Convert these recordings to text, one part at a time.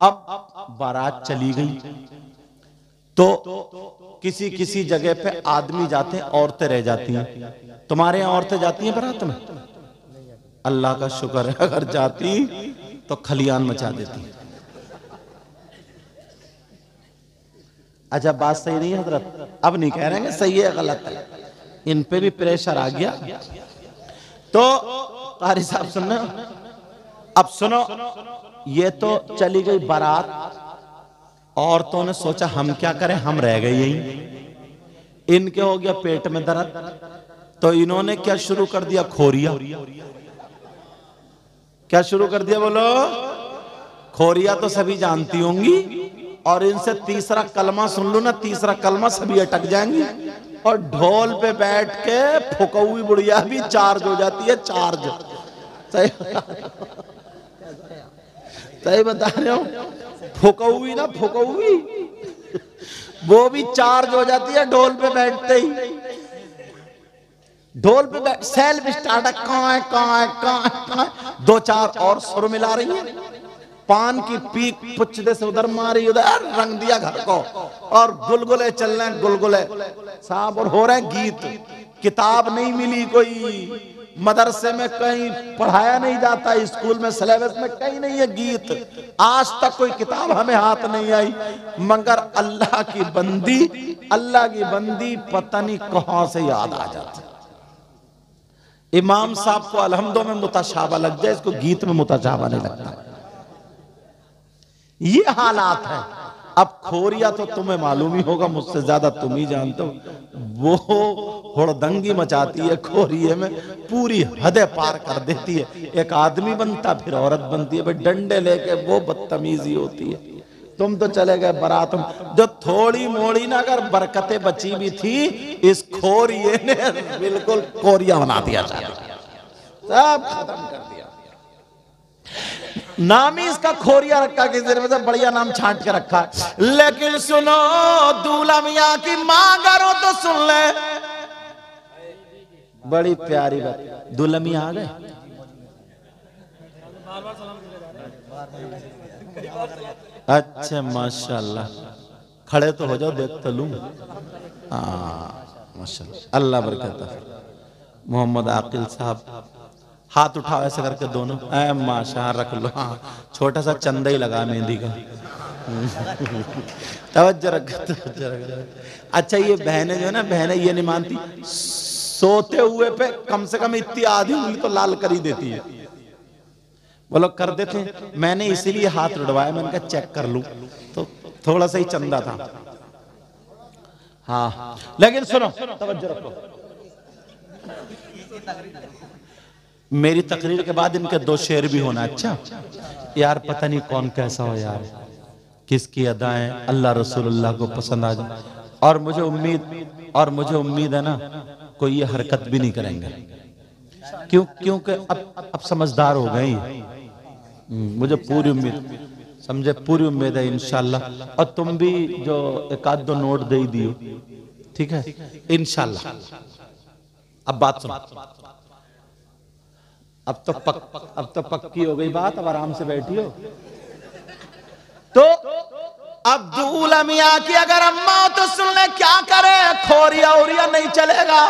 अब बारात चली गई तो किसी किसी जगह पे आदमी जाते हैं, औरतें रह जाती हैं। तुम्हारे यहाँ औरतें जाती हैं बारात में? अल्लाह का शुक्र है, अगर जाती तो खलियान मचा देती। अच्छा, बात सही नहीं है हजरत? अब नहीं कह रहे हैं सही है गलत है, इन पे भी प्रेशर आ गया। तो कारी साहब सुनना, अब सुनो, ये तो चली गई बारात, औरतों ने सोचा हम क्या करें, हम रह गए यहीं। इनके हो गया पेट में दर्द, तो इन्होंने क्या शुरू कर दिया? खोरिया। क्या शुरू कर दिया बोलो? खोरिया तो सभी जानती होंगी, और इनसे तीसरा कलमा सुन लो ना, तीसरा कलमा सभी अटक जाएंगी, और ढोल पे बैठ के फुकौई बुढ़िया भी चार्ज हो जाती है। चार्ज सही सही बता रहे हो, फुकौई ना फुकौई, वो भी चार्ज हो जाती है ढोल पे बैठते ही। ढोल पे बैठ सेल्फ स्टार्ट, कहाँ कहाँ दो चार और सुर मिला रही है, पान की पीक पुच्छदे से उधर मारी, उधर रंग दिया घर को, और गुलगुले चल रहे हैं, गुलगुले साहब, और हो रहे हैं गीत। किताब नहीं मिली, कोई मदरसे में कहीं पढ़ाया नहीं जाता, स्कूल में सिलेबस में कहीं नहीं है गीत, आज तक कोई किताब हमें हाथ नहीं आई। मगर अल्लाह की बंदी, अल्लाह की बंदी पता नहीं कहां से याद आ जाती। इमाम साहब को अलहम्दो में मुताशाबा लग जाए, इसको गीत में मुताशाबा नहीं लगता। ये हालात है। अब खोरिया तो तुम्हें मालूम ही होगा, मुझसे ज्यादा तुम ही जानते हो, वो हुड़दंगी मचाती है खोरिये में, पूरी हदें पार कर देती है। एक आदमी बनता फिर औरत बनती है, भाई डंडे लेके वो बदतमीजी होती है। तुम तो चले गए बारात में, जो थोड़ी मोड़ी ना अगर बरकतें बची भी थी, इस खोरिये ने बिल्कुल खोरिया बना दिया, सब खत्म कर दिया। नाम ही इसका खोरिया रखा, किसी ने मतलब बढ़िया नाम छांट के रखा है। लेकिन सुनो, दूल्हा मियां की मां करो तो सुन ले, बड़ी प्यारी बात। दूल्हा मियां आ गए, अच्छा माशाल्लाह, खड़े तो हो जाओ, देख तो लूं। माशाल्लाह, अल्लाह बरकत। मोहम्मद आकिल साहब हाथ उठाओ ऐसे करके दोनों, माशा रख लो। हाँ, छोटा सा चंदा ही लगा मेहंदी का। तवज्जो रख। अच्छा, ये बहनें जो है ना, बहनें ये नहीं मानती, सोते हुए पे कम से कम इतनी आधी उंगली तो लाल कर ही देती है। वो लोग कर देते हैं, मैंने इसीलिए हाथ उड़वाया, मैंने कहा चेक कर लूं, तो थोड़ा सा ही चंदा था। हाँ, लेकिन सुनो, तवज्जो रखो, मेरी तकरीर के बाद इनके दो शेर भी होना। अच्छा यार, पता नहीं कौन कैसा हो यार, किसकी अदाएं अल्लाह रसूलुल्लाह को पसंद आ जाए, और मुझे उम्मीद है ना, कोई ये हरकत भी नहीं करेंगे, क्योंकि अब समझदार हो गए, मुझे पूरी उम्मीद, समझे, पूरी उम्मीद है इंशाल्लाह। और तुम भी जो एक आध दो नोट दे दियो, ठीक है इंशाल्लाह। अब बात सुनो, अब तो पक्की हो गई बात, अब आराम से बैठियो। तो अब दूल्हा मियां की अगर अम्मा हो तो सुन ले, क्या करे, खोरिया उरिया नहीं चलेगा।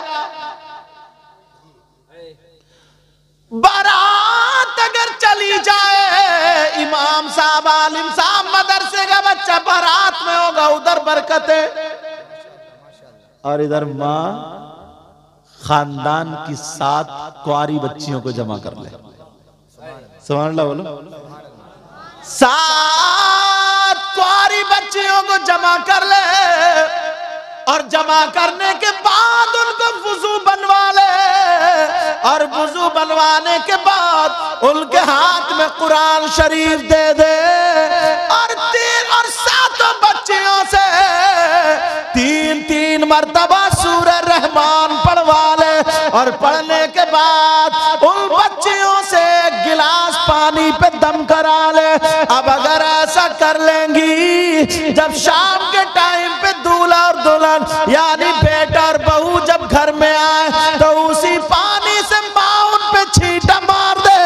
बारात अगर चली जाए, इमाम साहब, आलिम साहब, मदरसे का बच्चा बारात में होगा, उधर बरकते, और इधर माँ खानदान की 7 कुंवारी बच्चियों को जमा कर ले। सुभान अल्लाह बोलो, 7 कुंवारी बच्चियों को जमा कर ले, और जमा करने के बाद उनको वुजू बनवा ले, और वुजू बनवाने के बाद उनके हाथ में कुरान शरीफ दे दे, और 7 बच्चियों से 3-3 मर्तबा सूरह रहमान पढ़वा ले, और पढ़ने के बाद उन बच्चियों से गिलास पानी पे दम करा ले। अब अगर ऐसा कर लेंगी, जब शाम के टाइम पे दूल्हा और दुल्हन यानी बेटा और बहू जब घर में आए, तो उसी पानी से माँ उन पे छींटा मार दे,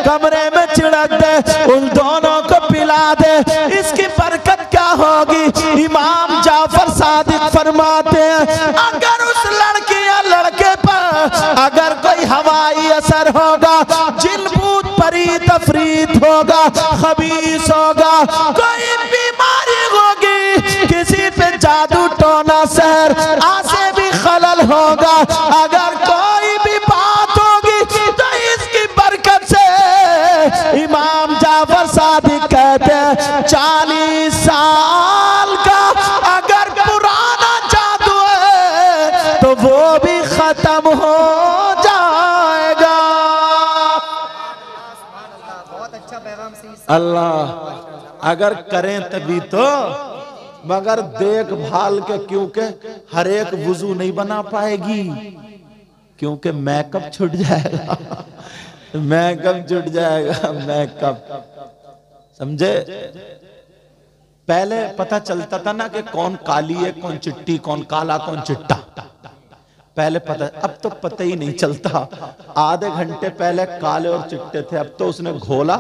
कमरे में छिड़क दे, उन दोनों को पिला दे, इसकी बरकत क्या होगी। इमाम जाफर सादिक फरमाते हैं अगर उस लड़की या लड़के पर अगर कोई हवाई असर होगा, जिन भूत परी तफरीत होगा, खबीस होगा, कोई बीमारी होगी, किसी पे जादू टोना सहर आसे भी खलल होगा, अगर कोई भी बात होगी तो इसकी बरकत से इमाम जाफर सादिक कहते हैं 40 साल का अगर पुराना जादू है तो वो भी खत्म हो जाएगा। अल्लाह अगर करें तभी तो, मगर देखभाल के, क्योंकि हर एक वुजू नहीं बना पाएगी, क्योंकि मेकअप छूट जाएगा, मेकअप छूट जाएगा, मेकअप समझे। पहले पता चलता था ना कि कौन काली है, कौन चिट्टी, कौन काला, कौन चिट्टा, पहले पता, अब तो पता ही नहीं चलता। आधे घंटे पहले काले और चिट्टे थे, अब तो उसने घोला,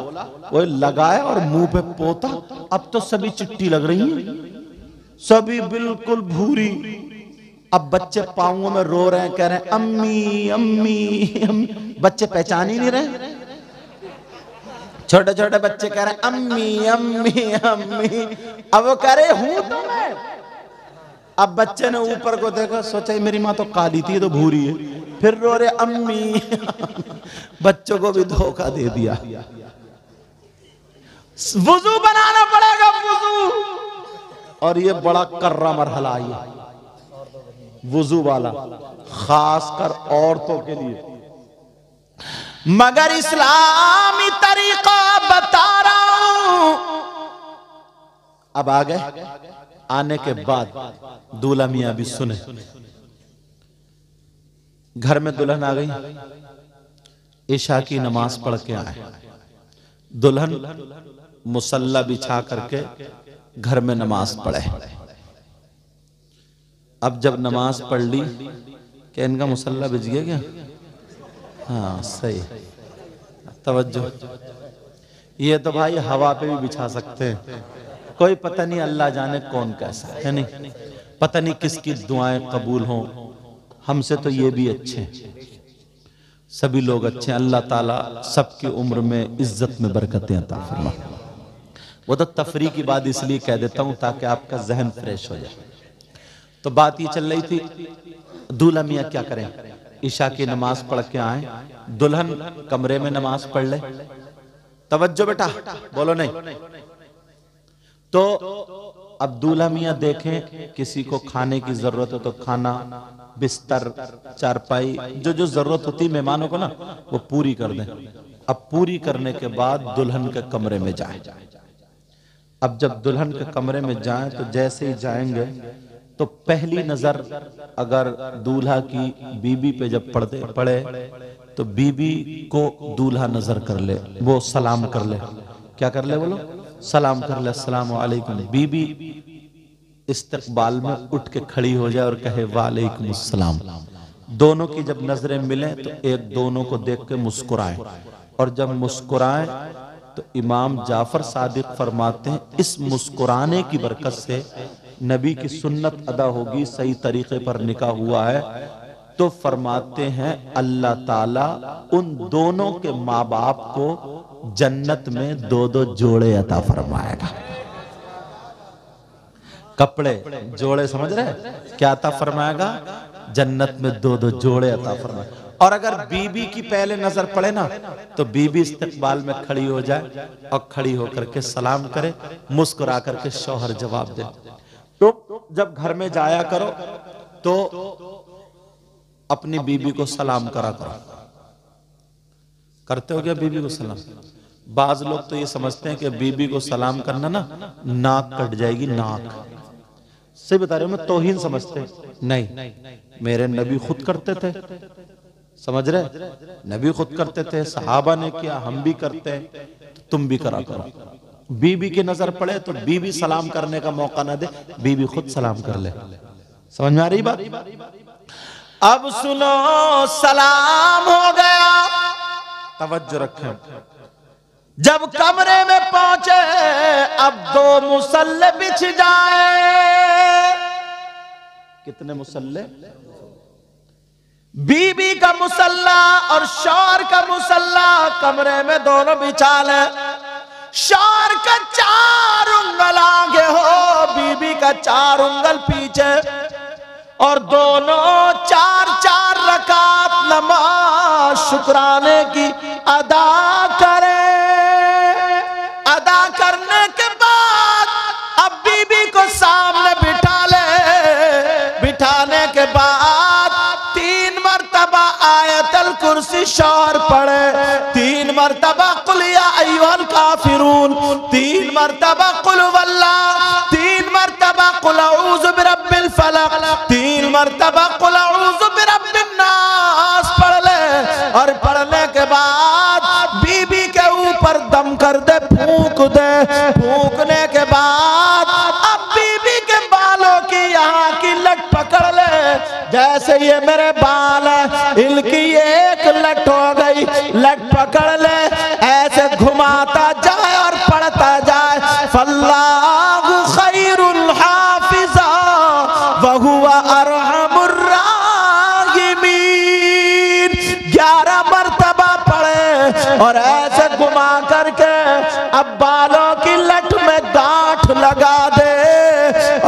वो लगाया और मुंह पे पोता, अब तो सभी चिट्टी लग रही है, सभी बिल्कुल भूरी। अब बच्चे पाँवों में रो रहे हैं, कह रहे हैं अम्मी अम्मी अम्मी, बच्चे पहचान ही नहीं रहे। छोटे छोटे बच्चे कह रहे हैं अम्मी अम्मी अम्मी, अब वो कह रहे हूं तो मैं। अब बच्चे ने ऊपर को देखा, सोचा मेरी माँ तो काली थी, तो भूरी है, फिर रो रहे अम्मी। बच्चों को भी धोखा दे दिया। वुजू बनाना पड़ेगा, वुजू। और ये बड़ा कर्रा मरहला है वुजू वाला, खासकर औरतों के लिए। मगर इस्लामी तरीका बता रहा हूं। अब आ गए, आने के बाद दूल्हा मियां भी सुने। घर में दुल्हन आ गई, इशा की नमाज पढ़ के आए। दुल्हन मुसल्ला बिछा करके घर में नमाज पढ़े। अब जब नमाज पढ़ ली, क्या इनका मुसल्ला बिछ गया क्या? हाँ सही, तवज्जो। ये तो भाई हवा पे भी बिछा सकते हैं, कोई पता नहीं, अल्लाह जाने कौन कैसा है नहीं, पता नहीं किसकी दुआएं कबूल हों। हमसे तो ये भी अच्छे हैं, सभी लोग अच्छे हैं। अल्लाह ताला सबकी उम्र में इज्जत में बरकतें अता फरमाए। वो तो तफरी की बात इसलिए कह देता हूं ताकि आपका जहन फ्रेश हो जाए। तो बात ये चल रही थी, दूल्हा मियां क्या करें, ईशा की नमाज पढ़ के आए, दुल्हन कमरे में नमाज पढ़ ले। तवज्जो बेटा, बोलो नहीं। तो अब दूल्हा मियां देखें किसी को खाने की जरूरत हो तो खाना, बिस्तर, चारपाई, जो जो जरूरत होती मेहमानों को ना, वो पूरी कर दें। अब पूरी करने के बाद दुल्हन के कमरे में जाएं। अब जब दुल्हन के कमरे में जाएं तो जैसे ही जाएंगे तो पहली नजर अगर दूल्हा की बीबी पे जब पड़े तो बीबी को दूल्हा नजर कर ले, वो सलाम कर ले। क्या कर ले बोलो? सलाम कर ले, अस्सलाम वालेकुम। बीबी इस्तकबाल में उठ के खड़ी हो जाए और कहे वालेकुम अस्सलाम। दोनों की जब नजरें मिलें तो एक दोनों को देख के मुस्कुराए, और जब मुस्कुराए तो इमाम जाफर सादिक फरमाते हैं इस मुस्कुराने की बरकत से नबी की सुन्नत अदा होगी, सही तरीके पर निकाह हुआ है। तो फरमाते हैं अल्लाह ताला उन दोनों के माँ बाप को जन्नत में 2-2 जोड़े अता फरमाएगा। कपड़े जोड़े समझ रहे, क्या अता फरमाएगा? जन्नत में 2-2 जोड़े अता फरमाएगा। और अगर बीबी की पहले नजर पड़े ना तो बीबी इस्तकबाल में खड़ी हो जाए और खड़ी होकर के सलाम करे, मुस्कुरा करके शौहर जवाब दे। तो जब घर में जाया करो तो अपनी बीबी को सलाम करा करो। करते हो क्या बीबी को सलाम? बाज लोग तो ये समझते हैं कि बीबी को सलाम करना ना नाक कट जाएगी, नाक। सही बता रहे हो, मैं तौहीन समझते हैं। नहीं, मेरे नबी खुद करते थे, समझ रहे? नबी खुद करते थे, सहाबा ने किया, हम भी करते हैं, तो तुम भी करा करो। बीबी की नजर पड़े तो बीबी सलाम करने का मौका ना दे, बीबी खुद सलाम कर ले। समझ में आ रही बात? अब सुनो, सलाम हो गया, तवज्जो रखें। जब कमरे में पहुंचे अब दो मुसल्ले बिछ जाए। कितने मुसल्ले? बीबी का मुसल्ला और शौहर का मुसल्ला कमरे में दोनों बिछा ले। शौहर का 4 उंगल आगे हो, बीबी का 4 उंगल पीछे, और दोनों 4-4 रकात नमाज शुक्राने की अदा करें। अदा करने के बाद अब बीबी को सामने बिठा ले। बिठाने के बाद 3 मरतबा आयतल कुर्सी शौहर पढ़े, 3 मरतबा कुल या अय्युहल काफिरून, 3 मरतबा कुल वल्लाह, 3 मरतबा कुल अऊज़ु बिरब्बिल फलक, 3 मरतबा कुल अऊज़ु बिरब्बिन नास पढ़ ले। और पढ़ने के बाद बीबी के ऊपर दम कर दे, फूंक दे। फूंकने के बाद अब बीबी के बालों की यहाँ की लट पकड़ ले। जैसे ये मेरे बाल है, इनकी एक लट हो गई, लट पकड़ ले, ऐसे घुमाता जाए और पढ़ता जाए। फल्लाहु खैरुल हाफिज़ा व हुवा अरहमुर राहिमीन। 11 मरतबा पढ़े और ऐसे घुमा करके अब बालों की लट में गांठ लगा दे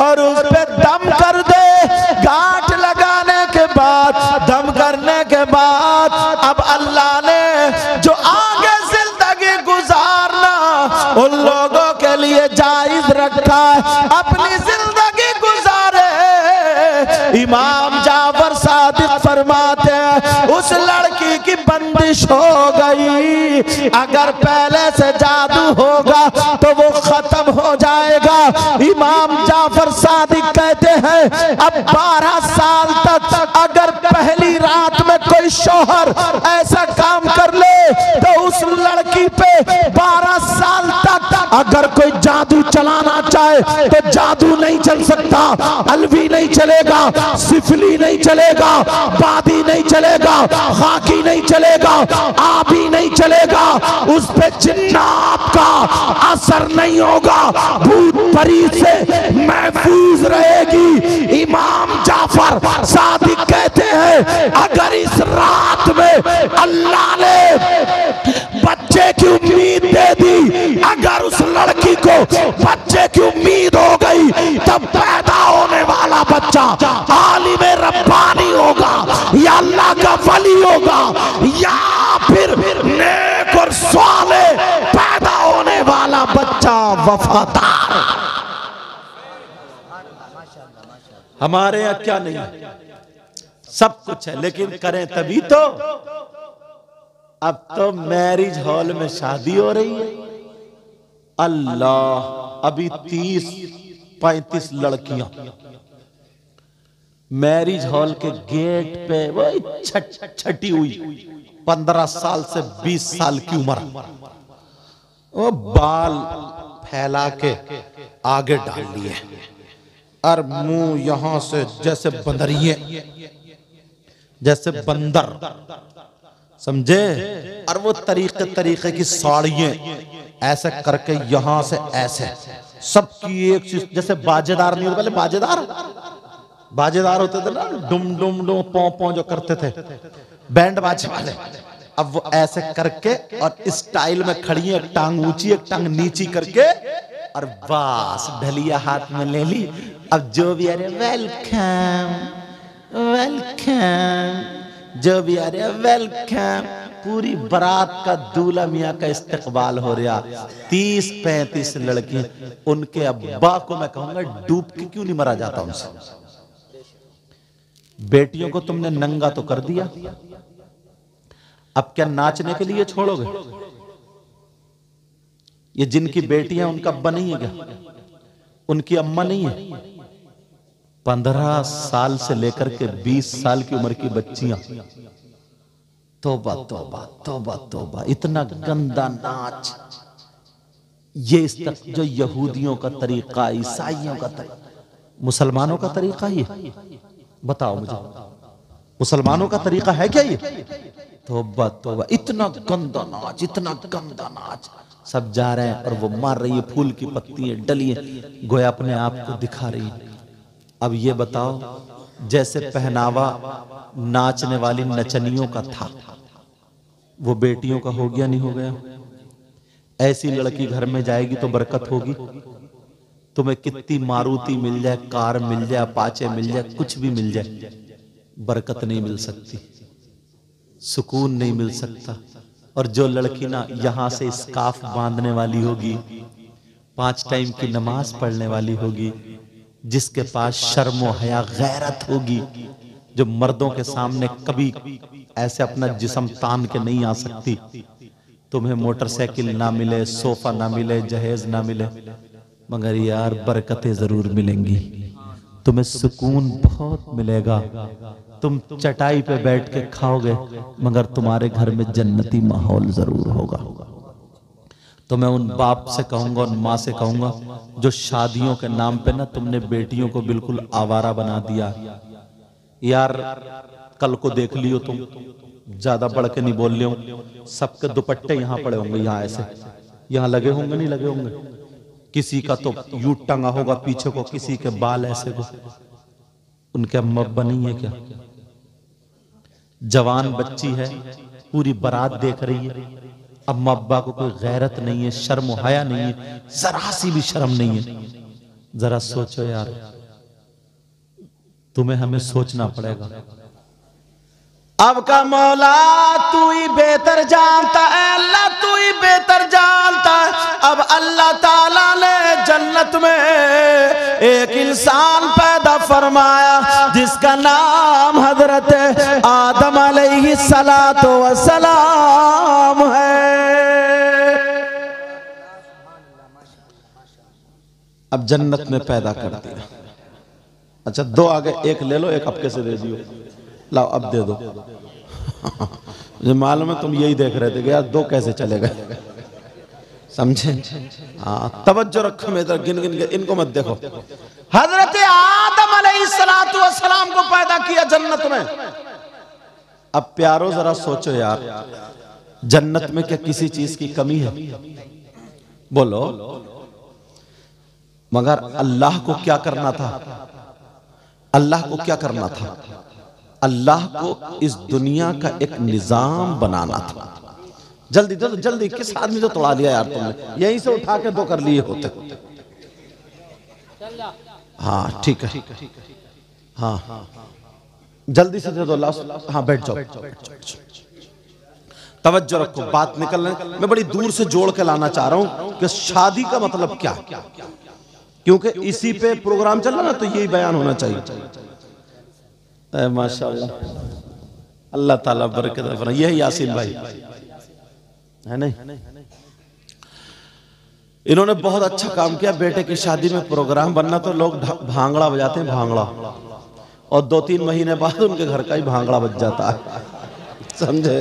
और उस पे दम कर दे। गांठ लगाने के बाद, दम करने के बाद अब अल्लाह ने जो आगे जिंदगी गुजारना उन लोगों के लिए जायज रखा है, अपनी जिंदगी गुजारे। इमाम जाफर सादिक फरमाते हैं उस लड़की की बंदिश हो गई। अगर पहले से जादू होगा तो वो खत्म हो जाएगा। इमाम जाफर सादिक कहते हैं अब 12 साल तक अगर पहली रात में कोई शौहर ऐसा काम कर ले तो उस लड़की पे 12 साल तक अगर कोई जादू चलाना चाहे तो जादू नहीं चल सकता। अलवी नहीं चलेगा, सिफली नहीं चलेगा, बादी नहीं चलेगा, खाकी नहीं चलेगा, आबी नहीं चलेगा, उस पे जिन्नात का असर नहीं होगा, भूत परी से महफूज रहेगी। इमाम जाफर सादिक कहते हैं अगर इस रात में अल्लाह ने बच्चे की उम्मीद दे दी, अगर उस लड़की को बच्चे की उम्मीद हो गई तब पैदा होने वाला बच्चा आलिम रब्बानी होगा या अल्लाह का वली होगा या फिर नेक और साले पैदा होने वाला बच्चा वफादार। हमारे यहाँ क्या नहीं है, सब कुछ है, लेकिन करें तभी तो। अब तो मैरिज हॉल में शादी हो रही है। अल्लाह, अभी 30-35 लड़कियां मैरिज हॉल के गेट पे वही छठी हुई 15 साल से 20 साल की उम्र, वो बाल फैला के आगे डाल लिए और मुंह यहां से जैसे बंदरिये, जैसे बंदर, समझे। और वो तरीके की साड़ियां ऐसे करके यहां से ऐसे, सबकी एक चीज, जैसे बाजेदार नहीं होते पहले, बाजेदार होते थे ना, डुम डुम डुम पौ पौ जो करते थे बैंड बाजे वाले, अब वो ऐसे करके और स्टाइल में खड़ी है, एक टांग ऊंची एक टांग नीची करके, और बस ढलिया हाथ में ले ली। अब जो भी अरे वेलकम वेलकम, जो भी अरे वेलकम, पूरी बारात का दूल्हा मियां का इस्तकबाल हो रहा। 30-35 लड़की, उनके अब्बा को मैं कहूंगा डूब के क्यों नहीं मरा जाता उनसे। बेटियों को तुमने नंगा तो कर दिया, अब क्या नाचने के लिए छोड़ोगे? ये जिनकी बेटियां उनका अब्बा नहीं है क्या? उनकी अम्मा नहीं है? 15 साल से लेकर के 20 साल की उम्र की बच्चियां, तौबा तौबा तौबा तौबा, इतना गंदा नाच। ये इस तक जो यहूदियों का तरीका, ईसाइयों का तरीका, मुसलमानों का तरीका ये बताओ मुझे, मुसलमानों का तरीका है क्या ये? तौबा तौबा, इतना गंदा नाच, इतना गंदा नाच। सब जा रहे हैं और वो मार रही है, फूल की पत्ती डली है, गोया अपने आप को दिखा रही है। अब ये बताओ, जैसे पहनावा नाचने वाली नचनियों का था, वो बेटियों का हो गया नहीं हो गया? ऐसी लड़की घर में जाएगी तो बरकत होगी। तुम्हें कितनी मारुति मिल जाए, कार मिल जाए, अपाचे मिल जाए, कुछ भी मिल जाए, बरकत नहीं मिल सकती, सुकून नहीं मिल सकता। और जो लड़की ना यहां से स्कार्फ बांधने वाली होगी, 5 टाइम की नमाज पढ़ने वाली होगी, जिसके पास शर्म व हया गैरत होगी, जो मर्दों के सामने कभी ऐसे अपना जिस्म तान के नहीं आ सकती, तुम्हें मोटरसाइकिल ना मिले, सोफा ना मिले, जहेज ना मिले, मगर यार बरकतें जरूर मिलेंगी, तुम्हें सुकून बहुत मिलेगा। तुम चटाई पे बैठ के खाओगे, मगर तुम्हारे घर में जन्नती माहौल जरूर होगा। तो मैं उन बाप से कहूंगा, उन माँ से कहूंगा, जो शादियों के नाम पे ना तुमने बेटियों को बिल्कुल आवारा बना दिया। यार कल को देख लियो, तुम ज्यादा बढ़ के नहीं बोल लियो, सबके दुपट्टे यहाँ पड़े होंगे, यहाँ ऐसे यहाँ लगे होंगे, नहीं लगे होंगे, किसी का तो यूं टंगा होगा पीछे को, किसी के बाल ऐसे को। उनके अम्मा अब्बा नहीं है क्या? जवान बच्ची है, पूरी बारात देख रही है, अम्मा अब्बा को कोई गैरत नहीं है, शर्म हया नहीं है, जरा सी भी शर्म नहीं है। जरा सोचो यार, तुम्हें हमें सोचना पड़ेगा। अब का मौला तू ही बेहतर जानता है, अल्लाह तू ही बेहतर जानता है। अब अल्लाह ताला ने जन्नत में एक इंसान पैदा फरमाया जिसका नाम हजरत आदम अलैहिस्सलातो वस्सलाम है। अब जन्नत में पैदा कर दिया। अच्छा 2 आगे 1 ले लो, 1 आपके से दे दियो, लाओ अब दे दो। मुझे मालूम है तुम यही देख रहे थे कि यार 2 कैसे चले गए, समझे? हाँ तवज्जो रखो, मैं इधर गिन गिन के, इनको मत देखो। हजरत आदम अलैहिस्सलातु वस्सलाम को पैदा किया जन्नत में। अब प्यारो जरा सोचो यार, जन्नत में क्या किसी चीज की कमी है? बोलो। मगर अल्लाह को क्या करना था? अल्लाह को क्या करना था? अल्लाह को इस दुनिया का एक निजाम बनाना था। जल्दी जल्दी जल्दी, किस आदमी को तोड़ा लिया यार तुमने? यहीं से उठा के 2 कर लिए होते। हाँ ठीक है, हाँ जल्दी से दे दो, लास्ट। हाँ बैठ जाओ, तवज्जो रखो, बात निकलने मैं बड़ी दूर से जोड़ के लाना चाह रहा हूं कि शादी का मतलब क्या, क्योंकि इसी पे प्रोग्राम चल रहा ना, तो यही बयान होना चाहिए। माशाअल्लाह, अल्लाह ताला बरकत फरमाए। यही यासीन भाई है नहीं? इन्होंने बहुत अच्छा काम किया। बेटे की शादी में प्रोग्राम बनना तो लोग भांगड़ा बजाते हैं, भांगड़ा, और 2-3 महीने बाद उनके घर का ही भांगड़ा बज जाता है, समझे?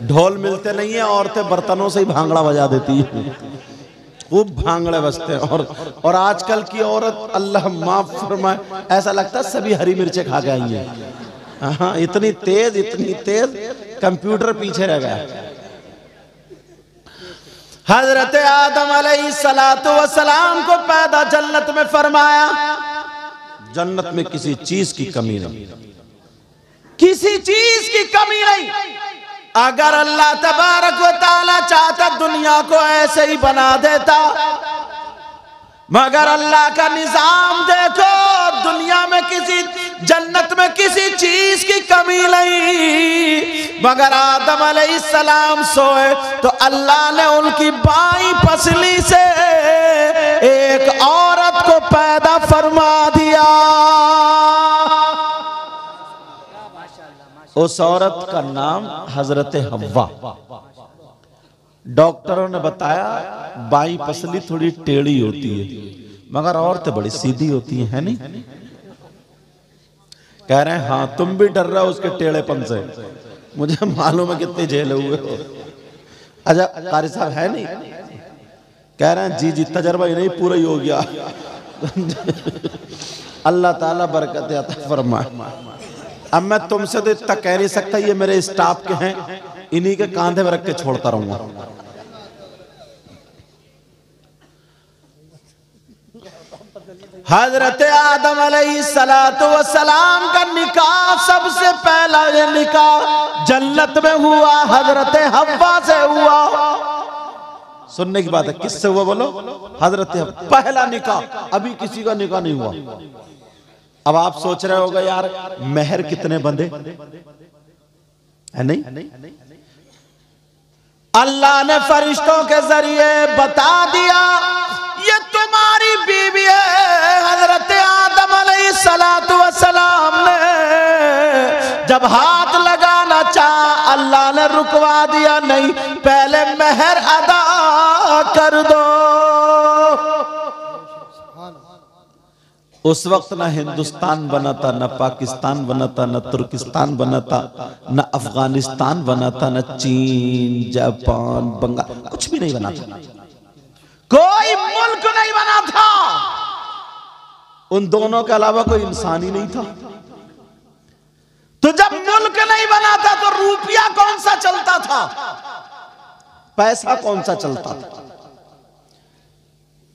ढोल मिलते नहीं है, औरतें बर्तनों से ही भांगड़ा बजा देती है, खूब भांगड़े बजते हैं। और आजकल की औरत, अल्लाह माफ फरमाए, ऐसा लगता है सभी हरी मिर्चें खा के आई है। हाँ इतनी तेज कंप्यूटर पीछे रह गया। हजरत आदम अलैहिस्सलातु वस्सलाम को पैदा जन्नत में फरमाया। जन्नत में किसी चीज की कमी नहीं, किसी चीज की कमी नहीं। अगर अल्लाह तबारक व तआला चाहता दुनिया को ऐसे ही बना देता, मगर अल्लाह का निजाम देखो, दुनिया में किसी, जन्नत में किसी चीज की कमी नहीं। मगर आदम अलैहिस्सलाम सोए तो अल्लाह ने उनकी बाईं पसली से एक औरत को पैदा फरमा दिया। उस औरत का नाम हजरत हव्वा। डॉक्टरों ने बताया बाईं पसली थोड़ी टेढ़ी होती है, मगर औरतें बड़ी सीधी होती हैं, है नहीं? कह रहे हैं हाँ तुम भी डर रहे हो उसके टेढ़ेपन से, मुझे मालूम है कितने झेले हुए हो। अच्छा कारी साहब है नहीं? कह रहे हैं जी जी तजर्बा ही नहीं पूरा ही हो गया। अल्लाह ताला बरकत अता फरमाए। अब मैं तुमसे तो इतना कह नहीं सकता, ये मेरे स्टाफ के हैं, इन्हीं के कांधे में रख के छोड़ता रहूंगा। हजरत आदम अलैहिस्सलातु वस्सलाम का निकाह सबसे पहला ये निकाह जन्नत में हुआ, हजरत हव्वा से हुआ। सुनने की बात है, किससे हुआ बोलो? हजरत हव्वा, पहला निकाह। अभी किसी का निकाह नहीं हुआ। अब आप सोच रहे होगा यार मेहर कितने बंधे है? नहीं, अल्लाह ने फरिश्तों के जरिए बता दिया ये तुम्हारी बीवी है। हजरत आदम अलैहिस्सलातु वस्सलाम ने जब हाथ लगाना चाहा अल्लाह ने रुकवा दिया, नहीं पहले मेहर अदा कर दो। उस वक्त ना हिंदुस्तान बना था, न पाकिस्तान बना था, न तुर्किस्तान बना था, न अफगानिस्तान बना था, न चीन, जापान, बंगाल, कुछ भी नहीं बना था। कोई मुल्क नहीं बना था। उन दोनों के अलावा कोई इंसान ही नहीं था। तो जब मुल्क नहीं बना था तो रुपया कौन सा चलता था? पैसा कौन सा चलता था?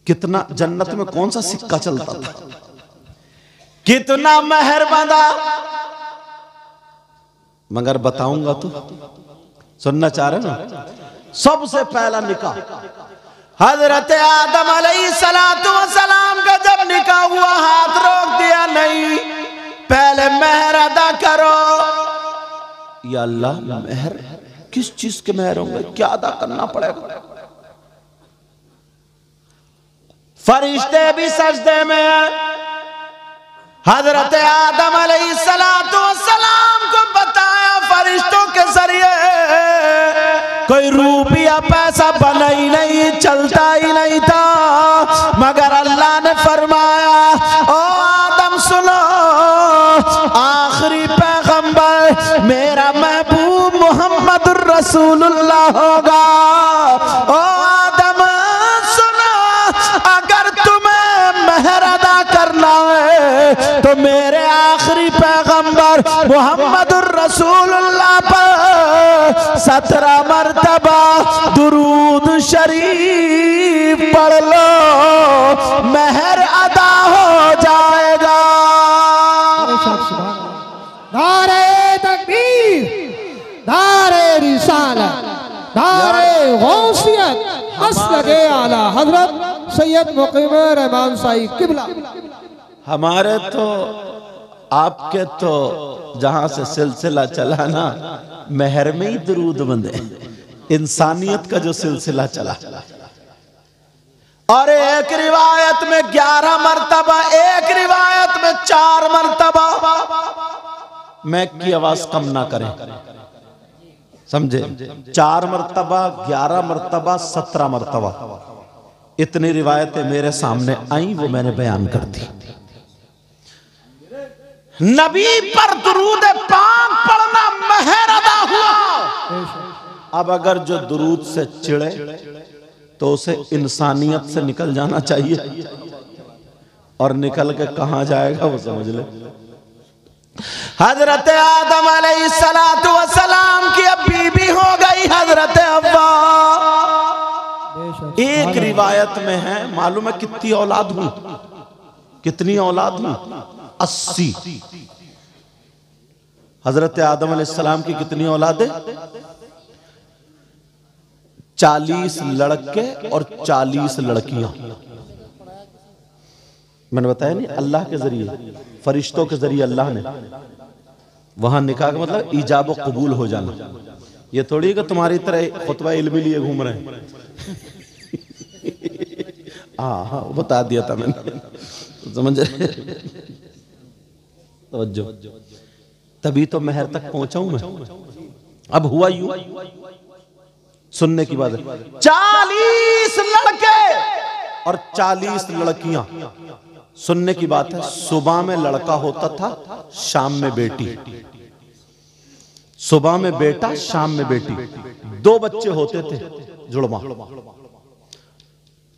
कितना जन्नत में कौन सा सिक्का चलता था? कितना मेहर बांधा? मगर बताऊंगा तो सुनना चाह रहे ना। सबसे पहला निकाह हजरत आदम अलैहिस्सलातु वस्सलाम का जब निकाह हुआ, हाथ रोक दिया, नहीं पहले मेहर अदा करो। या अल्लाह, मेहर किस चीज के मेहर होंगे? क्या अदा करना पड़ेगा? फरिश्ते भी सजदे में हैं। हजरत आदम अलैहिस्सलातु वस्सलाम को बताया फरिश्तों के जरिए कोई रुपया पैसा बना ही नहीं, चलता ही नहीं था। मगर अल्लाह ने फरमाया ओ आदम सुनो, आखिरी पैगंबर मेरा महबूब मोहम्मदुर रसूलुल्लाह होगा। ओ आदम सुनो, अगर तुम्हें मेहर अदा करना है तो मेरे आखिरी पैगंबर मोहम्मदुर रसूलुल्लाह पर 17 मरतबा दुरूद शरीफ पढ़ लो, मेहर अदा हो जाएगा। नारे तकबीर, नारे रिसालत, नारे गौसियत, मसलके आला हजरत सैयद मुकीम रहमान साई किबला। हमारे तो आपके तो जहां से सिलसिला चला ना, मेहर में ही दुरूद बंदे, इंसानियत का जो सिलसिला चला। और एक रिवायत में 11 मरतबा, एक रिवायत में 4 मरतबा। मैं की आवाज कम ना करें, समझे? 4 मरतबा, 11 मरतबा, 17 मरतबा, इतनी रिवायतें मेरे सामने आई, वो मैंने बयान कर दी। नबी पर दुरूद पाक पढ़ना मेहर अदा हुआ। अब अगर जो दुरूद से चिढ़े तो उसे इंसानियत से निकल जाना चाहिए, और निकल के कहां जाएगा वो समझ ले। हजरत आदम अलैहिस्सलातु वस्सलाम की अब बीबी हो गई हजरत हव्वा। एक रिवायत में है, मालूम है कितनी औलाद हुई? कितनी औलाद हुई? 80। हजरत आदम अलैहिस्सलाम की कितनी औलादें? 40 लड़के और 40 लड़कियां। मैंने बताया नहीं, अल्लाह के जरिए, फरिश्तों के जरिए अल्लाह ने। वहां निकाह का मतलब ईजाब व कबूल हो जाना। ये थोड़ी कि तुम्हारी तरह खुतबा इल्मी लिए घूम रहे हैं। हाँ, बता दिया था मैंने, समझ रहे? तो तभी तो मेहर तक पहुंचा हूं मैं। अब हुआ यूं, सुनने की बात है, 40 लड़के और 40 लड़कियां। सुनने की बात है, सुबह में लड़का होता था, शाम में बेटी। सुबह में बेटा, शाम में बेटी। 2 बच्चे होते थे जुड़वा।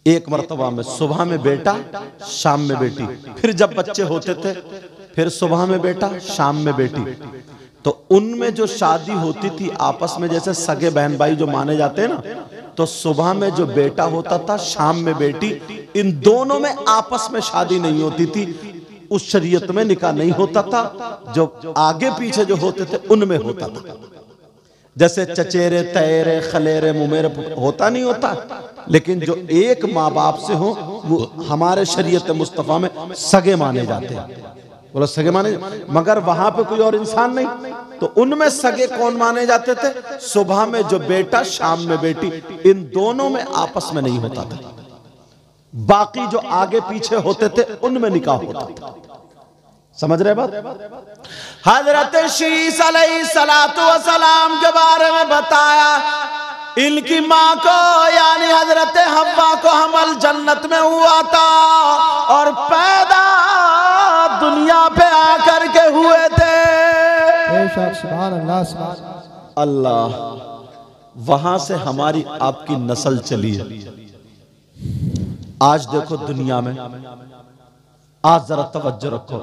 एक मर्तबा में सुबह में बेटा, शाम में बेटी। फिर जब बच्चे होते थे फिर सुबह में बेटा, शाम में बेटी। तो उनमें जो शादी होती थी आपस में, जैसे सगे बहन भाई जो माने जाते हैं ना, तो सुबह में जो बेटा होता था, शाम में बेटी। इन दोनों में आपस में शादी नहीं होती थी। उस शरीयत में निकाह नहीं होता था, जो आगे पीछे जो होते थे उनमें होता था। जैसे चचेरे, तैरे, खलेरे, मुमेरे होता नहीं होता, लेकिन जो एक माँ बाप से हो वो हमारे शरीयत मुस्तफा में सगे माने जाते हैं। बोलो सगे माने, मगर वहां पे कोई और इंसान नहीं, तो उनमें सगे कौन माने जाते थे? सुबह में जो बेटा, शाम में बेटी, इन दोनों में आपस में नहीं होता था। बाकी जो आगे पीछे होते थे उनमें निकाह होता था। समझ रहे बात? हजरत शीस अलैहिस्सलातु वस्सलाम के बारे में बताया, इनकी माँ को यानी हजरत हव्वा को हमल जन्नत में हुआ था और पैदा दुनिया पे आकर के हुए थे। सुभान अल्लाह, सुभान अल्लाह। वहां से हमारी आपकी नस्ल चली है। आज देखो दुनिया में, आज जरा तवज्जो रखो,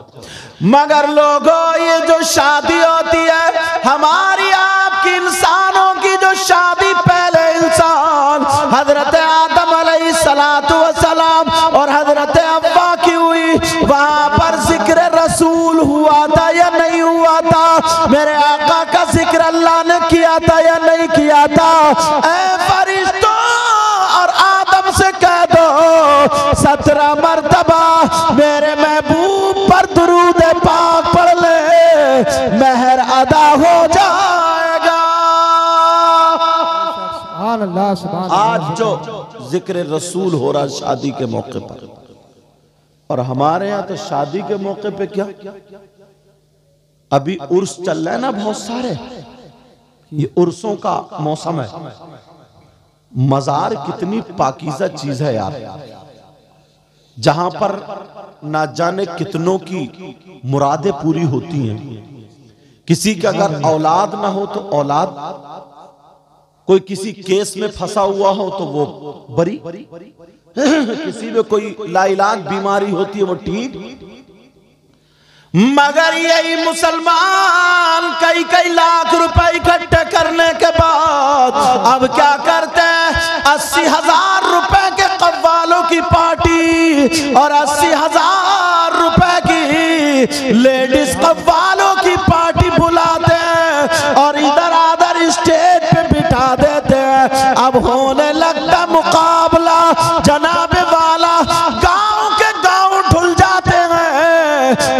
मगर लोगों ये जो शादी होती है हमारी आपकी, इंसानों की जो शादी, पहले इंसान हजरत आदम अलैहिस्सलातु वस्सलाम और हजरत हव्वा की हुई, वहां पर जिक्र रसूल हुआ था या नहीं हुआ था? मेरे आका का जिक्र अल्लाह ने किया था या नहीं किया था? ऐ फरिश्तों और आदम से कह दो 17 मर्तबा मेरे महबूब पर दुरूद पाक पढ़ ले, मेहर अदा हो जाएगा। सुभान अल्लाह, सुभान अल्लाह। आज जो जिक्र रसूल हो रहा शादी के मौके पर, और हमारे यहाँ तो शादी के मौके पे क्या, अभी उर्स चल रहा है ना बहुत सारे, ये उर्सों का मौसम है। मजार कितनी पाकीज़ा चीज है यार, जहां पर ना जाने कितनों की मुरादें पूरी होती हैं। किसी का अगर औलाद ना हो तो औलाद, कोई किसी केस में फंसा हुआ हो तो वो बरी, किसी में कोई लाइलाज बीमारी होती है वो ठीक। मगर यही मुसलमान कई कई लाख रुपए इकट्ठे करने के बाद अब क्या करते हैं? 80,000 रुपए के कव्वालों की पार्टी और 80,000 रुपए की लेडीज कव्वालों की पार्टी बुलाते हैं और इधर आधर स्टेज पे बिठा देते हैं। अब होने लगता मुकाबला, जनाबे वाला गांव के गांव ढुल जाते हैं।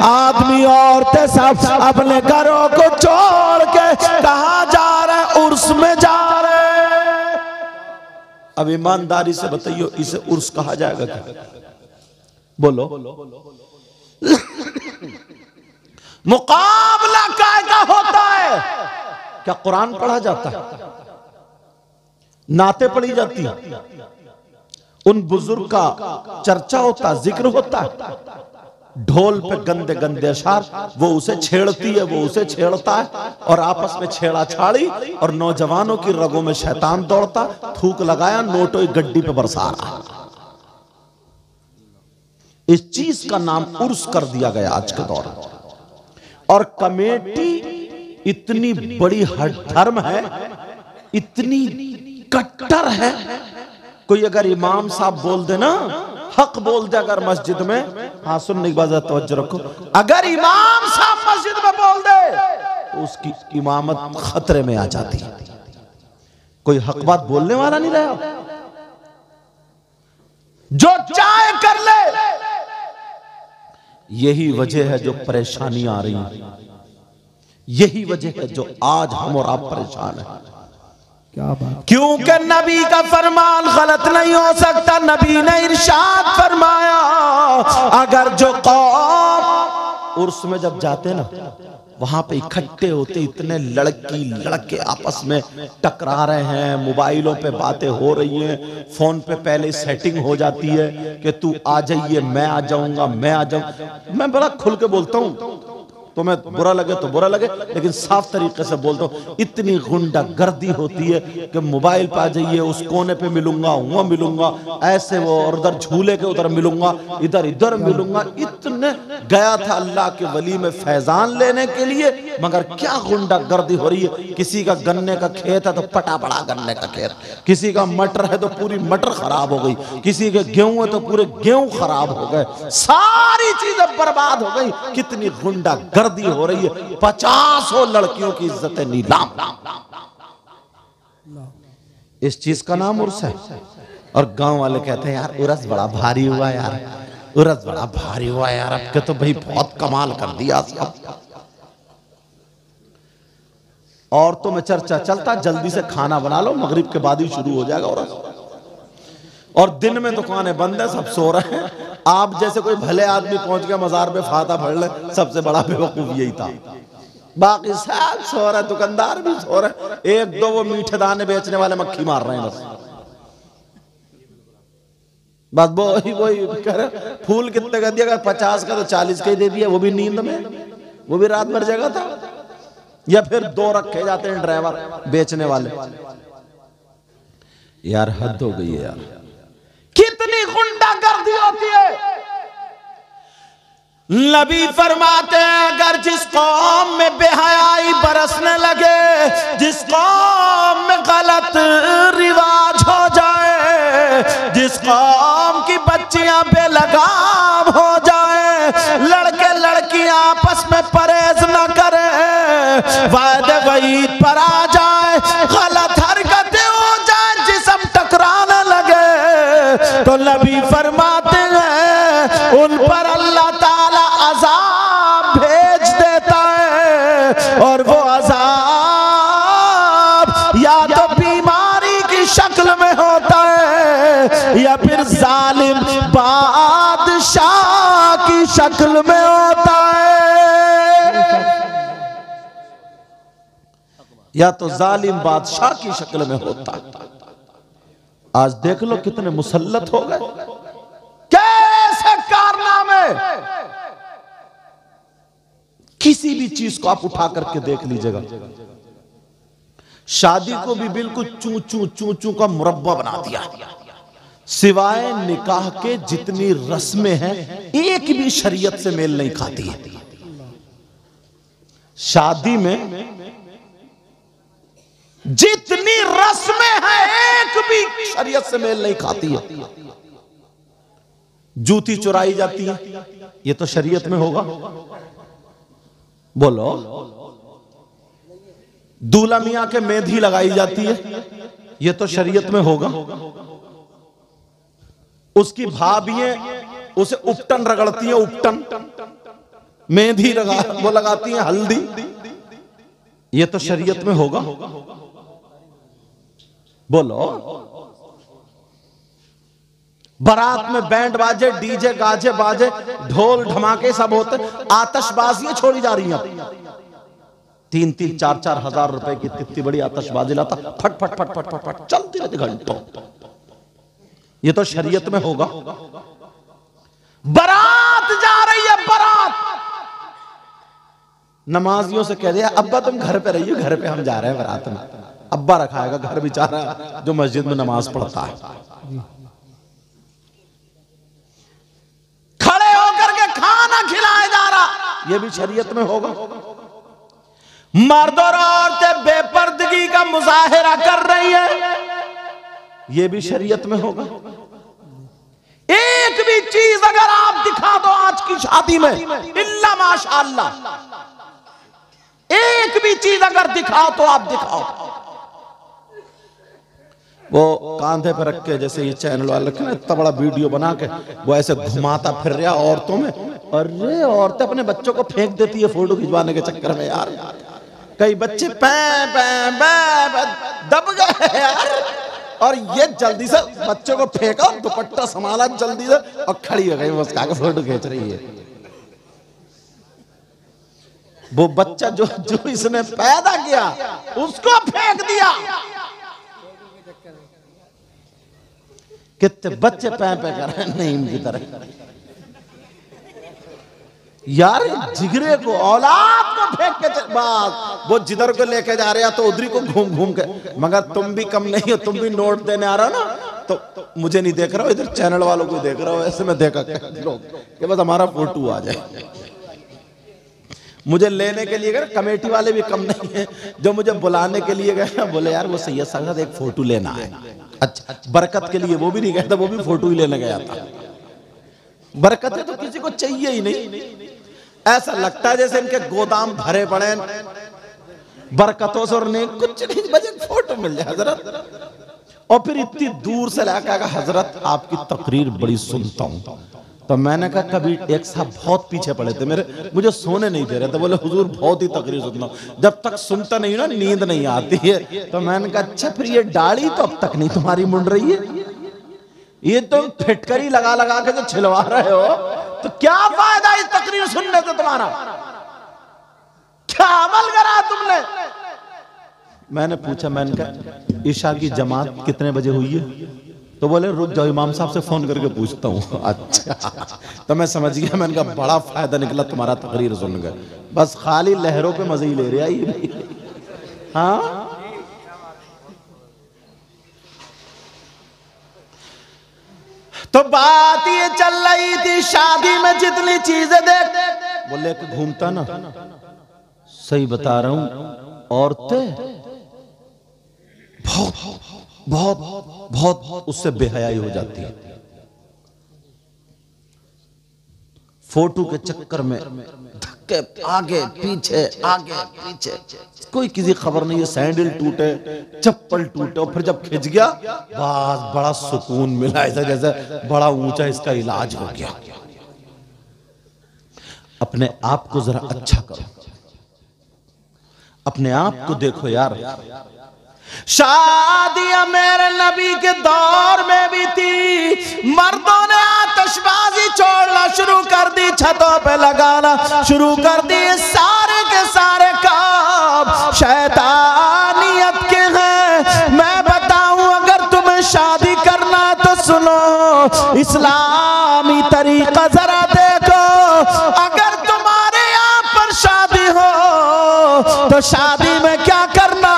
आदमी औरतें सब अपने घरों को छोड़ के कहां जा रहे? उर्स में जा रहे। अब ईमानदारी से बताइए, इसे उर्स कहा जाएगा क्या? बोलो। मुकाबला क्या होता है? क्या कुरान पढ़ा जाता है? नाते पढ़ी जाती है? उन बुजुर्ग का चर्चा होता, जिक्र होता है? ढोल पे गंदे गंदे अशार, वो उसे छेड़ती है, वो उसे छेड़ता है और आपस में छेड़ा छाड़ी, और नौजवानों की रगों में शैतान दौड़ता, थूक लगाया, नोटों की गड्डी पे बरसा रहा। इस चीज का नाम उर्स कर दिया गया आज के दौर में। और कमेटी इतनी बड़ी हठधर्म है, इतनी कट्टर है, कोई अगर इमाम साहब बोल दे ना, हक बोल दे अगर मस्जिद में, हाँ सुनने की बात तवज्जो रखो, अगर इमाम साहब मस्जिद में बोल दे तो उसकी इमामत खतरे में आ जाती है। कोई हक बात बोलने वाला नहीं रहा, जो चाहे कर ले। यही वजह है जो परेशानियां आ रही हैं, यही वजह है जो आज हम और आप परेशान हैं। क्या बात? क्योंकि नबी का फरमान गलत नहीं हो सकता। नबी ने इरशाद फरमाया, अगर जो कौम उर्स में जब जाते ना, वहां पे इकट्ठे होते, इतने लड़की लड़के आपस में टकरा रहे हैं, मोबाइलों पे बातें हो रही हैं, फोन पे पहले सेटिंग हो जाती है कि तू आ जाइए, मैं आ जाऊंगा, मैं आ जाऊंगा। मैं बड़ा खुल के बोलता हूं, तुम्हें बुरा लगे तो बुरा लगे, लेकिन साफ तरीके से बोलता हूँ, इतनी गुंडागर्दी होती है कि मोबाइल पे आ जाइए, उस कोने पे मिलूंगा, वहां मिलूंगा, ऐसे वो, और उधर झूले के उधर मिलूंगा, इधर इधर मिलूंगा। इतने गया था अल्लाह के वली में फैजान लेने के लिए, मगर क्या गुंडागर्दी हो रही है। किसी का गन्ने का खेत है तो पटा पड़ा गन्ने का खेत, किसी का मटर है तो पूरी मटर खराब हो गई, किसी के गेहूं है तो पूरे गेहूं खराब हो गए, सारी चीजें बर्बाद हो गई। कितनी गुंडागर्दी हो रही है, 50 लड़कियों की इज्जतें नीलाम। इस चीज का नाम उर्स है। और गांव वाले कहते हैं यार उर्स बड़ा भारी हुआ यार, उर्स बड़ा भारी हुआ यार, अब के तो भाई बहुत कमाल कर दिया सब। औरतों में चर्चा चलता, जल्दी से खाना बना लो, मगरिब के बाद ही शुरू हो जाएगा उर्स। और दिन में दुकानें बंद है, सब सो रहे हैं। आप जैसे कोई भले आदमी पहुंच गया मजार पे फाता पढ़ ले, सबसे बड़ा बेवकूफ यही था। बाकी सब सो रहे, दुकानदार भी सो रहे, एक दो वो मीठे दाने बेचने वाले मक्खी मार रहे हैं बस वही कह रहे। फूल कितने का दिया? 50 का तो 40 का ही दे दिया, वो भी नींद में, वो भी रात भर जगह था। या फिर 2 रखे जाते हैं ड्राइवर बेचने वाले। यार हद हो गई है यार, कितनी गुंडागर्दी होती है। नबी फरमाते हैं अगर जिस कौम में बेहयाई बरसने लगे, जिस कौम में गलत रिवाज हो जाए, जिस कौम की बच्चियां बेलगाम हो जाए, लड़के लड़कियां आपस में परहेज न करें, वादे वईद पर आ जाए, गलत हरकतें हो जाए, जिस्म टकराने लगे, तो नबी फरमाते हैं उन पर अल्लाह ताला अज़ाब भेज देता है। और वो अज़ाब या तो बीमारी की शक्ल में होता है, या फिर जालिम बादशाह की शक्ल में होता है, या तो जालिम बादशाह की शक्ल में होता है। आज देख लो कितने मुसल्लत हो गए, कैसे कारनामे। किसी भी चीज को आप उठा करके देख लीजिएगा, शादी को भी बिल्कुल चू चू चू चू का मुरब्बा बना दिया। सिवाय निकाह के जितनी रस्में हैं, एक भी शरीयत से मेल नहीं खाती है। शादी में जितनी रस्में हैं, एक भी शरीयत से मेल नहीं खाती है। जूती चुराई जाती है, ये तो शरीयत में होगा? बोलो। दूल्हा मियां के मेहंदी लगाई जाती है, ये तो शरीयत में होगा? उसकी भाभियां उसे उपटन रगड़ती हैं, उपटन मेहंदी वो लगाती हैं, हल्दी, ये तो शरीयत में होगा? बोलो। बारात में बैंड बाजे, डीजे, गाजे बाजे, ढोल धमाके सब होते, आतशबाजियां छोड़ी जा रही हैं। 3-3, 4-4 हजार रुपए की इतनी बड़ी आतशबाजी लाता, फट फट फट फट फट फट चलती रहती घंटों। ये तो शरीयत में होगा? बारात जा रही है, बारात। नमाजियों से कह दिया अब्बा तुम घर पे रहिए, घर पे हम जा रहे हैं बारात में। अब्बा रखाएगा घर बेचारा जो मस्जिद में नमाज पढ़ता है। खड़े होकर के खाना खिलाया जा रहा, यह भी शरीयत में होगा? मर्द और औरतें बेपर्दगी का मुजाहिरा कर रही है, यह भी शरीयत में होगा? एक भी चीज अगर आप दिखा दो आज की शादी में, इल्ला माशाअल्लाह, एक भी चीज अगर दिखाओ तो आप दिखाओ। वो कांधे पे रख के, जैसे ये चैनल वाले रखे ना, इतना बड़ा वीडियो बना के वो ऐसे घुमाता फिर रहा औरतों में। अरे औरतें अपने बच्चों को फेंक देती है फोटो खिंचवाने के चक्कर में यार। कई बच्चे दब गए यार, और ये जल्दी से बच्चों को फेंका, दुपट्टा संभाला जल्दी से और खड़ी हो गई मुस्का के फोटो खींच रही है। वो बच्चा जो इसने पैदा किया उसको फेंक दिया। कितने बच्चे पैं कर रहे हैं नईम की तरह। यार जिगरे को, औलाद को फेंक के बस वो जिधर को लेके जा रहे हैं तो उधरी को घूम घूम के। मगर तुम भी कम नहीं हो, तुम भी नोट देने आ रहे हो ना, तो मुझे नहीं देख रहा हो, इधर चैनल वालों को देख रहा हो। ऐसे में देखा लोग कि बस हमारा फोटो आ जाए। मुझे लेने के लिए गए, कमेटी वाले भी कम नहीं है, जो मुझे बुलाने के लिए गए बोले यार वो सैयद साहब एक फोटो लेना है। अच्छा, बरकत के लिए वो भी नहीं गया था, वो भी फोटो ही लेने गया था। बरकत है तो किसी को चाहिए ही नहीं। ऐसा लगता है जैसे इनके गोदाम भरे पड़े बरकतों से, और नहीं कुछ नहीं, बस एक फोटो मिल जाए हजरत। और फिर इतनी दूर से लाकर हजरत आपकी तकरीर बड़ी सुनता हूं। तो मैंने कहा कभी एक साहब बहुत पीछे पड़े थे मेरे, मुझे सोने नहीं दे रहे थे, बोले हुजूर बहुत ही तकरीर सुनता हूं, जब तक सुनता नहीं ना नींद नहीं आती है। तो मैंने कहा अच्छा फिर ये दाढ़ी तो अब तक नहीं तुम्हारी मुड़ रही है, ये तुम फिटकरी लगा लगा के जो छिलवा रहे हो, तो क्या फायदा इस तकरीर सुनने से तुम्हारा, क्या अमल करा तुमने? मैंने पूछा, मैंने कहा ईशा की जमात कितने बजे हुई है? तो बोले रुक जाओ इमाम साहब से फोन करके पूछता हूँ। अच्छा, तो मैं समझ गया, मैंने कहा बड़ा फायदा निकला तुम्हारा तकरीर सुन कर, बस खाली लहरों पे मजे ही ले रहे हैं। हाँ तो बात ये चल रही थी शादी में जितनी चीजें देख, बोले कि घूमता ना, सही बता रहा हूं, औरतें बहुत बहुत बहुत उससे बेहयाई हो जाती है। फोटो के चक्कर में धक्के आगे पीछे आगे पीछे, कोई किसी खबर नहीं है, सैंडल टूटे चप्पल टूटे, और फिर जब खिंच गया बस बड़ा सुकून मिला, ऐसा जैसे बड़ा ऊंचा इसका इलाज हो गया। अपने आप को जरा अच्छा करो, अपने आप को देखो यार। शादियां मेरे नबी के दौर में भी थी, मर्दों ने आतिशबाजी छोड़ना शुरू कर दी, छतों पे लगाना शुरू कर दी, सारे के सारे काम शैतानियत के हैं। मैं बताऊं अगर तुम्हें शादी करना तो सुनो, इस्लामी तरीका जरा देखो। अगर तुम्हारे यहाँ पर शादी हो तो शादी में क्या करना,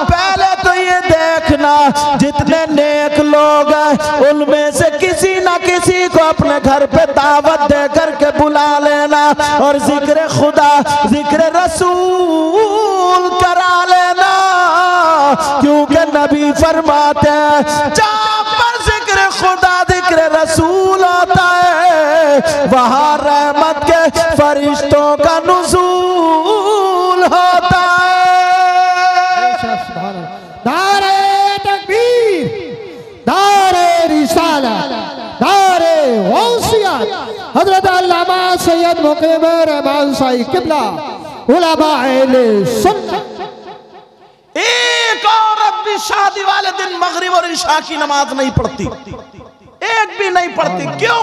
पहले तो ये देखना जितने नेक लोग हैं उनमें से किसी ना किसी को अपने घर पे दावत दे करके बुला लेना, और जिक्र खुदा जिक्र रसूल करा लेना, क्योंकि नबी फरमाते हैं जहाँ पर जिक्र खुदा जिक्र रसूल होता है वहाँ रहमत के फरिश्तों का नुज़ूल होता है। नारे तकबीर, नारे रिसालत, नारे गौसियत, हजरत अल्लामा सैयद मुकीम रहमान साई किबला उलमाए सुन्नत। एक औरत भी शादी वाले दिन मगरिब और इशा की नमाज नहीं पढ़ती, एक भी नहीं पढ़ती। क्यों?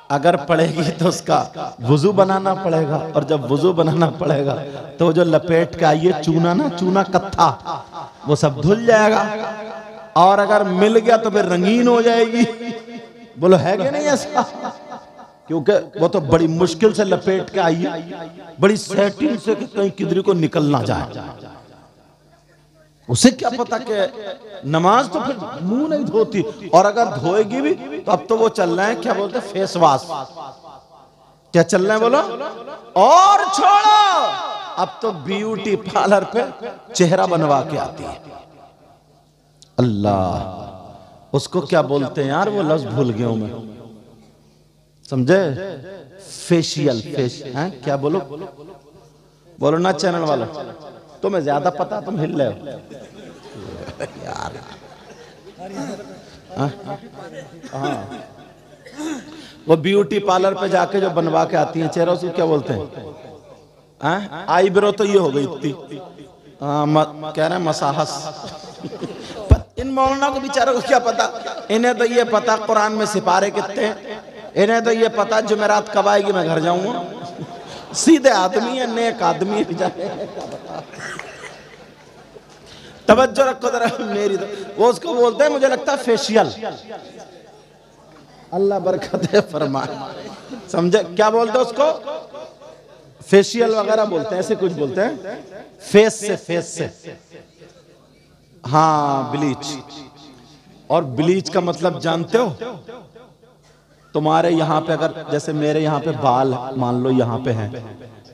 अगर पढ़ेगी तो उसका वुजू बनाना पड़ेगा, और जब वुजू बनाना पड़ेगा तो जो लपेट के आइए चूना ना, चूना कत्था, वो सब धुल जाएगा, और अगर मिल गया तो फिर रंगीन हो जाएगी। बोलो है कि नहीं ऐसा? क्योंकि वो तो बड़ी मुश्किल से लपेट के आइए, बड़ी सेटिंग से कि कहीं किधर को निकल ना जाए। उसे क्या पता कि नमाज तो फिर मुंह नहीं धोती, और अगर धोएगी भी तो अब तो वो चल रहे हैं क्या बोलते हैं फेस वॉश, क्या चल रहे हैं बोलो, और छोड़ो अब तो ब्यूटी पार्लर पे चेहरा बनवा के आती है। अल्लाह, उसको क्या बोलते हैं यार, वो लफ्ज भूल गया हूं मैं, समझे? फेशियल, फेस है क्या? बोलो बोलो ना चैनल वाला, तुम्हें ज्यादा पता, तुम हिल रहे हो यार। हाँ, वो ब्यूटी पार्लर पे जाके जो बनवा के आती हैं चेहरा, उसको क्या बोलते हैं? आईब्रो तो ये हो गई इतनी, कह रहे हैं मसाहस। इन मौलाना को बेचारों को क्या पता, इन्हें तो ये पता कुरान में सिपारे कितने, इन्हें तो ये पता जुमेरात कब आएगी मैं घर जाऊंगा। सीधे आदमी है, नेक आदमी है बेचारे। तवज्जो रखो जरा मेरी, वो उसको बोलते हैं मुझे लगता है फेशियल। अल्लाह बरकत फरमाए, समझे क्या बोलते हैं उसको? फेशियल वगैरह बोलते हैं, ऐसे कुछ बोलते हैं। फेस से हाँ ब्लीच। और ब्लीच का मतलब जानते हो? तुम्हारे यहाँ पे अगर जैसे मेरे यहाँ पे बाल मान लो यहाँ पे हैं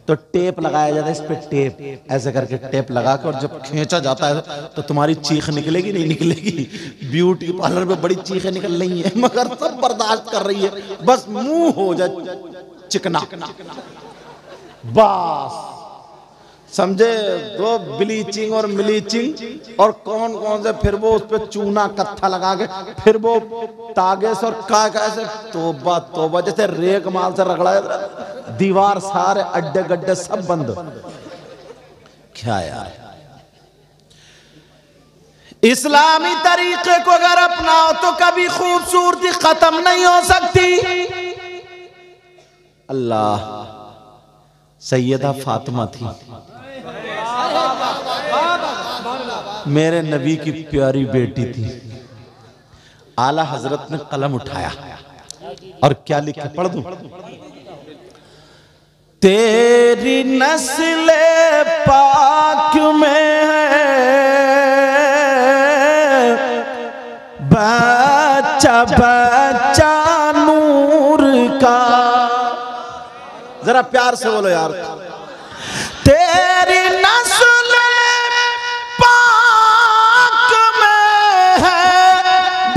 तो टेप लगाया जाता है, इस पे टेप ऐसे करके टेप लगा के, और जब खींचा जाता है तो तुम्हारी चीख निकलेगी नहीं निकलेगी? ब्यूटी पार्लर में बड़ी चीखें निकल रही है मगर सब बर्दाश्त कर रही है, बस मुंह हो जाए चिकना बस। समझे? तो ब्लीचिंग और मिलीचिंग और कौन कौन से, फिर वो उस पे चूना कत्था लगा के, फिर वो तागेस और का से तोबा तोबा, जैसे रेक माल से रगड़ा दीवार, सारे अड्डे गड्ढे सब बंद। क्या यार, इस्लामी तरीके को अगर अपनाओ तो कभी खूबसूरती खत्म नहीं हो सकती। अल्लाह, सैयदा फातिमा थी, मेरे नबी की प्यारी बेटी थी। आला हजरत ने कलम उठाया और क्या लिख के पढ़ दूं? तेरी नस्ल पाक में है बच्चा बच्चा नूर का। जरा प्यार से बोलो यार। तेरी नस्ल पाक में है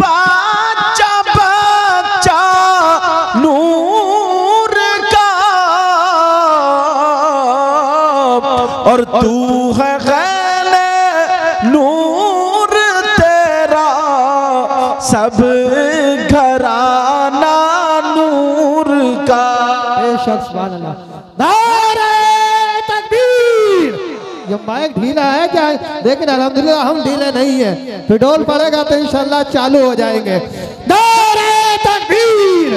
बच्चा बच्चा नूर का, और तू है गैले नूर तेरा सब घराना नूर का। सुभान अल्लाह, नारे तकबीर। ये माइक ढीला है क्या? लेकिन अल्हम्दुलिल्लाह हम ढीले नहीं है, फिडोल पड़ेगा तो इंशाल्लाह चालू हो जाएंगे। नारे तकबीर,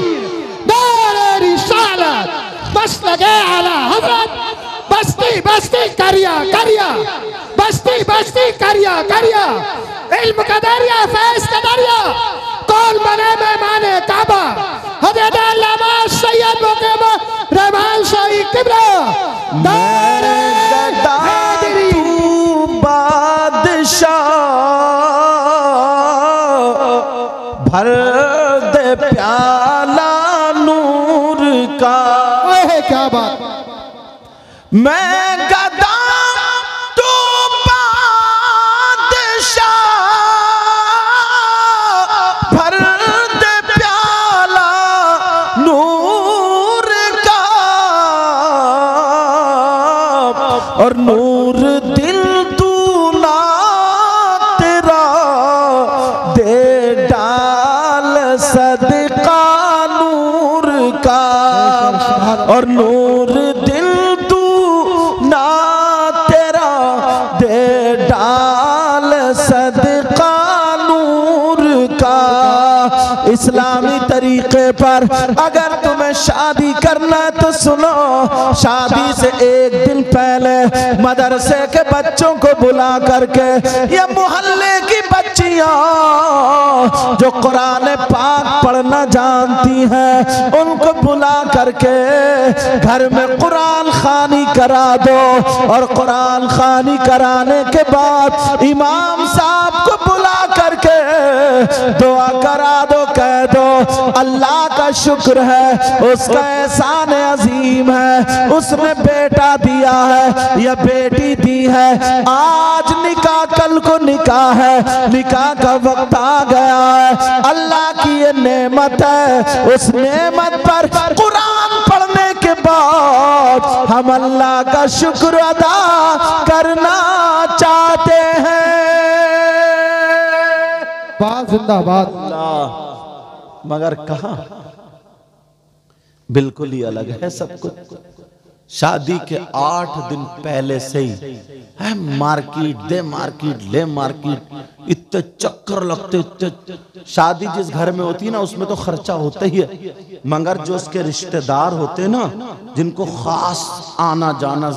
नारे रिसालत, बस लगे आला हजरत, बस्ती बस्ती करिया करिया, बस्ती बस्ती करिया करिया, इल्म का दरिया फैज़ का दरिया, कौन बने मेहमाने काबा? हज़रत अल्लामा सैयद मुक़िम रहमान शाही किबला। नारे हैदरी, बादशाह भर दे प्याला नूर का। क्या बात, मैं गदा तू बादशाह भर दे प्याला नूर का, और नूर दिल तू ना तेरा दे डाल सदका नूर का, और नूर दिल तू ना तेरा दे डाल सदका नूर का। इस्लामी तरीके पर अगर तुम्हें शादी करना है तो सुनो, शादी से एक दिन पहले मदरसे के बच्चों को बुला करके, या मोहल्ले की बच्चियां जो कुरान पाक पढ़ना जानती हैं उनको बुला करके घर में कुरान खानी करा दो, और कुरान खानी कराने के बाद इमाम साहब को बुला करके दुआ करा दो, कह दो अल्लाह का शुक्र है, उसका एहसान अजीम है, उसने बेटा दिया है या बेटी दी है, आज निकाह कल को निकाह है, निकाह का वक्त आ गया है, अल्लाह की ये नेमत है। उस नेमत पर कुरान पढ़ने के बाद हम अल्लाह का शुक्र अदा करना चाहते हैं। जिंदाबाद। मगर कहां, बिल्कुल ही अलग है सब कुछ। शादी के 8 दिन पहले से ही है मार्केट दे मार्केट ले मार्केट, इतने चक्कर लगते, इतने। शादी जिस घर में होती है ना उसमें तो खर्चा होता ही है, मगर जो उसके रिश्तेदार होते हैं ना, जिनको खास आना जाना,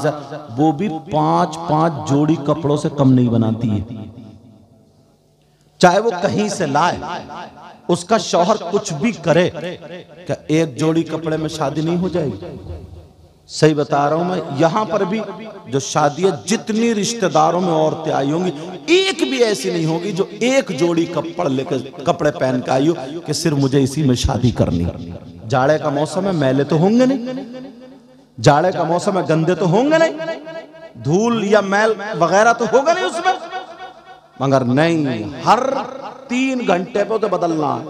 वो भी 5-5 जोड़ी कपड़ों से कम नहीं बनाती है, चाहे वो कहीं से लाए। उसका शौहर कुछ भी करे, क्या एक जोड़ी कपड़े में शादी नहीं हो जाएगी? सही बता रहा हूं मैं। यहां पर भी जो शादी है, जितनी रिश्तेदारों में औरतें आई होंगी, एक भी ऐसी नहीं होगी जो एक जोड़ी कपड़े पहन के आई हो कि सिर्फ मुझे इसी में शादी करनी। जाड़े का मौसम है, मैले तो होंगे नहीं, जाड़े का मौसम है, गंदे तो होंगे नहीं, धूल या मैल वगैरह तो होगा नहीं उसमें, मगर नहीं, हर 3 घंटे पे तो बदलना है,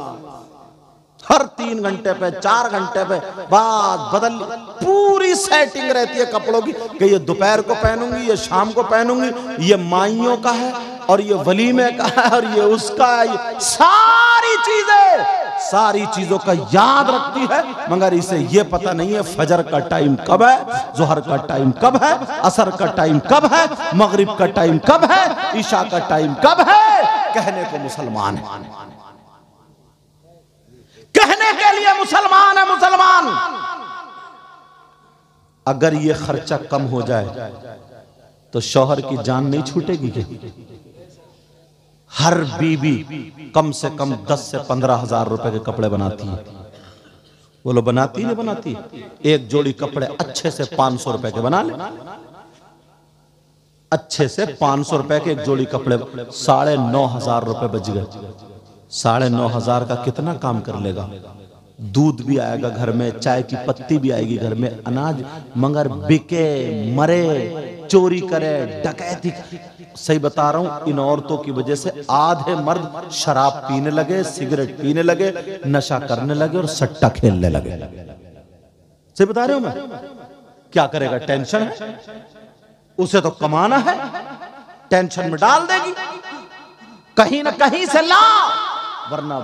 हर 3 घंटे पे 4 घंटे पे बात बदल, पूरी सेटिंग रहती है कपड़ों की कि ये दोपहर को पहनूंगी, ये शाम को पहनूंगी, ये माइयों का है और ये वलीमे का है और ये उसका है, ये सारी चीजों का याद रखती है, मगर इसे ये पता नहीं है फजर का टाइम कब है, जोहर का टाइम कब है, असर का टाइम कब है, मगरिब का टाइम कब है, ईशा का टाइम कब है। कहने को मुसलमान है, कहने के लिए मुसलमान है मुसलमान। अगर ये खर्चा कम हो जाए तो शौहर की जान नहीं छूटेगी क्या? हर बीवी कम से कम 10 से 15 हजार रुपए के कपड़े बनाती है। बोलो बनाती है, बनाती है? एक जोड़ी कपड़े अच्छे से 500 रुपए के बना ले, अच्छे से 500 रुपए के एक जोड़ी कपड़े, 9,500 रुपए बच गए। 9,500 का कितना काम कर लेगा? दूध भी आएगा घर में, चाय की पत्ती भी आएगी घर में, अनाज, मगर बिके मरे, चोरी करे, डकैती। सही बता रहा हूं, इन औरतों की वजह से आधे मर्द शराब पीने लगे, सिगरेट पीने लगे, नशा करने लगे और सट्टा खेलने लगे। सही बता रहे हो मैं? क्या करेगा? टेंशन है, उसे तो कमाना है, टेंशन में डाल देगी, कहीं ना कहीं से ला। वरना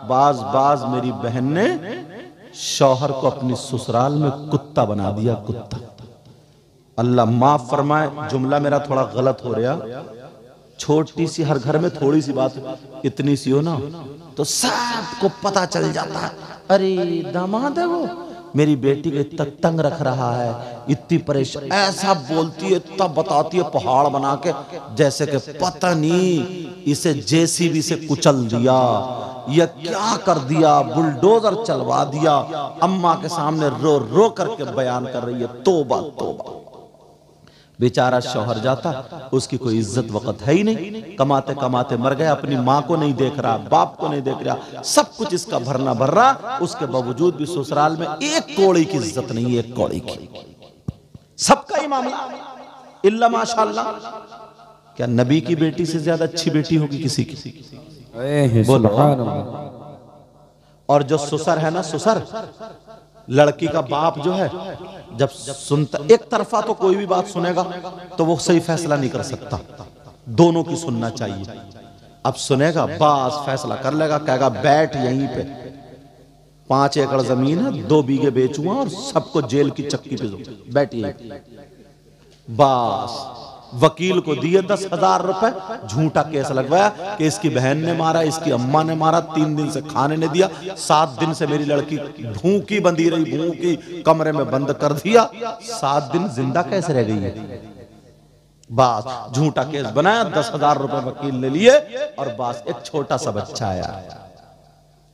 बाज मेरी बहन ने शौहर को अपनी ससुराल में कुत्ता बना दिया, कुत्ता। अल्लाह माफ फरमाए, जुमला मेरा थोड़ा गलत हो रहा, छोटी सी, हर घर में थोड़ी सी बात इतनी सी हो ना तो सबको पता चल जाता है, अरे दामाद है वो, मेरी बेटी को इतना तंग रख रहा है, इतनी परेशान, ऐसा बोलती है, इतना बताती है, पहाड़ बना के, जैसे कि पता नहीं इसे जेसीबी से कुचल दिया या क्या कर दिया, बुलडोजर चलवा दिया। अम्मा के सामने रो रो करके बयान कर रही है, तौबा तौबा। बेचारा शौहर जाता, उसकी कोई इज्जत वक़्त है ही नहीं, कमाते कमाते मर गया, अपनी माँ को नहीं देख रहा, बाप को नहीं देख रहा, सब कुछ इसका भरना भर रहा, उसके बावजूद भी ससुराल में एक कौड़ी की इज्जत नहीं, एक कौड़ी की। सबका ही मामला इल्ला माशाअल्लाह। क्या नबी की बेटी से ज्यादा अच्छी बेटी होगी किसी की? बोलो। और जो ससुर है ना, ससुर लड़की का बाप जो है, जब सुनता, एक तरफा तो कोई भी बात सुनेगा तो वो सही फैसला नहीं कर सकता, दोनों की सुनना चाहिए। अब सुनेगा, बास फैसला कर लेगा, कहेगा बैठ यहीं पे, 5 एकड़ जमीन है, 2 बीघे बेचूंगा और सबको जेल की चक्की पे दो, बैठिए। बास वकील को दिए 10,000 रुपए, झूठा केस लगवाया कि इसकी बहन ने मारा, इसकी अम्मा ने मारा, 3 दिन से खाने ने दिया, 7 दिन से मेरी लड़की भूखी बंधी रही, भूखी, कमरे में बंद कर दिया, 7 दिन जिंदा कैसे रह गई है? बस झूठा केस बनाया, 10,000 रुपए वकील ने लिए और बस एक छोटा सा बच्चा आया।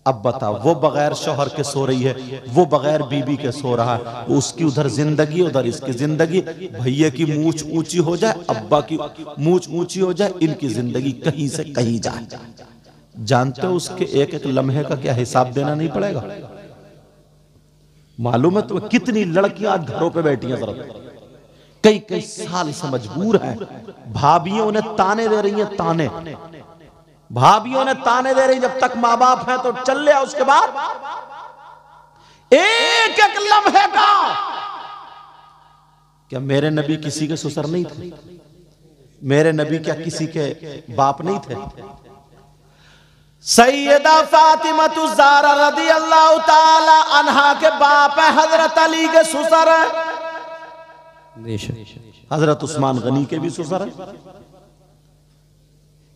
अब बताओ, वो बगैर शौहर के सो रही है, वो बगैर बीबी के सो रहा है, उसकी उधर जिंदगी, उधर इसकी जिंदगी, भैया की मूंछ ऊंची हो जाए, अब्बा की मूंछ ऊंची हो जाए, इनकी जिंदगी कहीं से कहीं जाए। जानते हो उसके एक एक लम्हे का क्या हिसाब देना नहीं पड़ेगा? मालूम है तुम्हें कितनी लड़कियां आज घरों पे बैठी हैं, जरा कई कई साल से मजबूर हैं, भाभियों ने ताने दे रही हैं, ताने, भाभियों ने ताने दे रही, जब तक माँ बाप है तो चल लिया, उसके बाद एक एक लम्हे का। क्या मेरे नबी किसी के ससुर नहीं थे? मेरे नबी क्या किसी के बाप नहीं थे? सैयदा फातिमा ज़हरा रज़ियल्लाहु ताला अन्हा के बाप है, हजरत अली के ससुर है, हजरत उस्मान गनी के भी ससुर है।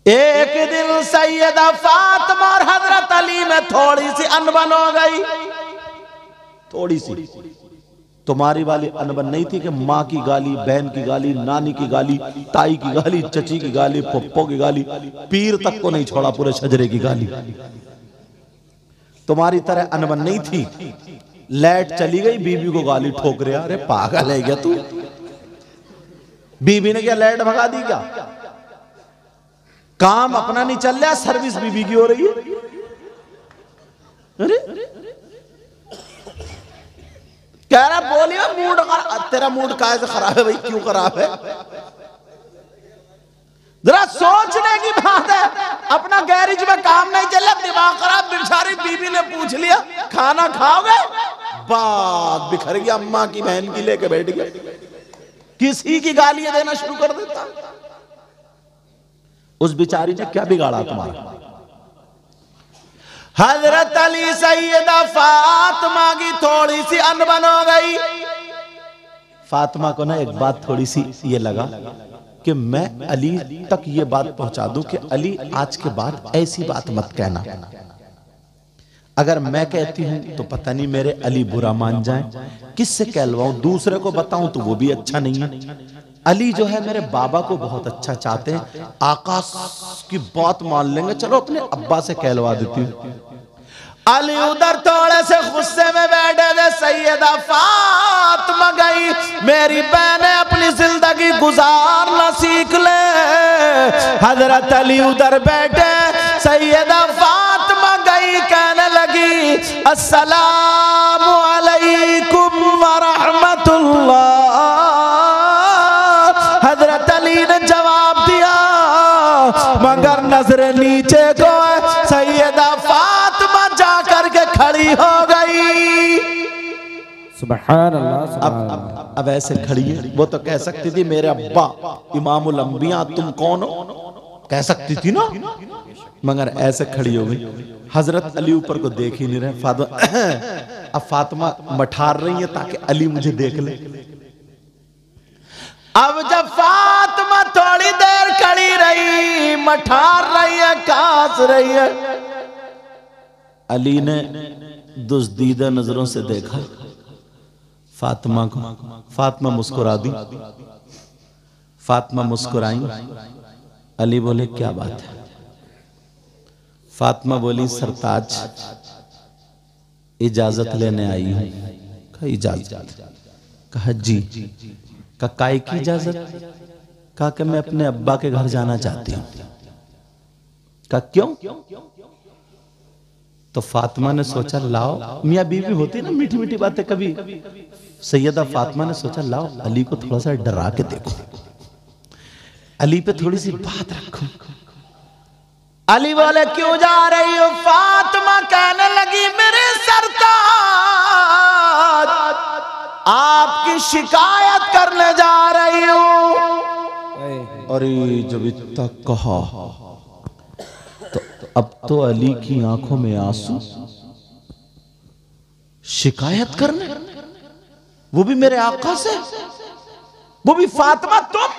एक दिन सैयदा फातिमा और हजरत अली में थोड़ी सी अनबन हो गई, थोड़ी सी। तुम्हारी वाली अनबन नहीं थी कि माँ की गाली, बहन की गाली, नानी की गाली, ताई की गाली, चची की गाली, पप्पो की गाली, पीर तक को नहीं छोड़ा, पूरे शजरे की गाली। तुम्हारी तरह अनबन नहीं थी। लाइट चली गई, बीबी को गाली ठोक रहा, अरे पागल है क्या तू? बीबी ने क्या लाइट भगा दी क्या? काम अपना नहीं चल रहा, सर्विस बीबी की हो रही है। अरे कह रहा बोलिए मूड खराब। तेरा मूड काहे से खराब है भाई? क्यों खराब है? जरा सोचने की बात है। अपना गैरेज में काम नहीं चल रहा, दिमाग खराब, बेचारी बीबी ने पूछ लिया खाना खाओगे, बात बिखर गया, अम्मा की बहन की लेके बैठ गया, किसी की गालियां देना शुरू कर देता। उस बेचारी ने क्या बिगाड़ा तुम्हारा? हजरत अली सैयदा फातिमा की थोड़ी सी अनबन हो गई। फातिमा को ना एक बात थोड़ी सी ये लगा कि मैं अली तक ये बात पहुंचा दूं कि अली आज के बाद ऐसी बात मत कहना। अगर मैं कहती हूं तो पता नहीं मेरे अली बुरा मान जाएं, किससे कहलवाऊं, दूसरे को बताऊं तो वो भी अच्छा नहीं है। अली जो है मेरे बाबा को बहुत अच्छा चाहते हैं, आकाश की बात मान लेंगे, चलो अपने अब्बा से कहलवा देती हूं। अली उधर थोड़े से गुस्से में बैठे थे, सैयदा फातिमा गई, मेरी बहनें अपनी जिंदगी गुजारना सीख ले। हजरत अली उधर बैठे, सैयदा फातिमा गई, कहने लगी अस्सलामु अलैकुम व रहमतुल्लाह। हजरत अली ने जवाब दिया, मगर नजर नीचे को सैयदा फातिमा जाकर के खड़ी हो गई। सुभान अल्लाह। अब ऐसे खड़ी है, वो तो कह सकती थी मेरे अब्बा इमामुल अंबिया तुम कौन हो, कह सकती थी ना, मगर ऐसे खड़ी हो गई। हजरत अली ऊपर को देख ही नहीं रहे। फातिमा अब फातिमा मठार रही है ताकि अली मुझे देख ले। अब जब फातिमा थोड़ी देर खड़ी रही, मठार रही है, कांस रही है, अली ने दुज़दीदा नजरों से देखा फातिमा को। फातिमा मुस्कुरा दी। फातिमा मुस्कुराई। अली बोले क्या बात है? फातिमा बोली सरताज इजाजत लेने आई हूं। कहा इजाजत? कहा जी। कहा काय की इजाजत? कहा कि मैं अपने अब्बा के घर जाना चाहती हूं। कहा क्यों? तो फातिमा ने सोचा लाओ, मियां बीवी होती ना मीठी मीठी बातें कभी। सैयदा फातिमा ने सोचा लाओ अली को थोड़ा सा डरा के देखो, अली पे थोड़ी सी बात रखो। अली बोले क्यों जा रही हो? फातिमा कहने लगी मेरे सरताज आपकी शिकायत करने जा रही हूं। अरे जब इतना कहा तो अब तो अली की आंखों में आंसू। शिकायत करने, वो भी मेरे आका से, वो भी फातिमा तुम?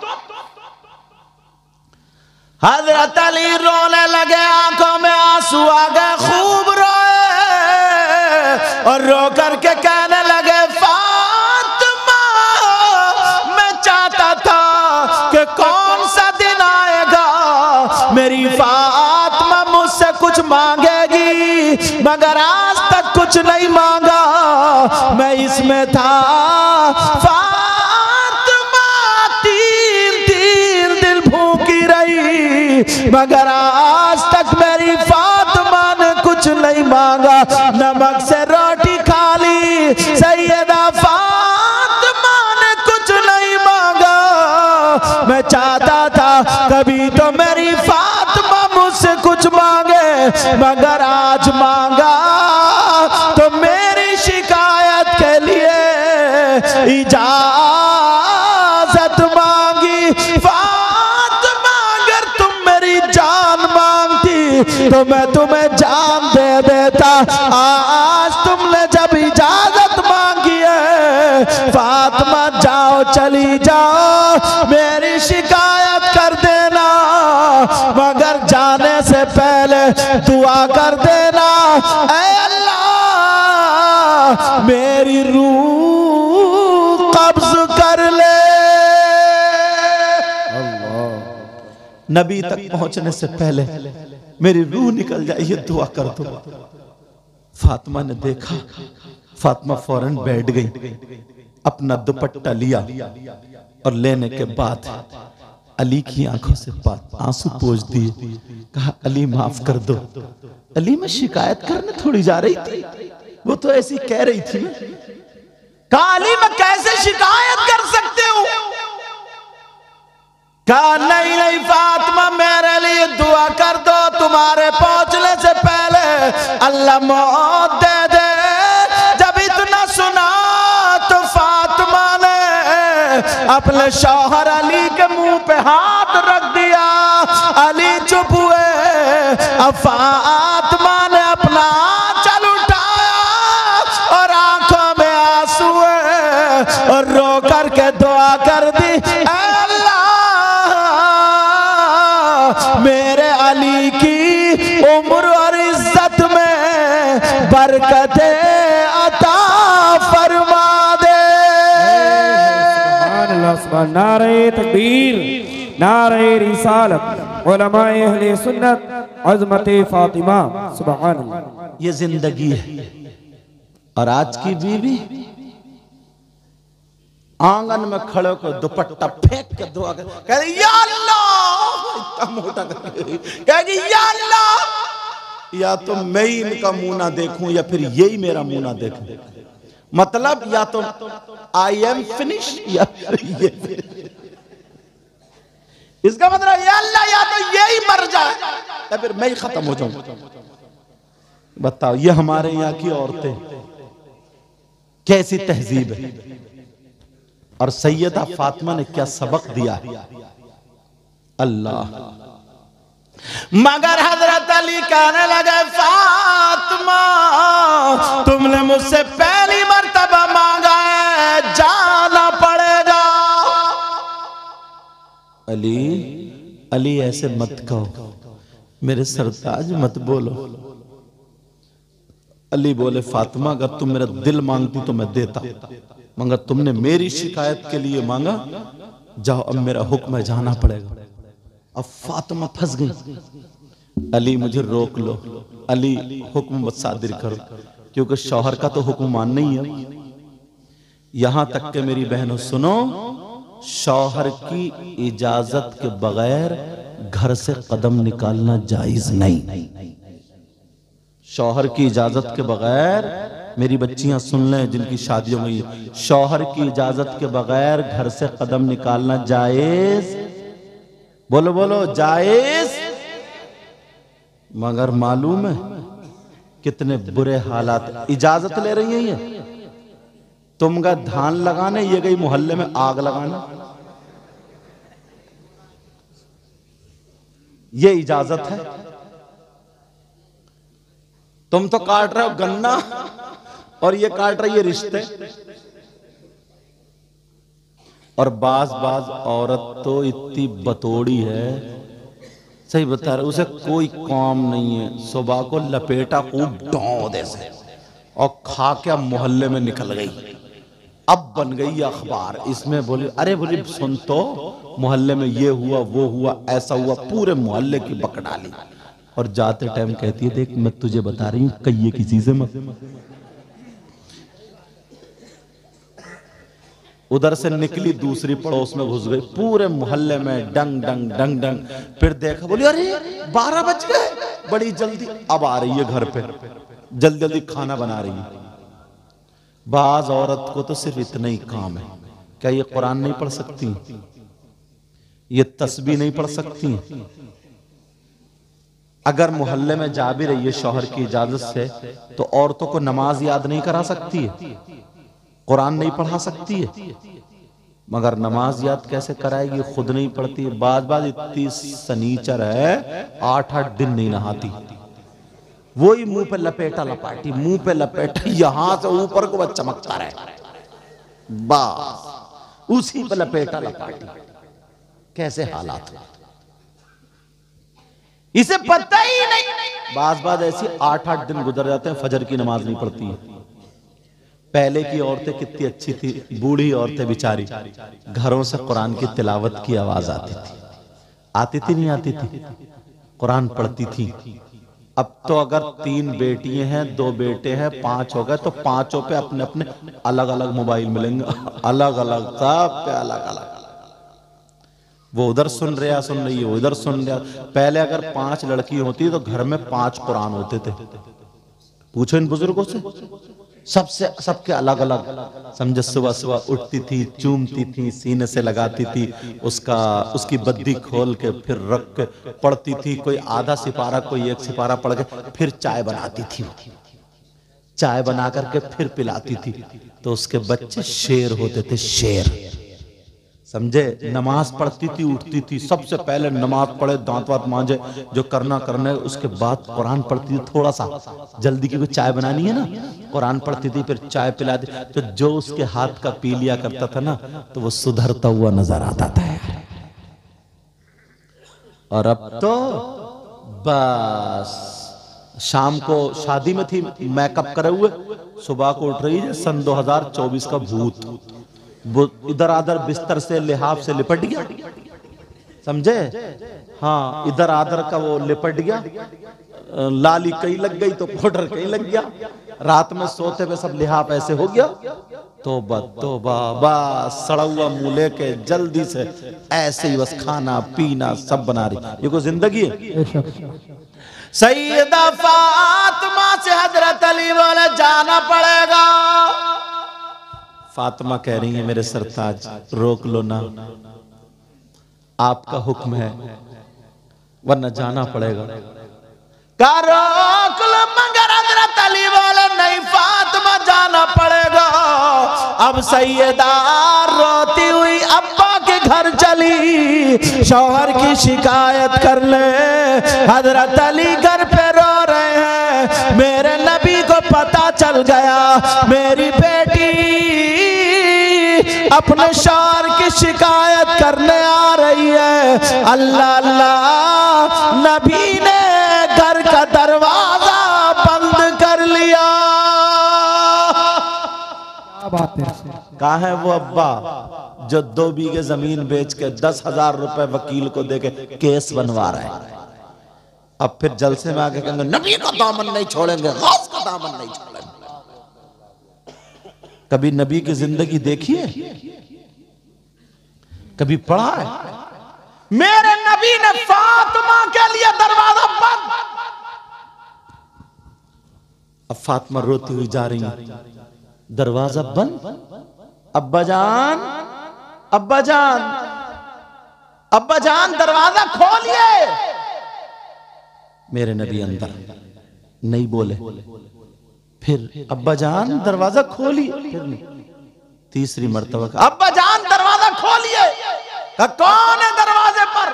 हजरत अली रोने लगे, आंखों में आंसू आ गए, खूब रोए और रो करके कहने लगे फातिमा मैं चाहता था कि कौन सा दिन आएगा मेरी फातिमा मुझसे कुछ मांगेगी, मगर आज तक कुछ नहीं मांगा। मैं इसमें था फातिमा तीन दिन भूखी रही, मगर आज तक मेरी फातिमा ने कुछ नहीं मांगा। नमक से रोटी खा ली, सैयदा फातिमा ने कुछ नहीं मांगा। मैं चाहता था कभी तो मेरी फातिमा मुझसे कुछ मांगे, मगर आज मांगा तो मेरी शिकायत के लिए इजाजत मांगी। फातिमा अगर तुम मेरी जान मांगती तो मैं तुम्हें जान दे देता। आज तुमने जब इजाजत मांगी है, फातिमा जाओ चली जाओ, मेरी शिकायत कर देना, मगर जाने से पहले दुआ कर देना ऐ अल्लाह मेरी रूह कब्ज कर ले। नबी तक पहुंचने से पहले मेरी रूह निकल जाए, ये दुआ कर दो। फातिमा ने देखा, फातिमा फौरन बैठ गई, अपना दुपट्टा लिया और लेने के बाद अली की आंखों से आंसू पोंछ दिए। कहा अली माफ कर दो। अली मैं शिकायत करने थोड़ी जा रही थी, वो तो ऐसी कह रही थी। कहा अली मैं कैसे शिकायत कर सकती हूँ? कहा नहीं नहीं फातिमा मेरे लिए दुआ कर दो, तुम्हारे पहुंचने से पहले अल्लाह मौत दे दे। जब इतना सुना तो फातिमा ने अपने शौहर अली के मुंह पे हाथ रख दिया। अली चुप हुए। अब फातिमा ने अपना आंचल उठाया और आंखों में आंसू और रो करके दुआ कर दी, अल्लाह मेरे अली की उम्र और इज्जत में बरकतें अता फरमा दे। नारे तकबीर, नारे रिसालत, उलमाए अहले सुन्नत, अज़मते फातिमा, सुभान अल्लाह। ये जिंदगी है। और आज की बीवी आंगन में खड़े होकर दुपट्टा फेंक के दुआ कर, कह रही या अल्लाह, इतना मोटा कहेगी या अल्लाह, या तो मैं ही इनका मुंह ना देखूं या फिर यही मेरा मुंह ना देखें। मतलब या तो आई एम फिनिश या फिर ये इसका मतलब या अल्लाह या तो यही मर जाए या फिर मैं ही खत्म हो जाऊं। बताओ ये हमारे यहाँ की औरतें कैसी तहजीब है। और सैयदा फातिमा ने क्या सबक दिया है। अल्लाह। मगर हजरत अली कहने लगे फातिमा तुमने मुझसे पहली मर्तबा मांगा है, जाना पड़ेगा। अली अली ऐसे मत कहो, मेरे सरताज मत बोलो। अली बोले फातिमा अगर तुम मेरा दिल मांगती तो मैं देता, मगर तुमने मेरी शिकायत के लिए मांगा, जाओ अब मेरा हुक्म है जाना पड़ेगा। अब फातिमा फंस गई। अली मुझे रोक लो, अली हुक्म मत सादिर करो, क्योंकि शौहर का तो हुक्म मानना ही है। यहां तक के मेरी बहनों सुनो, शौहर की इजाजत के बगैर घर से कदम निकालना जायज नहीं। शौहर की इजाजत के बगैर, मेरी बच्चियां सुन लें जिनकी शादियों में, शौहर की इजाजत के बगैर घर से कदम निकालना जायज, बोलो बोलो जायज। मगर मालूम है कितने बुरे हालात। इजाजत ले रही है ये, तुम गए धान लगाने, ये गई मोहल्ले में आग लगाने। ये इजाजत है। तुम तो काट रहे हो गन्ना और ये काट रही है रिश्ते। और बाज औरत तो इतनी बतौड़ी है, सही बता रहे, उसे कोई काम नहीं है। सुबह को लपेटा खूब डौदे से और खा के मोहल्ले में निकल गई। अब बन गई अखबार, इसमें बोली अरे बोली सुन तो मोहल्ले में ये हुआ वो हुआ ऐसा हुआ, पूरे मोहल्ले की बक डाली। और जाते टाइम कहती है देख मैं तुझे बता रही हूं कहिए किसी से मत। उधर से निकली दूसरी पड़ोस में घुस गई, पूरे मोहल्ले में डंग डंग डंग डंग। फिर देखा बोली अरे 12 बज गए, बड़ी जल्दी अब आ रही है घर पे, जल्दी जल्दी खाना बना रही है। बाज औरत को तो सिर्फ इतना ही काम है, क्या ये कुरान नहीं पढ़ सकती, ये तस्बीह नहीं पढ़ सकती? अगर मोहल्ले में जा भी रही है शौहर की इजाजत से तो औरतों को नमाज याद नहीं करा सकती है, कुरान नहीं पढ़ा सकती है। मगर नमाज याद कैसे कराएगी, खुद नहीं पढ़ती। बाज इतनी सनीचर है 8-8 दिन नहीं नहाती। वही मुंह पे लपेटा लपाटी, मुंह पे लपेटा, यहां से ऊपर को बस चमकता रहे, बस उसी पे लपेटा लपाटी। कैसे हालात, इसे पता ही नहीं। बाज ऐसी 8-8 दिन गुजर जाते हैं, फजर की नमाज नहीं पढ़ती है। पहले की औरतें कितनी अच्छी थी, बूढ़ी औरतें बेचारी, घरों से कुरान की तिलावत की आवाज आती थी, नहीं आती थी, कुरान पढ़ती थी। अब तो अगर 3 बेटियां हैं, 2 बेटे हैं, 5 हो गए तो 5 पे अपने अपने अलग अलग मोबाइल मिलेंगे, अलग अलग, सब पे अलग अलग। वो उधर सुन रही है, वो इधर सुन रहा। पहले अगर 5 लड़की होती तो घर में 5 कुरान होते थे। पूछो इन बुजुर्गों से, सबके अलग अलग। समझे, सुबह सुबह उठती थी, चूमती थी, सीने से लगाती थी, उसकी बद्दी खोल के फिर रख के पढ़ती थी। कोई आधा सिपारा, कोई 1 सिपारा पढ़ के फिर चाय बनाती थी। चाय बना करके फिर पिलाती थी। तो उसके बच्चे शेर होते थे, शेर। समझे, नमाज पढ़ती थी, उठती थी, सबसे पहले नमाज पढ़े, दांत वात मांजे, जो करना करने, उसके बाद कुरान पढ़ती थी। थोड़ा सा जल्दी, क्योंकि चाय बनानी है ना, कुरान पढ़ती थी, फिर चाय पिलाती। तो जो उसके हाथ का पी लिया करता था ना, तो वो सुधरता हुआ नजर आता था। और अब तो बस शाम को शादी में थी, मेकअप करे हुए, सुबह को उठ रही है, सन 2024 का भूत। वो इधर आधर बिस्तर से लिहाफ से लिपट गया। समझे, हाँ, इधर आधर का वो लिपट गया। लाली कहीं लग गई तो पाउडर कहीं लग गया। रात में सोते हुए सब लिहाफ ऐसे हो गया। तौबा तौबा, बस सड़ा हुआ मुंह लेके जल्दी से ऐसे ही बस खाना पीना सब बना रही। ये कोई जिंदगी है? सैयदा फातिमा से हजरत अली बोले जाना पड़ेगा। फातिमा कह रही है, मेरे सरताज रोक लो ना, आपका हुक्म है, वरना जाना पड़ेगा। का रोक लो, मगर हजरत अली बोले नहीं फातिमा जाना पड़ेगा। अब सैयदा रोती हुई अब्बा के घर चली, शौहर की शिकायत कर ले। हजरत अली घर पे रो रहे हैं, मेरे नबी को पता चल गया मेरी बेटी अपने शौहर की शिकायत करने आ रही है। अल्लाह अल्लाह, नबी ने घर का दरवाजा बंद कर लिया। क्या बात है। कहाँ है वो अब्बा जो 2 बीघे जमीन बेच के 10,000 रुपए वकील को देके केस बनवा रहे हैं? अब फिर जलसे में आके कहेंगे नबी का दामन नहीं छोड़ेंगे, गौस का दामन नहीं छोड़ेंगे। कभी नबी की जिंदगी देखी है? कभी पढ़ा है? मेरे नबी ने फातिमा के लिए दरवाजा बंद। अब फातिमा रोती हुई जा रही है, दरवाजा बंद। अब्बा जान, अब्बा जान, अब्बा जान, दरवाजा खोलिए। मेरे नबी अंदर नहीं बोले। फिर अब्बा जान दरवाजा खोलिए, फिर नहीं। तीसरी मर्तबा अब्बा जान दरवाजा खोलिए। कौन है दरवाजे पर?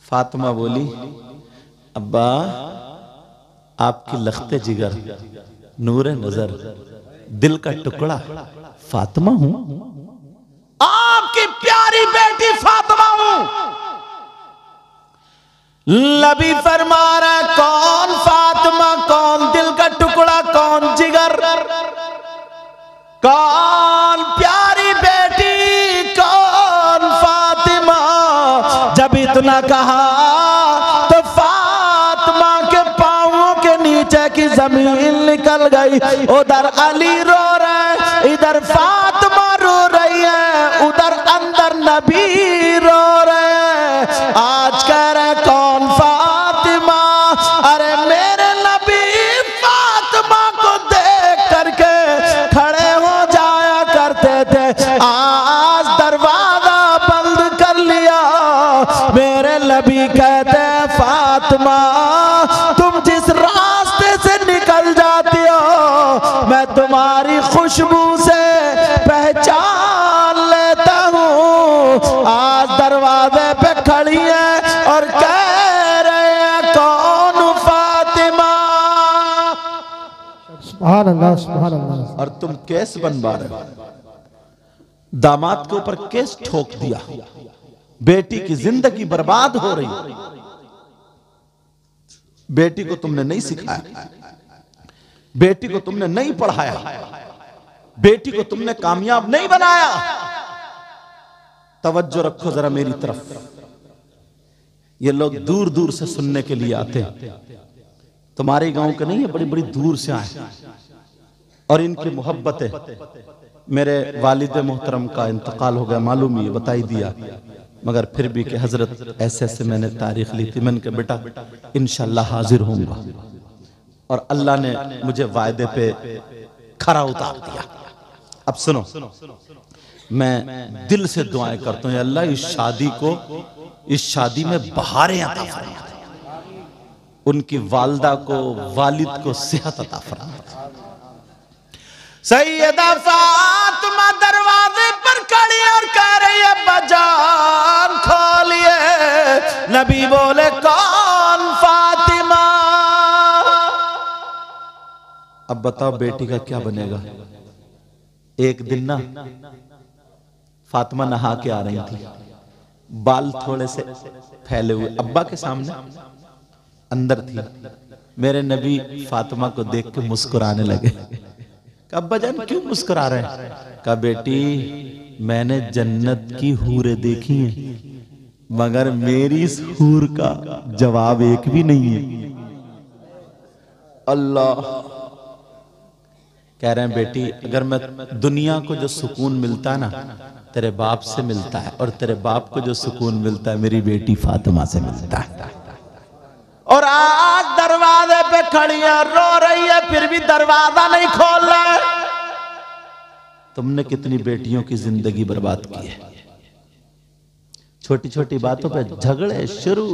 फातिमा बोली, अब्बा आपकी लख्ते जिगर, नूरे नजर, दिल का टुकड़ा फातिमा हूं, आपकी प्यारी बेटी फातिमा हूं। नबी फरमा रहा, कौन फातिमा, कौन दिल का टुकड़ा, कौन जिगर, कौन प्यारी बेटी, कौन फातिमा। जब इतना कहा तो फातिमा के पांवों के नीचे की जमीन निकल गई। उधर अली रो रहे, इधर फातिमा रो रही है, उधर अंदर नबी रो रहे। आज कह रहे कौन फातिमा, अरे मेरे नबी फातिमा को देख करके खड़े हो जाया करते थे। आज दरवाजा बंद कर लिया। मेरे नबी कहते हैं फातिमा तुम जिस रास्ते से निकल जाती हो मैं तुम्हारी खुशबू से पहचान लेता हूँ। आज दरवाजे पे खड़ी है और कह रहे हैं कौन फातिमा। सुभान अल्लाह, सुभान अल्लाह। और तुम केस बनवा रहे हो, दामाद के ऊपर केस ठोक दिया, बेटी की जिंदगी बर्बाद हो रही। बेटी को तुमने नहीं सिखाया, बेटी को तुमने नहीं पढ़ाया, बेटी को तुमने कामयाब नहीं बनाया। तवज्जो रखो जरा मेरी तरफ। ये लोग दूर दूर से सुनने के लिए आते हैं, तुम्हारे गांव के नहीं है, बड़ी बड़ी दूर से आए। और इनकी मोहब्बत है। मेरे वालिद मोहतरम का इंतकाल हो गया, मालूम ही बता ही दिया, मगर फिर भी कि हजरत ऐसे ऐसे मैंने तारीख ली थी। मैंने कहा बेटा इंशाल्लाह हाजिर होऊंगा, और अल्लाह ने मुझे वायदे पे खरा उतार दिया। अब सुनो, मैं दिल से दुआएं करता हूँ, अल्लाह इस शादी को, इस शादी में बहारें अता फरमा, उनकी वालदा को, वालिद को सेहत अता फरमा। सैयदा फातिमा दरवाजे पर खड़ी और कह रही है बजान खोलिए। नबी बोले कौन फातिमा? अब बताओ बेटी का क्या बनेगा? एक दिन ना फातिमा नहा के आ रही थी, बाल थोड़े से फैले हुए, अब्बा के सामने अंदर थी। मेरे नबी फातिमा को देख के मुस्कुराने लगे। अब्बा जान क्यों मुस्कुरा रहे हैं? कहा बेटी मैंने जन्नत की हूरें देखी हैं, मगर मेरी इस हूर का जवाब एक भी नहीं है। अल्लाह कह रहे हैं बेटी अगर मैं दुनिया को जो सुकून मिलता है ना तेरे बाप से मिलता है, और तेरे बाप को जो सुकून मिलता है मेरी बेटी फातिमा से मिलता है। और आज दरवाजे पे खड़ी है, रो रही है, फिर भी दरवाजा नहीं खोल रहा। तुमने कितनी बेटियों की जिंदगी बर्बाद की है। छोटी छोटी बातों पे झगड़े शुरू,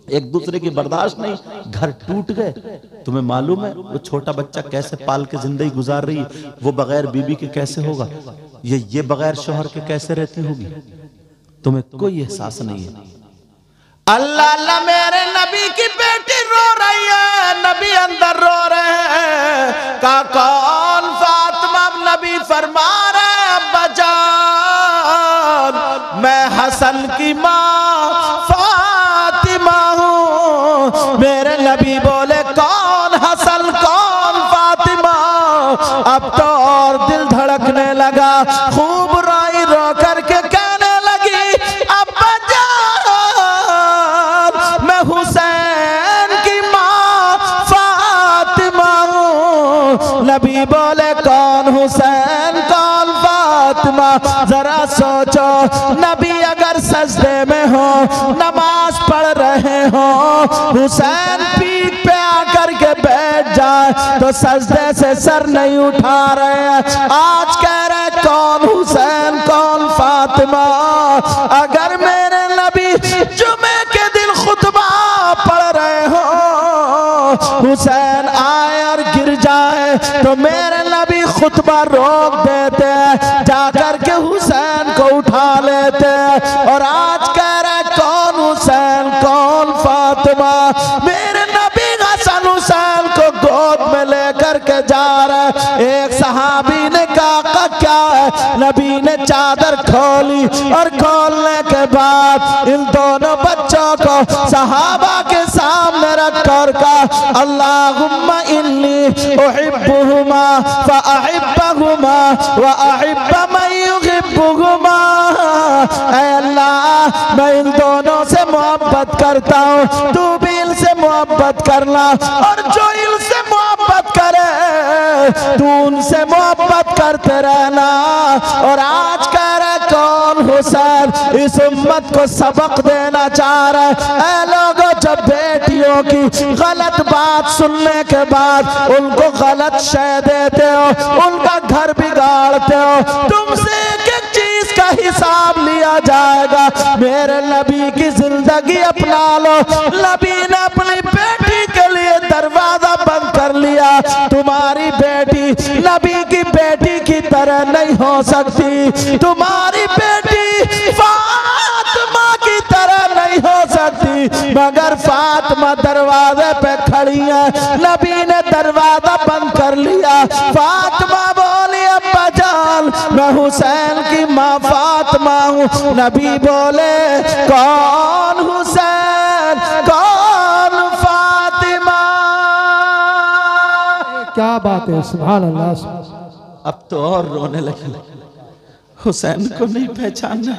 एक दूसरे की बर्दाश्त नहीं, घर टूट गए। तुम्हें मालूम है वो छोटा बच्चा कैसे पाल के जिंदगी गुजार रही है? वो बगैर बीबी के कैसे होगा? ये बगैर शोहर के कैसे रहती होगी? तुम्हें कोई एहसास नहीं है। अल्लाह अल्लाह मेरे नबी की बेटी रो रही है, नबी अंदर रो रहे हैं। का कौन फातिमा? नबी फरमा रहे अब्बा जान मैं हसन की माँ फातिमा हूँ। मेरे नबी बोले कौन हसन कौन फातिमा? अब तो और दिल धड़कने लगा, खूब रोई रो करके कहने लगी अब्बा हुसैन की माँ फातिमा हूँ। नबी बोले कौन हुसैन कौन फातिमा? जरा सोचो नबी अगर सजदे में हो, नमाज पढ़ रहे हो, हुसैन पीठ पे आकर के बैठ जाए तो सजदे से सर नहीं उठा रहे हैं। आज कह रहे कौन हुसैन कौन फातिमा? अगर मेरे नबी जुमे के दिन खुतबा पढ़ रहे हो, हुसैन आए और गिर जाए तो मेरे नबी खुतबा रोक देते हैं, जाकर के हुसैन को उठा लेते हैं। और आज कह रहे कौन हुसैन कौन फातिमा? मेरे नबी हसन हुसैन को गोद में लेकर के जा रहे। एक सहाबी ने कहा क्या है? नबी ने चादर खोली और खोलने के बाद इन दोनों बच्चों को सहाबा के सामने रख कर कहा अल्लाहुम्मा इन्नी उहिब्बुहुमा फअहिब्बहुमा व अहिब्ब मन युहिब्बुहुमा। ऐ अल्लाह मैं इन दोनों से मोहब्बत करता हूँ, तू भी इनसे मोहब्बत करना, और जो इनसे मोहब्बत करे तू उनसे मोहब्बत करते रहना। और आज कह रहे कौन हुसैन? इस उम्मत को सबक देना चाह रहा है। ऐ लोगों जब बेटियों की गलत बात सुनने के बाद उनको गलत शय देते हो, उनका घर बिगाड़ते हो, तुमसे एक एक चीज का हिसाब लिया जाएगा। मेरे नबी की जिंदगी अपना लो। नबी ने अपनी बेटी के लिए दरवाजा बंद कर लिया। तुम्हारी बेटी नबी की बेटी की तरह नहीं हो सकती, तुम्हारी बेटी फातिमा की तरह नहीं हो सकती, मगर फातिमा दरवाजे पे खड़ी है, नबी ने दरवाजा बंद कर लिया। फातिमा बोली अब्बा जान मैं हुसैन की माँ फातिमा हूँ। नबी बोले कौन हुसैन कौन फातिमा? क्या बात है, सुभान अल्लाह। अब तो और रोने लगे, हुसैन को नहीं पहचानना।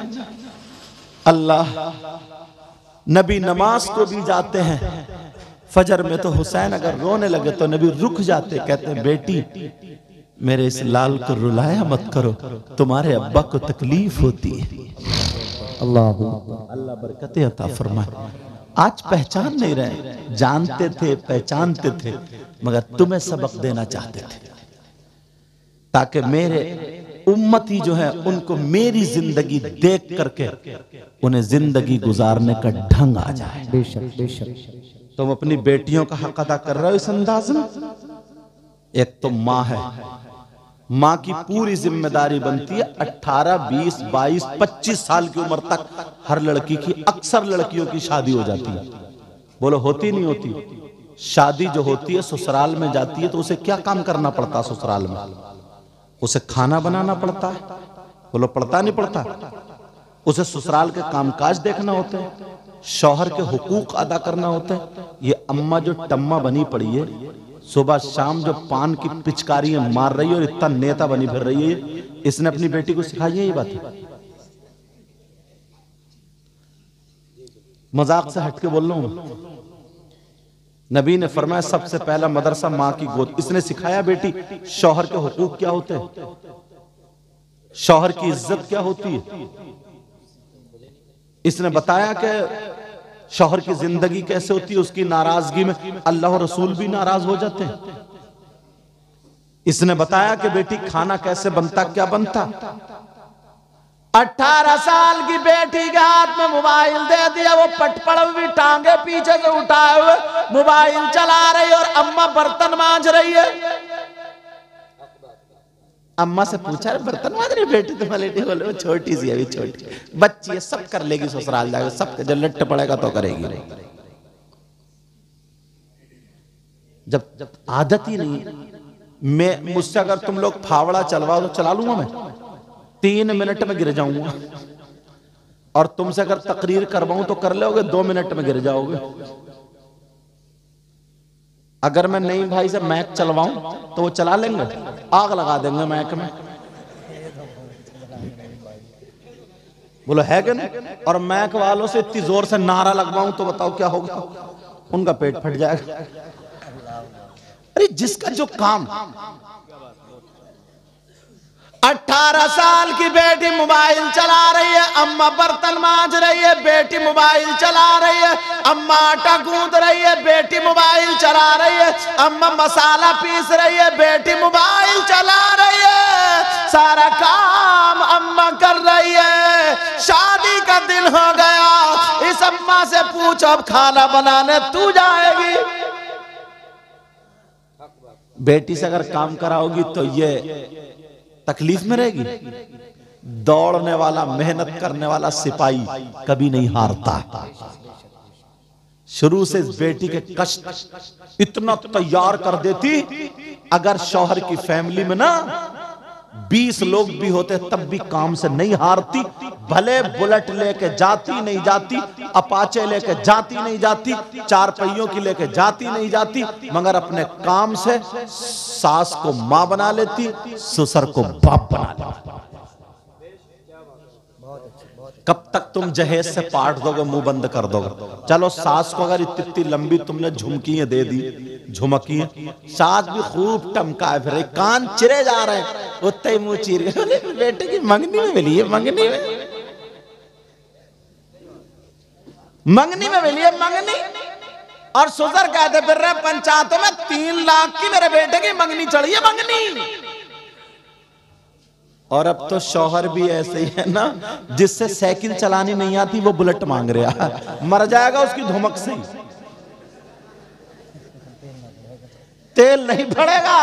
अल्लाह नबी नमाज को भी जाते हैं, फजर में तो हुसैन अगर रोने लगे तो नबी रुक जाते, कहते हैं बेटी मेरे इस लाल को रुलाया मत करो, तुम्हारे अब्बा को तकलीफ होती है। अल्लाह बरकतें अता फरमाए। आज पहचान नहीं रहे, जानते थे पहचानते थे, मगर तुम्हें सबक देना चाहते थे ताकि मेरे उम्मती जो है उनको मेरी जिंदगी देख करके उन्हें जिंदगी गुजारने का ढंग आ जाए। बेशक बेशक। तुम अपनी बेटियों का हक अदा कर रहे हो इस अंदाज में। एक तो माँ है, माँ की पूरी जिम्मेदारी बनती है 18, 20, 22, 25 साल की उम्र तक हर लड़की की, अक्सर लड़कियों की शादी हो जाती है। बोलो होती नहीं होती? शादी जो होती है ससुराल में जाती है तो उसे क्या काम करना पड़ता है ससुराल में? उसे खाना बनाना पड़ता है। बोलो पड़ता नहीं पड़ता? उसे ससुराल के कामकाज देखना होते हैं, शौहर के हुकूक अदा करना होते हैं। ये अम्मा जो टम्मा बनी पड़ी है, सुबह शाम जो पान की पिचकारियां मार रही है और इतना नेता बनी फिर रही है, इसने अपनी बेटी को सिखाई है ये बात? मजाक से हटके बोल रहा हूं। नबी ने फरमाया सबसे पहला मदरसा मां की गोद। इसने सिखाया बेटी शौहर के हुकूक क्या होते हैं, शौहर की इज्जत क्या होती है। इसने बताया कि शौहर की जिंदगी कैसे होती है, उसकी नाराजगी में अल्लाह और रसूल भी नाराज हो जाते हैं। इसने बताया कि बेटी खाना कैसे बनता, क्या बनता। 18 साल की बेटी के हाथ में मोबाइल दे दिया, वो पटपड़ हुई टांगे पीछे से उठाए हुए मोबाइल चला रही और अम्मा बर्तन मांज रही है। अम्मा से पूछा बर्तन मांज रही बेटी तुम्हारी? बोले वो छोटी सी अभी, छोटी बच्ची है, सब कर लेगी ससुराल जाकर, सब जब लट्ट पड़ेगा तो करेगी। जब आदत ही नहीं, मैं मुझसे अगर तुम लोग फावड़ा चलवाओ तो चला लूंगा मैं, 3 मिनट में गिर जाऊंगा। और तुमसे अगर तकरीर करवाऊं तो कर लोगे, 2 मिनट में गिर जाओगे। अगर मैं नहीं भाई से मैक चलवाऊं तो वो चला लेंगे, आग लगा देंगे मैक में। बोलो है कि नहीं? और मैक वालों से इतनी जोर से नारा लगवाऊं तो बताओ क्या होगा? उनका पेट फट जाएगा। अरे जिसका जो काम। 18 साल की बेटी मोबाइल चला रही है, अम्मा बर्तन मांज रही है, बेटी मोबाइल चला रही है, अम्मा आटा गूंद रही है, बेटी मोबाइल चला रही है, अम्मा मसाला पीस रही है, बेटी मोबाइल चला रही है, सारा काम अम्मा कर रही है। शादी का दिन हो गया, इस अम्मा से पूछ अब खाना बनाने तू जाएगी? बेटी से अगर काम कराओगी तो ये तकलीफ में रहेगी। दौड़ने वाला, मेहनत करने वाला सिपाही कभी नहीं हारता। शुरू से बेटी के कष्ट इतना तैयार कर देती, अगर शौहर की फैमिली में ना 20 लोग भी होते तब भी काम से नहीं हारती। भले बुलेट लेके जाती नहीं जाती, अपाचे लेके जाती नहीं जाती, 4 पहियों की लेके जाती नहीं जाती, मगर अपने काम से सास को मां बना लेती, ससुर को बाप बना लेती। कब तक तुम जहेज से पाट दोगे, मुंह बंद कर दोगे? चलो सास को अगर इतनी लंबी तुमने झुमकियां दे दी, झुमकियां, सास भी खूब टमका फिर कान चिरे जा रहे हैं, उतने ही मुंह चीर गए। बेटे की मंगनी में मिली है, मंगनी में मिली है मंगनी। और ससुर कहते फिर रहे पंचायतों में 3 लाख की मेरे बेटे की मंगनी चढ़ी है, मंगनी। और अब तो शौहर भी ऐसे ही है ना, जिससे साइकिल चलानी नहीं आती वो बुलेट मांग रहा, मर जाएगा उसकी धमक से। तेल नहीं भरेगा,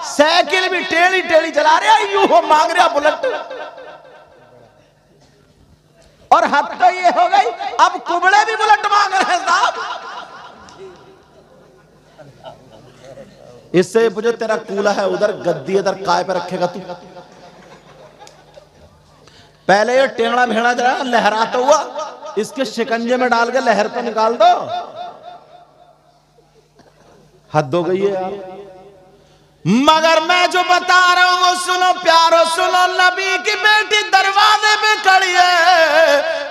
साइकिल भी टेढ़ी टेढ़ी चला रहा, यूं हो मांग रहा बुलेट। और हद तो ये हो गई, अब कुबड़े भी बुलेट मांग रहे हैं साहब। इससे पूछो तेरा कूला है उधर, गद्दी इधर, काय पे रखेगा तू? पहले ये टेढ़ा भेड़ा जरा लहराता हुआ, इसके शिकंजे में डाल के लहर तो निकाल दो। हद हो गई है यार। मगर मैं जो बता रहा हूं वो सुनो प्यारो, सुनो। नबी की बेटी दरवाजे पे खड़ी है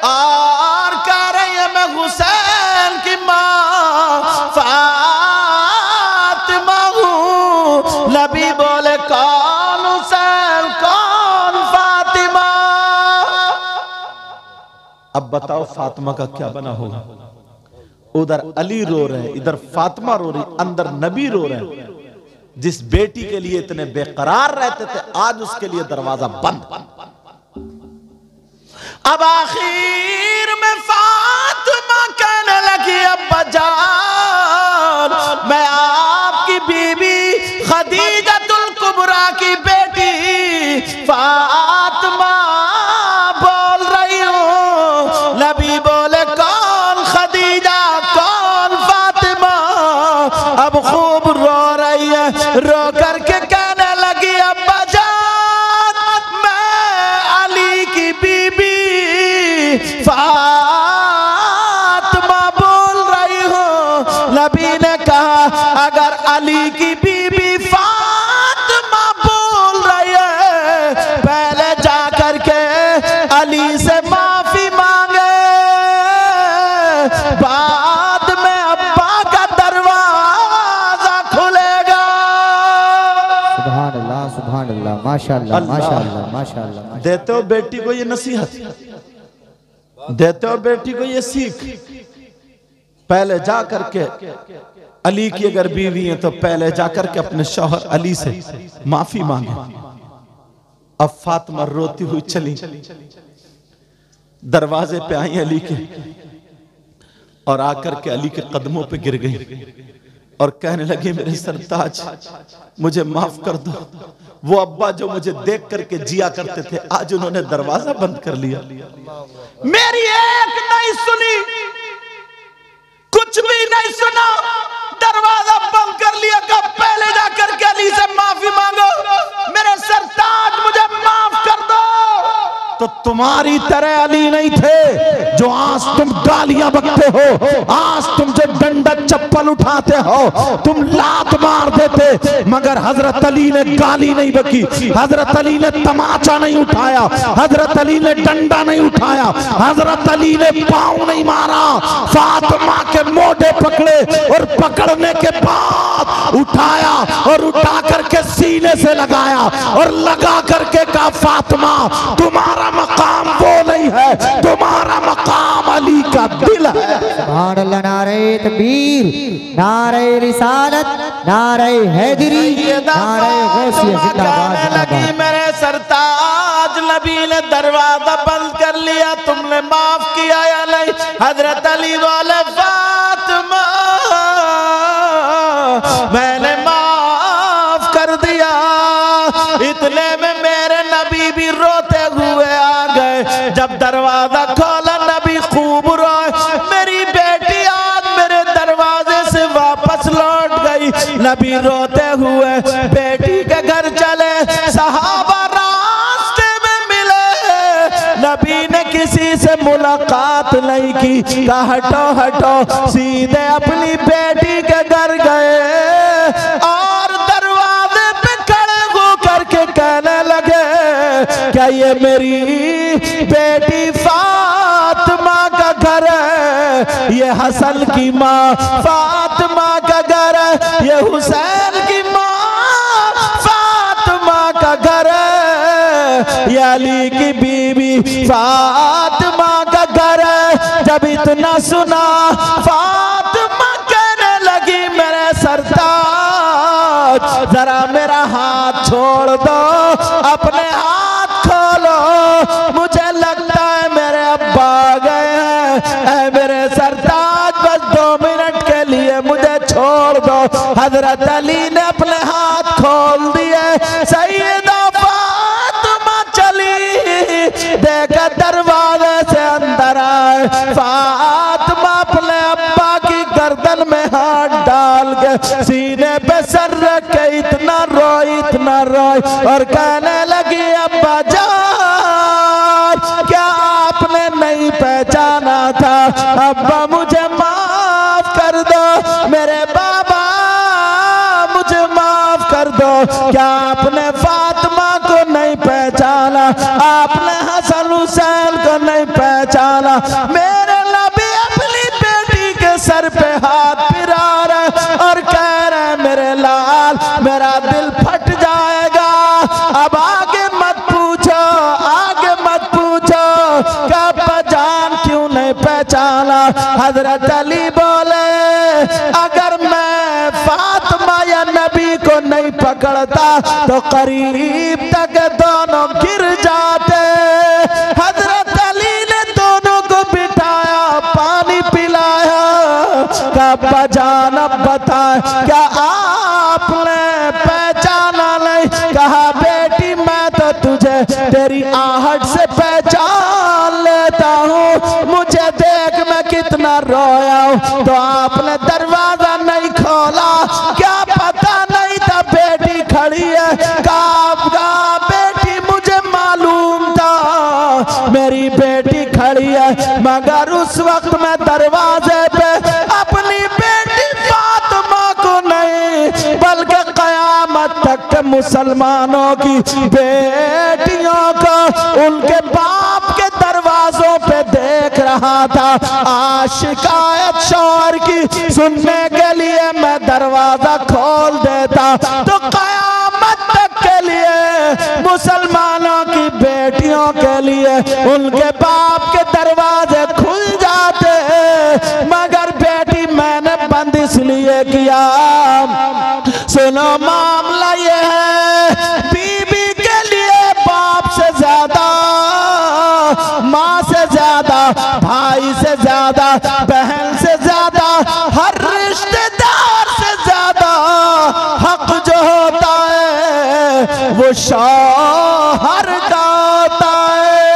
और कह रही है मैं हुसैन अब बताओ फातिमा का क्या बना होगा। उधर अली रो रहे हैं, इधर फातिमा रो रही, अंदर नबी रो रहे हैं। जिस बेटी के लिए इतने बेकरार रहते थे आज उसके लिए दरवाजा बंद। अब आखिर में फातिमा कहने लगी अब्बा जान, मैं आपकी बीबी खदीजतुल कुबरा की बेटी फातिमा बोल रही हूं। नबी बोले कौन खदीजा कौन फातिमा। अब खूब रो रही है, रो करके कहने लगी अब्बा जान मैं अली की बीबी फातिमा बोल रही हूं। नबी ने कहा अगर अली की बीबी फातिमा बोल रही है पहले जाकर के अली से माफी मांगे, बाद में अब्बा का दरवाजा खुलेगा। सुभान अल्लाह सुभान अल्लाह, माशाअल्लाह माशाअल्लाह माशाअल्लाह। देते हो बेटी को ये नसीहत, देते हो बेटी को ये सीख, पहले जा करके अली की अगर बीवी है तो पहले जाकर के अपने शौहर अली से माफी मांगे। अब फातिमा रोती हुई चली, दरवाजे पे आई अली के और आकर के अली के कदमों पे गिर गई और कहने लगी मेरे सरताज मुझे माफ कर दो। वो अब्बा जो मुझे देख करके जिया करते थे आज उन्होंने दरवाजा बंद कर लिया, मेरी एक नहीं सुनी, कुछ भी नहीं सुना, दरवाजा बंद कर लिया। कब पहले जाकर के अली से माफी मांगो, मेरे सरताज मुझे माफ कर दो। तो तुम्हारी तरह अली नहीं थे जो आज तुम गालियां बकते हो, आज तुम जो डंडा चप्पल उठाते हो, तुम लात मार देते, मगर हजरत अली ने गाली नहीं बकी, हजरत अली ने तमाचा नहीं उठाया, हजरत अली ने डंडा नहीं उठाया, हजरत अली ने पांव नहीं मारा, फातिमा के मोढे पकड़े और पकड़ने के बाद उठाया और उठा करके सीने से लगाया और लगा करके कहा फातिमा तुम्हारा मकाम वो नहीं है, तुम्हारा मकाम अली का दिल है। सुभान अल्लाह, नारे तकबीर, नारे रिसालत, नारे हैदरी, नारे गौसिया जिंदाबाद जिंदाबाद। मेरे सरताज नबी ने दरवाजा बंद कर लिया, तुमने माफ किया या नहीं। हजरत अली वाले फातिमा मैंने माफ कर दिया। इतने में मेरे नबी भी रोते हुए आ गए। जब दरवाजा खोला नबी खूब रोए, मेरी बेटी आज मेरे दरवाजे से वापस लौट गई। नबी रोते हुए बेटी के घर चले, सहाबा रास्ते में मिले, नबी ने किसी से मुलाकात नहीं की, कहा हटो हटो, सीधे अपनी बेटी के घर गए और दरवाजे पे खड़े हो करके कहने लगे क्या ये मेरी बेटी फातिमा का घर है, ये हसन की माँ फातिमा का घर है, ये हुसैन की माँ फातिमा का घर है, ये अली की बीबी फातिमा का घर है। जब इतना सुना फातिमा कहने लगी मेरे सरताज जरा मेरा हाथ छोड़ दो, अपने हाथ खोलो, मुझे लगता है मेरे अब्बा आ गए हैं। ऐ मेरे सरताज बस 2 मिनट के लिए मुझे छोड़ दो। हजरत अली ने अपने हाथ खोल दिए, सैयदा फातिमा चली, देखा दरवाजे से अंदर आए, फातिमा अपने अब्बा की गर्दन में हाथ डाल के सीने पे सर रख के इतना रोई और कहने लगी अब्बा जान क्या आपने नहीं पहचाना था, अब्बा मुझे माफ कर दो, मेरे बाबा मुझे माफ कर दो, क्या आपने फातिमा को नहीं पहचाना, आपने हसन हुसैन को नहीं पहचाना। मेरे नबी अपनी बेटी के सर पे हाथ फिरा रहे और कह रहे मेरे लाल मेरा दिल फट जाएगा, अब आगे मत पूछो, आगे मत पूछो, क्या जान जाना। हजरत अली बोले अगर मैं फातिमा या नबी को नहीं पकड़ता तो करीब तक दोनों गिर जाते। हजरत अली ने दोनों को बिठाया, पानी पिलाया, कहा जान अब बताए क्या आपने पहचाना नहीं? कहा बेटी मैं तो तुझे तेरी आहट से पहचान लेता हूँ, मुझे देख मैं कितना रोया हूँ। तो आपने दरवाजा नहीं खोला, क्या पता नहीं था बेटी खड़ी है? कहा बेटी मुझे मालूम था मेरी बेटी खड़ी है, मगर उस वक्त मैं दरवाजे पे अपनी बेटी फातिमा को नहीं बल्कि कयामत तक के मुसलमानों की बेटियों को उनके बाप के दरवाजों पे देख रहा था। आज शिकायत शौहर की सुनने के लिए मैं दरवाजा खोल देता तो कयामत तक के लिए मुसलमानों की बेटियों के लिए उनके बाप के दरवाजे खुल जाते, मगर बेटी मैंने बंद इसलिए किया। सुनो मामला ये है, बीबी के लिए बाप से ज्यादा, माँ से ज्यादा, भाई से ज्यादा, बहन से ज्यादा, हर रिश्तेदार से ज्यादा हक जो होता है वो शौहर का होता है।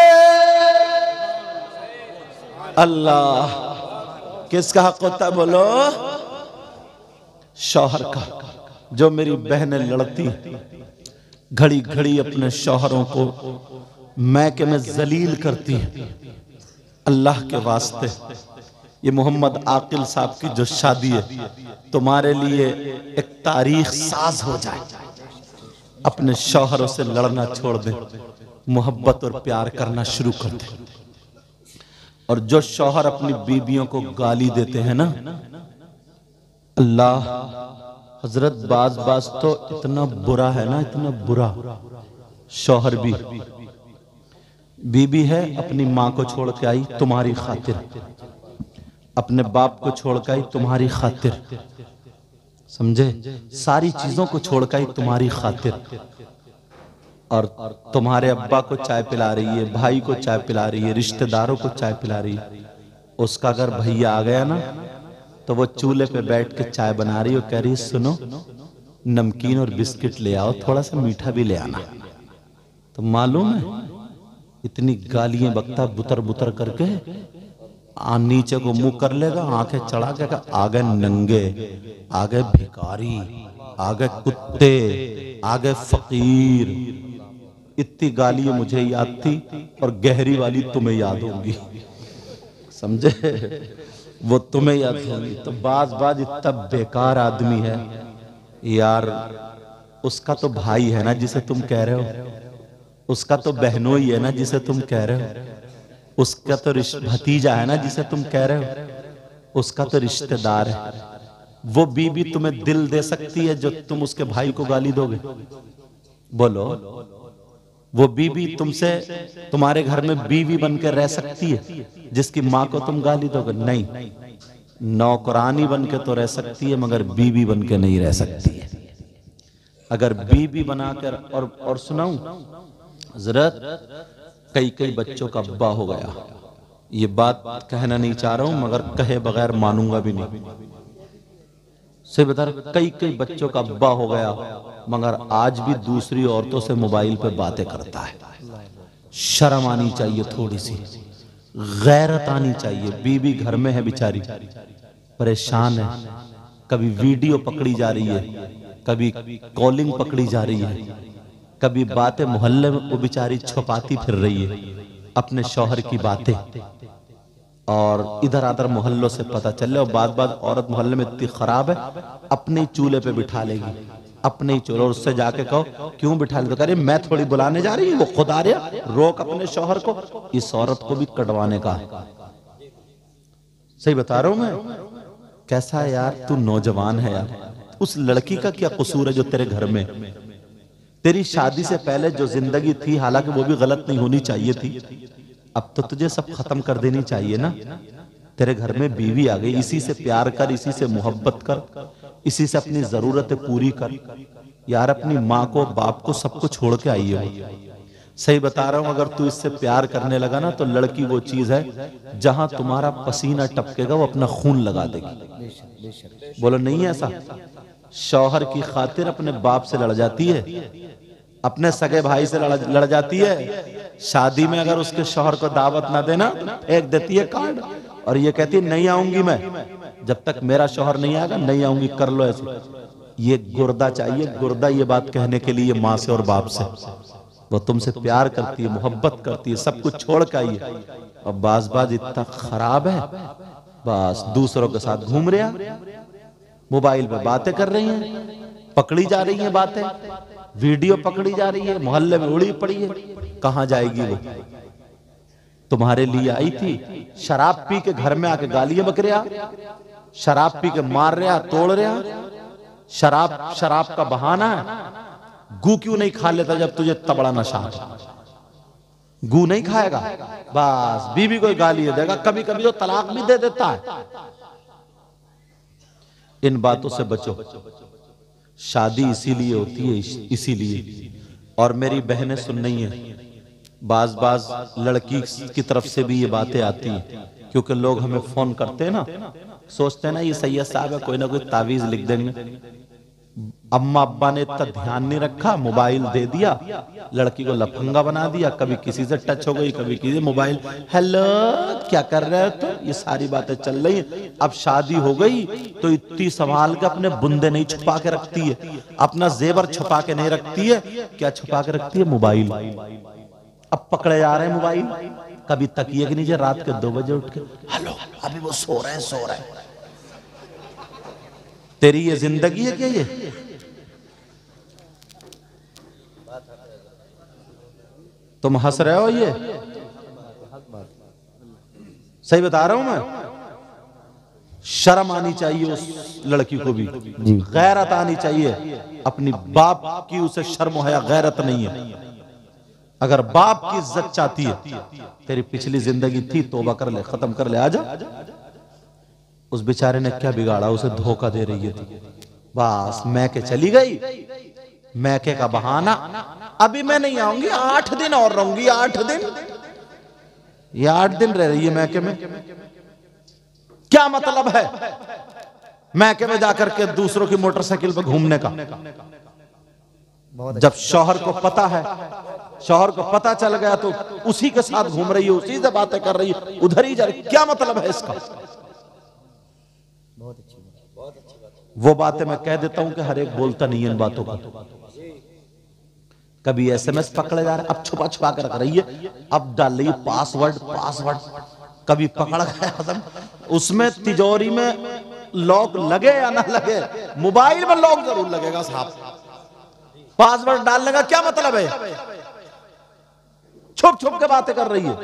अल्लाह किसका हक होता है बोलो? शौहर का। जो मेरी बहनें लड़ती घड़ी घड़ी अपने शौहरों को मैके में जलील करती है, अल्लाह के वास्ते ये मोहम्मद आकिल साहब की जो शादी है तुम्हारे लिए एक तारीख साज हो जाए। अपने शौहरों से लड़ना छोड़ दे, मोहब्बत और प्यार करना शुरू कर दे। और जो शौहर अपनी बीबियों को गाली देते हैं ना, अल्लाह हजरत बाज तो इतना बुरा है ना, इतना बुरा शौहर भी। बीबी है अपनी माँ को छोड़ के आई तुम्हारी खातिर, अपने बाप को छोड़ के आई तुम्हारी खातिर, समझे? सारी चीजों को छोड़ के आई तुम्हारी खातिर, और तुम्हारे अब्बा को चाय पिला रही है, भाई को चाय पिला रही है, रिश्तेदारों को चाय पिला रही है। उसका अगर भैया आ गया ना तो वो चूल्हे पे बैठ के चाय बना रही है और कह रही है सुनो नमकीन और बिस्किट ले आओ, थोड़ा सा मीठा भी ले आना। तो मालूम है इतनी गालियां बकता बुतर बुतर करके नीचे को मुंह कर लेगा, आंखें चढ़ा के आ गए नंगे, आ गए भिखारी, आ गए कुत्ते, आ गए फकीर। इतनी गालियां मुझे याद थी और गहरी वाली तुम्हें याद होंगी, समझे? वो तुम्हें याद होंगी। तो बाज इतना बेकार आदमी है यार। उसका तो भाई है ना जिसे तुम कह रहे हो, उसका तो बहनों ही है ना जिसे तुम कह रहे हो, उसका तो भतीजा है ना जिसे तुम कह रहे हो, उसका तो रिश्तेदार है। वो बीबी तुम्हें दिल दे सकती है जो तुम उसके भाई को गाली दोगे? बोलो, वो बीबी तुमसे तुम्हारे घर में बीवी बनकर रह सकती है जिसकी माँ को तुम गाली दोगे? नहीं, नौकरानी बनकर तो रह सकती है मगर बीवी बनकर नहीं रह सकती है। अगर बीवी बनाकर और सुनाऊं हजरत, कई बच्चों का अब्बा हो गया, ये बात कहना नहीं चाह रहा हूं मगर कहे बगैर मानूंगा भी नहीं। से बता कई बच्चों का अब्बा हो गया मगर आज भी दूसरी औरतों से मोबाइल पे बातें करता है। शर्म आनी चाहिए, थोड़ी सी गैरत आनी चाहिए। बीबी घर में है बेचारी, परेशान है, कभी वीडियो पकड़ी जा रही है, कभी कॉलिंग पकड़ी जा रही है, कभी बातें मोहल्ले में वो बेचारी छुपाती फिर रही है अपने शौहर की बातें, और इधर आधर मोहल्लों से पता चले। और बाद औरत मोहल्ले में इतनी खराब है अपने ही चूल्हे पे बिठा लेगी, अपने ही चूल्हे। और उससे जाके कहो क्यों बिठा ले, तो कह रही मैं थोड़ी बुलाने जा रही हूँ, वो खुद आ रहा, रोक अपने शौहर को। इस औरत को भी कटवाने का, सही बता रहा हूं मैं। कैसा है यार, तू नौजवान है यार, उस लड़की का क्या कसूर है जो तेरे घर में? तेरी शादी से पहले जो जिंदगी थी, हालांकि वो भी गलत नहीं होनी चाहिए थी, अब तो तुझे सब खत्म कर देनी चाहिए ना। तेरे घर में बीवी आ गई, इसी से प्यार कर, इसी से मोहब्बत कर, इसी से अपनी जरूरतें पूरी कर। यार अपनी माँ को बाप को सबको छोड़ के आई हो। सही बता रहा हूं, अगर तू इससे प्यार करने लगा ना तो लड़की वो चीज है जहां तुम्हारा पसीना टपकेगा वो अपना खून लगा देगी। बोलो नहीं है ऐसा? शौहर की खातिर अपने बाप से लड़ जाती है, अपने सगे भाई से लड़ जाती है। शादी में अगर उसके शौहर को दावत ना देना, एक देती है कार्ड और ये कहती है नहीं आऊंगी मैं, जब तक मेरा शौहर नहीं आएगा नहीं आऊंगी, कर लो ऐसे। ये गुर्दा चाहिए, गुर्दा ये बात कहने के लिए माँ से और बाप से। वो तुमसे प्यार करती है, मोहब्बत करती है, सब कुछ छोड़ के आई है। और बाज इतना खराब है, बस दूसरों के साथ घूम रहा, मोबाइल पे बातें कर रही हैं, पकड़ी जा रही हैं बातें, वीडियो पकड़ी जा रही है, मोहल्ले में उड़ी पड़ी है। कहां जाएगी वो? तुम्हारे लिए आई थी, शराब पी के घर में आके गालियां बक रहा, शराब पी के मार रहा, तोड़ रहा। शराब का बहाना है। गू क्यों नहीं खा लेता जब तुझे इतना बड़ा नशा है? गू नहीं खाएगा, बस बीवी को गाली देगा, कभी कभी तो तलाक भी दे देता है। इन बातों से बचो। शादी इसीलिए होती है, इसीलिए। और मेरी बहनें सुन रही हैं, बाज लड़की की तरफ से भी ये बातें आती हैं, क्योंकि लोग हमें फोन करते हैं ना, सोचते हैं ना ये सैयद साहब है, कोई ना कोई तावीज लिख देंगे। अम्मा अब्बा ने इतना ध्यान नहीं रखा, मोबाइल दे दिया, लड़की को लफंगा बना दिया, कभी किसी से टच हो गई, कभी किसी मोबाइल, हेलो क्या कर रहे हो तो, ये सारी बातें चल रही हैं। अब शादी हो गई तो इतनी संभाल के अपने बुंदे नहीं छुपा के रखती है, अपना जेवर छुपा के नहीं रखती है। क्या छुपा के रखती है? मोबाइल। अब पकड़े जा रहे हैं मोबाइल, कभी तकिए के नीचे रात के 2 बजे उठ के हेलो, अभी वो सो रहे हैं। तेरी ये जिंदगी है क्या? ये तुम हंस रहे हो, ये सही बता रहा हूं मैं। शर्म आनी चाहिए उस लड़की को भी, गैरत आनी चाहिए। अपनी बाप की उसे शर्म है, गैरत नहीं है। अगर बाप की इज्जत चाहती है, तेरी पिछली जिंदगी थी, तौबा कर ले, खत्म कर ले, आजा। उस बेचारे ने क्या बिगाड़ा? उसे धोखा दे रही थी, बस मैके चली गई, मैके का बहाना, अभी मैं नहीं आऊंगी, 8 दिन और रहूंगी। 8 दिन, ये 8 दिन रह रही है मैके में। क्या मतलब है मैके में जाकर के दूसरों की मोटरसाइकिल पर घूमने का? जब शौहर को पता है, शौहर को पता चल गया तो उसी के साथ घूम रही है, उसी से बातें कर रही है, उधर ही जा रही। क्या मतलब है इसका? वो बातें मैं कह देता हूं कि हर एक बोलता नहीं है इन बातों का। कभी एसएमएस पकड़े जा रहे, अब छुपा छुपा कर रख रही है, अब डाल रही है पासवर्ड। कभी पकड़ गया, उसमें तिजोरी में लॉक लगे या ना लगे, मोबाइल में लॉक जरूर लगेगा साहब। पासवर्ड डालने का क्या मतलब है? छुप छुप के बातें कर रही है।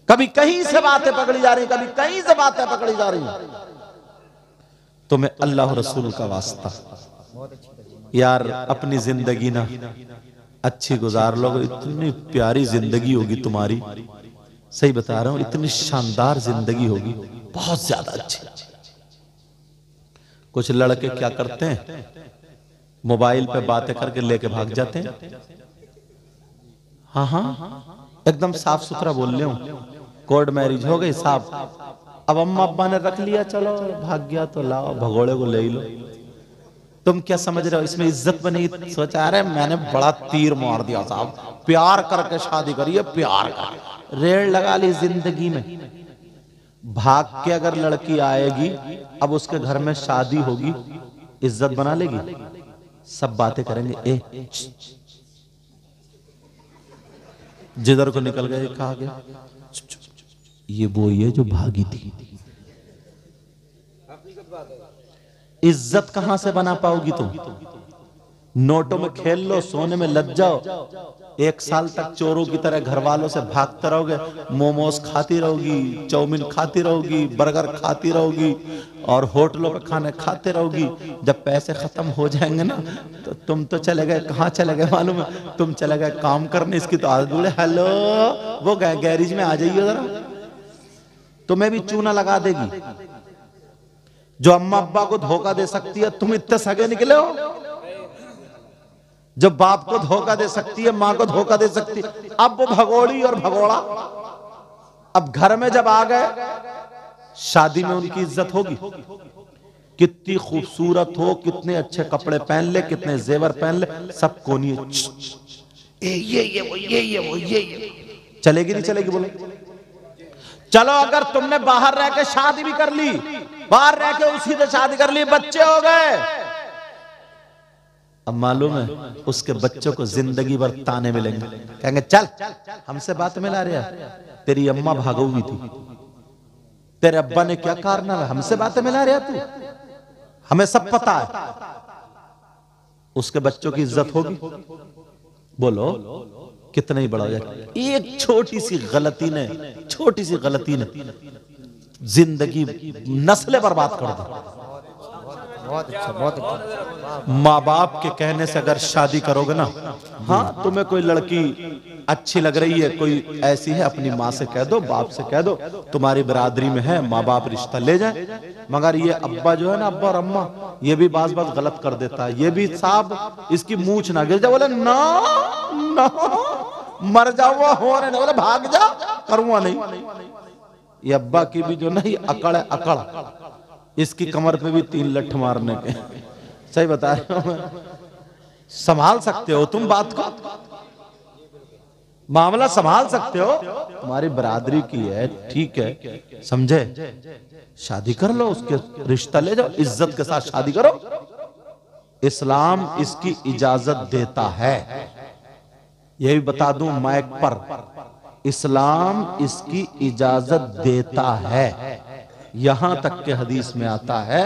कभी कहीं से बातें पकड़ी जा रही, कभी कहीं से बातें पकड़ी जा रही। तुम्हें अल्लाह रसूल का वास्ता यार, अपनी जिंदगी ना अच्छी गुजार लो। इतनी प्यारी जिंदगी होगी तुम्हारी, सही बता रहा हूं, इतनी शानदार जिंदगी होगी, बहुत ज्यादा अच्छी। कुछ लड़के क्या करते हैं, मोबाइल पे बातें करके लेके भाग जाते हैं। हाँ, एकदम साफ सुथरा बोल रहे हूं। कोर्ट मैरिज हो गई साहब, अब अम्मा अब्बा ने रख लिया, चलो भाग गया तो लाओ, भगोड़े को ले लो। तुम क्या समझ रहे हो इसमें इज्जत बनेगी? सोचा रहे मैंने बड़ा तीर मार दिया साहब, प्यार करके शादी करिए, प्यार कर, रेड़ लगा ली जिंदगी में। भाग के अगर लड़की आएगी, अब उसके घर में शादी होगी, इज्जत बना लेगी, सब बातें करेंगे, जिधर को निकल गए, कहा गया ये वो ये जो भागी थी। इज्जत कहां से बना पाओगी तुम? नोटों में खेल लो, सोने में लग जाओ, 1 साल तक चोरों की तरह घर वालों से भागते रहोगे, मोमोज खाती रहोगी, चाउमीन खाती रहोगी, बर्गर खाती रहोगी और होटलों पे खाने खाते रहोगी। जब पैसे खत्म हो जाएंगे ना तो तुम तो चले गए, कहाँ चले गए मालूम है? तुम चले गए काम करने। इसकी तो आदत बोले हेलो, वो गैरेज में आ जाइए जरा, तुम्हें भी चूना लगा देगी। जो अम्मा अब्बा को धोखा दे सकती है, तुम इतने सगे निकले हो। जो बाप को धोखा दे सकती है, मां को धोखा दे सकती है, अब वो भगोड़ी और भगोड़ा। अब घर में जब आ गए, शादी में उनकी इज्जत होगी। कितनी खूबसूरत हो, कितने अच्छे कपड़े पहन ले, कितने जेवर पहन ले, सब कोनी ये चलेगी नहीं चलेगी? बोलो। चलो अगर तुमने बाहर रह के शादी भी कर ली, बाहर रह के उसी से शादी कर ली, बच्चे हो गए, अब मालूम है उसके बच्चों को जिंदगी भर ताने मिलेंगे। कहेंगे चल हमसे बात मिला रहा, तेरी अम्मा भागोगी थी, तेरे अब्बा ने क्या कारनामा, हमसे बातें मिला रहा तू, हमें सब पता है। उसके बच्चों की इज्जत होगी? बोलो कितना ही बड़ा हो जाए। एक छोटी सी गलती ने, छोटी सी गलती ने जिंदगी नस्लें बर्बाद कर दी। बहुत अच्छा, बहुत अच्छा। माँ बाप के कहने से अगर शादी करोगे ना, हाँ तुम्हें कोई लड़की अच्छी लग रही है, कोई ऐसी है, अपनी माँ से कह दो, बाप से कह दो, तुम्हारी बिरादरी में है, माँ बाप रिश्ता ले जाए। मगर ये अब्बा जो है ना, अब्बा और अम्मा, ये भी बात गलत कर देता है। ये भी साहब इसकी मूछ ना गिर जाए, बोले ना ना मर जाओ हो रहे, बोले भाग जा, करूंगा नहीं। ये अब्बा की भी जो नहीं अकड़ है, अकड़, इसकी कमर पे भी 3 लठ मारने के। सही बता रहा हूं मैं। संभाल सकते हो तुम बात को, मामला संभाल सकते हो, तुम्हारी बरादरी की है, ठीक है, समझे, शादी कर लो, उसके रिश्ता ले जाओ, इज्जत के साथ शादी करो। इस्लाम इसकी इजाजत देता है, यह भी बता दूं माइक पर, इस्लाम इसकी इजाजत देता है। यहां तक के हदीस में आता है,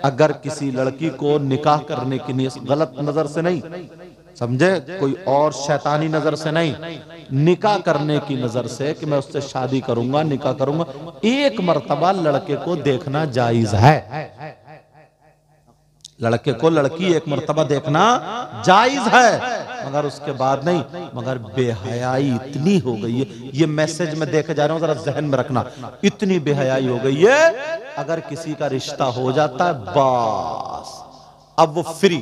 अगर किसी लड़की को निकाह करने की नियत, गलत नजर से नहीं, समझे, कोई और शैतानी नजर से नहीं, निकाह करने की नजर से कि मैं उससे शादी करूंगा, निकाह करूंगा, एक मर्तबा लड़के को देखना जायज है। लड़के को लड़की एक मर्तबा देखना जायज है, मगर उसके बाद नहीं। मगर बेहयाई इतनी हो गई है, ये मैसेज में देखे जा रहा हूं, जरा जहन में रखना, इतनी बेहयाई हो गई है, अगर किसी का रिश्ता हो जाता है बस अब वो फ्री।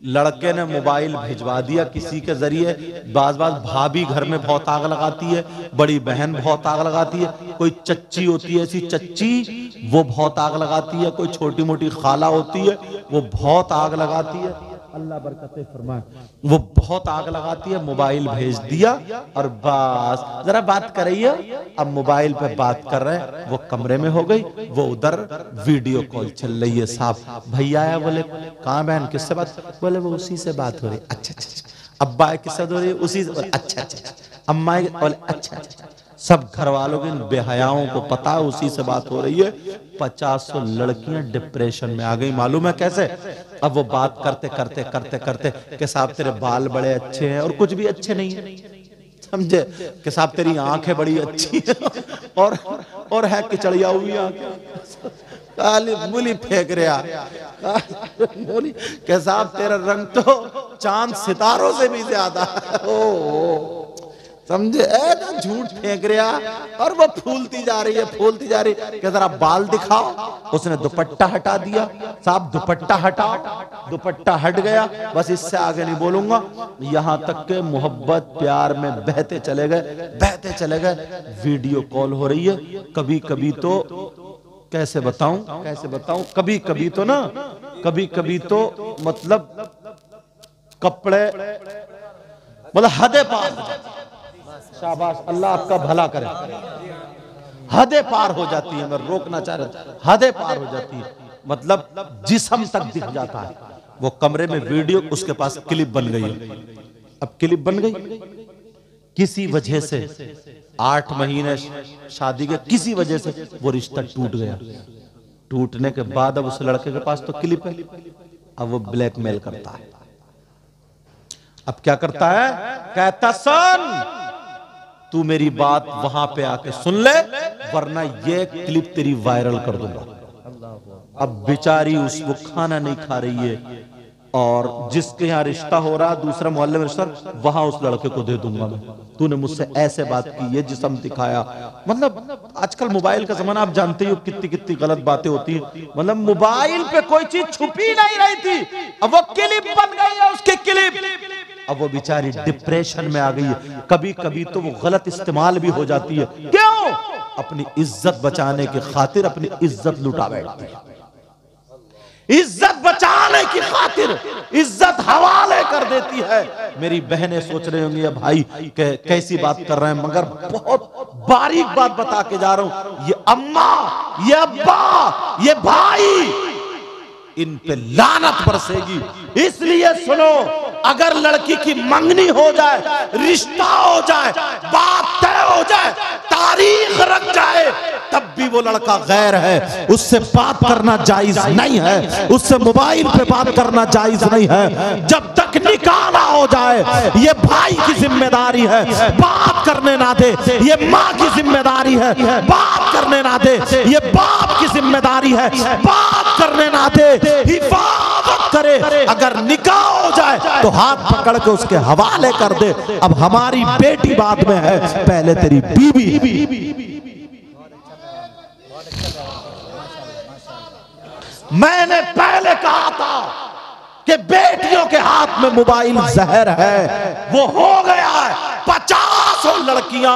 लड़के ने मोबाइल भिजवा दिया किसी के जरिए, बाज भाभी घर में बहुत आग लगाती है, बड़ी बहन बहुत आग लगाती है, कोई चच्ची होती है ऐसी चच्ची, वो बहुत आग लगाती है, कोई छोटी मोटी खाला होती है वो बहुत आग लगाती है, अल्लाह बरकतें फरमाए, वो बहुत आग लगाती है। मोबाइल भेज दिया और बस जरा बात करिए, अब मोबाइल पे बात कर रहे हैं, वो कमरे में हो गई, वो उधर वीडियो कॉल चल रही है। साहब भैया आया, बोले कहाँ बहन, किससे बात, बोले वो उसी से बात हो रही। अच्छा अच्छा, अब्बा है किससे हो रही है, उसी से। अच्छा अच्छा, अम्मा है, बोले अच्छा अच्छा, सब घर वालों के बेहयाओं को पता है उसी से बात हो रही है। 50 लड़कियां डिप्रेशन में आ गई, मालूम है कैसे? अब वो बात करते करते करते करते कि साहब तेरे बाल बड़े अच्छे हैं, और कुछ भी अच्छे नहीं है, समझे, कि साहब तेरी आंखें बड़ी अच्छी है, और है किचड़िया हुई आंखें, काली मूली फेंक रहा, कि साहब तेरा रंग तो चांद सितारों से भी ज्यादा है, ओ समझे, एकदम झूठ फेंक रहा, और वो फूलती जा रही है, फूलती जा रही है, कि जरा बाल दिखाओ। उसने दुपट्टा हटा दिया, साहब दुपट्टा हटाओ, दुपट्टा हट गया, बस इससे आगे नहीं बोलूंगा। यहां तक के मोहब्बत प्यार में बहते चले गए, बहते चले गए। वीडियो कॉल हो रही है, कभी कभी तो कैसे बताऊं, कैसे बताऊं, कभी कभी तो ना, कभी कभी तो मतलब कपड़े मतलब हदे पार, शाबाश, अल्लाह आपका भला करे, हदे पार हो जाती है, मैं रोकना चाह रहा, हदे पार हो जाती है, मतलब जिस्म तक दिख जाता है। वो कमरे में वीडियो, उसके पास क्लिप बन गई है, अब क्लिप बन गई किसी वजह से, 8 महीने शादी के, किसी वजह से वो रिश्ता टूट गया। टूटने के बाद अब उस लड़के के पास तो क्लिप है, अब वो ब्लैकमेल करता है। अब क्या करता है, कहता सुन तू मेरी बात वहां पे आके सुन ले, वरना ये क्लिप तेरी वायरल कर दूंगा। अब बेचारी उसको खाना नहीं खा रही है, और जिसके यहाँ रिश्ता हो रहा, दूसरा मोहल्ले में रिश्ता, वहां उस लड़के को दे दूंगा मैं, तूने मुझसे ऐसे बात की, ये जिस्म दिखाया, मतलब आजकल मोबाइल का जमाना, आप जानते ही हो कितनी कितनी गलत बातें होती हैं। मतलब मोबाइल पे कोई चीज छुपी नहीं रही थी, अब वो क्लिप बन गई है, उसकी क्लिप। अब वो बेचारी डिप्रेशन में आ गई है। कभी कभी तो वो गलत इस्तेमाल भी हो जाती है। क्यों? अपनी इज्जत बचाने की खातिर अपनी इज्जत लुटा बैठती है। इज्जत बचाने की खातिर इज्जत हवाले कर देती है। मेरी बहनें सोच रही होंगी भाई कैसी बात कर रहे हैं, मगर बहुत बारीक बात बता के जा रहा हूं। ये अम्मा, ये अब्बा, ये भाई, इन पे लानत बरसेगी। इसलिए सुनो, अगर लड़की की मंगनी हो जाए, रिश्ता हो जाए, बात तय हो जाए, तारीख रख जाए, तब भी वो लड़का गैर है, उससे बात करना जायज नहीं है, उससे मोबाइल पे बात करना जायज नहीं है। जब तक निकाह ना हो जाए, ये भाई की जिम्मेदारी है बात करने ना दे, ये माँ की जिम्मेदारी है बात करने ना दे, ये बाप की जिम्मेदारी है बात करने ना दे, हिफाजत करे। अगर निकाह हो जाए तो हाथ पकड़ के उसके हवाले कर दे। अब हमारी बेटी बाद में है, पहले तेरी बीवी। मैंने पहले कहा था कि बेटियों के हाथ में मोबाइल जहर है, वो हो गया है। 50 लड़कियां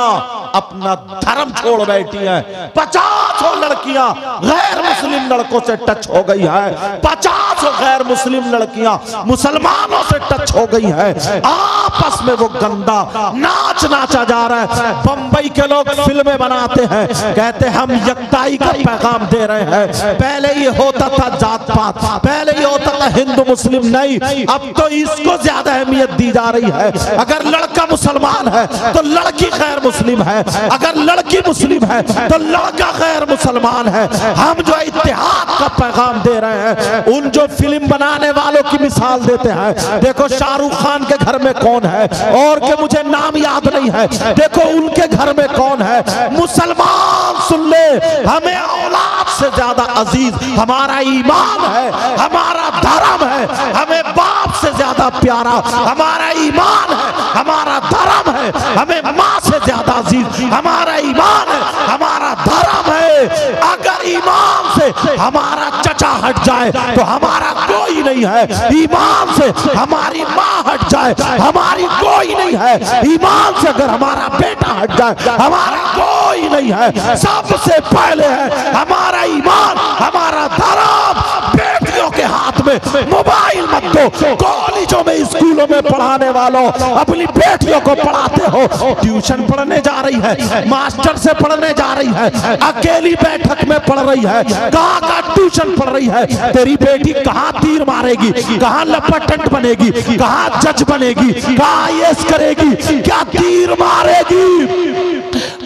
अपना धर्म छोड़ बैठी हैं, 50 लड़कियां गैर मुस्लिम लड़कों से टच हो गई है, 50 गैर मुस्लिम लड़कियां मुसलमानों से टच हो गई है। आपस में वो गंदा नाच नाचा जा रहा है। बंबई के लोग फिल्में बनाते हैं, कहते हम यकताई का पैगाम दे रहे हैं। पहले ये होता था जात पात, पहले ये होता था हिंदू मुस्लिम, नहीं, अब तो इसको ज्यादा अहमियत दी जा रही है। अगर लड़का मुसलमान है तो लड़की गैर मुस्लिम है, अगर लड़की मुस्लिम है तो लड़का गैर मुसलमान है। हम जो इत्तेहाद का पैगाम दे रहे हैं, उन जो फिल्म बनाने वालों की मिसाल देते हैं। देखो शाहरुख खान के घर में कौन है, और के मुझे नाम याद नहीं है, देखो उनके घर में कौन है। मुसलमान सुन ले, हमें औलाद से ज्यादा अजीज हमारा ईमान है, हमारा धर्म है। हमें बाप से ज्यादा प्यारा हमारा ईमान है, हमारा धर्म है। हमें माँ से ज्यादा अजीज हमारा ईमान है, हमारा धर्म है। अगर ईमान से हमारा चचा हट जाए तो हमारा कोई नहीं है, ईमान से हमारी माँ हट जाए हमारी कोई नहीं है, ईमान से अगर हमारा बेटा हट जाए हमारा कोई नहीं है। सबसे पहले है हमारा ईमान, हमारा धर्म। बेटियों के हाथ में मोबाइल मत दो। कॉलेजों में, स्कूलों में पढ़ाने वालों, अपनी बेटियों को पढ़ाते हो, ट्यूशन पढ़ने जा रही है, मास्टर से पढ़ने जा रही है, अकेली बैठक में पढ़ रही है, कहाँ का ट्यूशन पढ़ रही है। तेरी बेटी कहाँ तीर मारेगी, कहाँ लपटेंट बनेगी, कहाँ जज बनेगी, कहाँ आईएएस करेगी, क्या तीर मारेगी।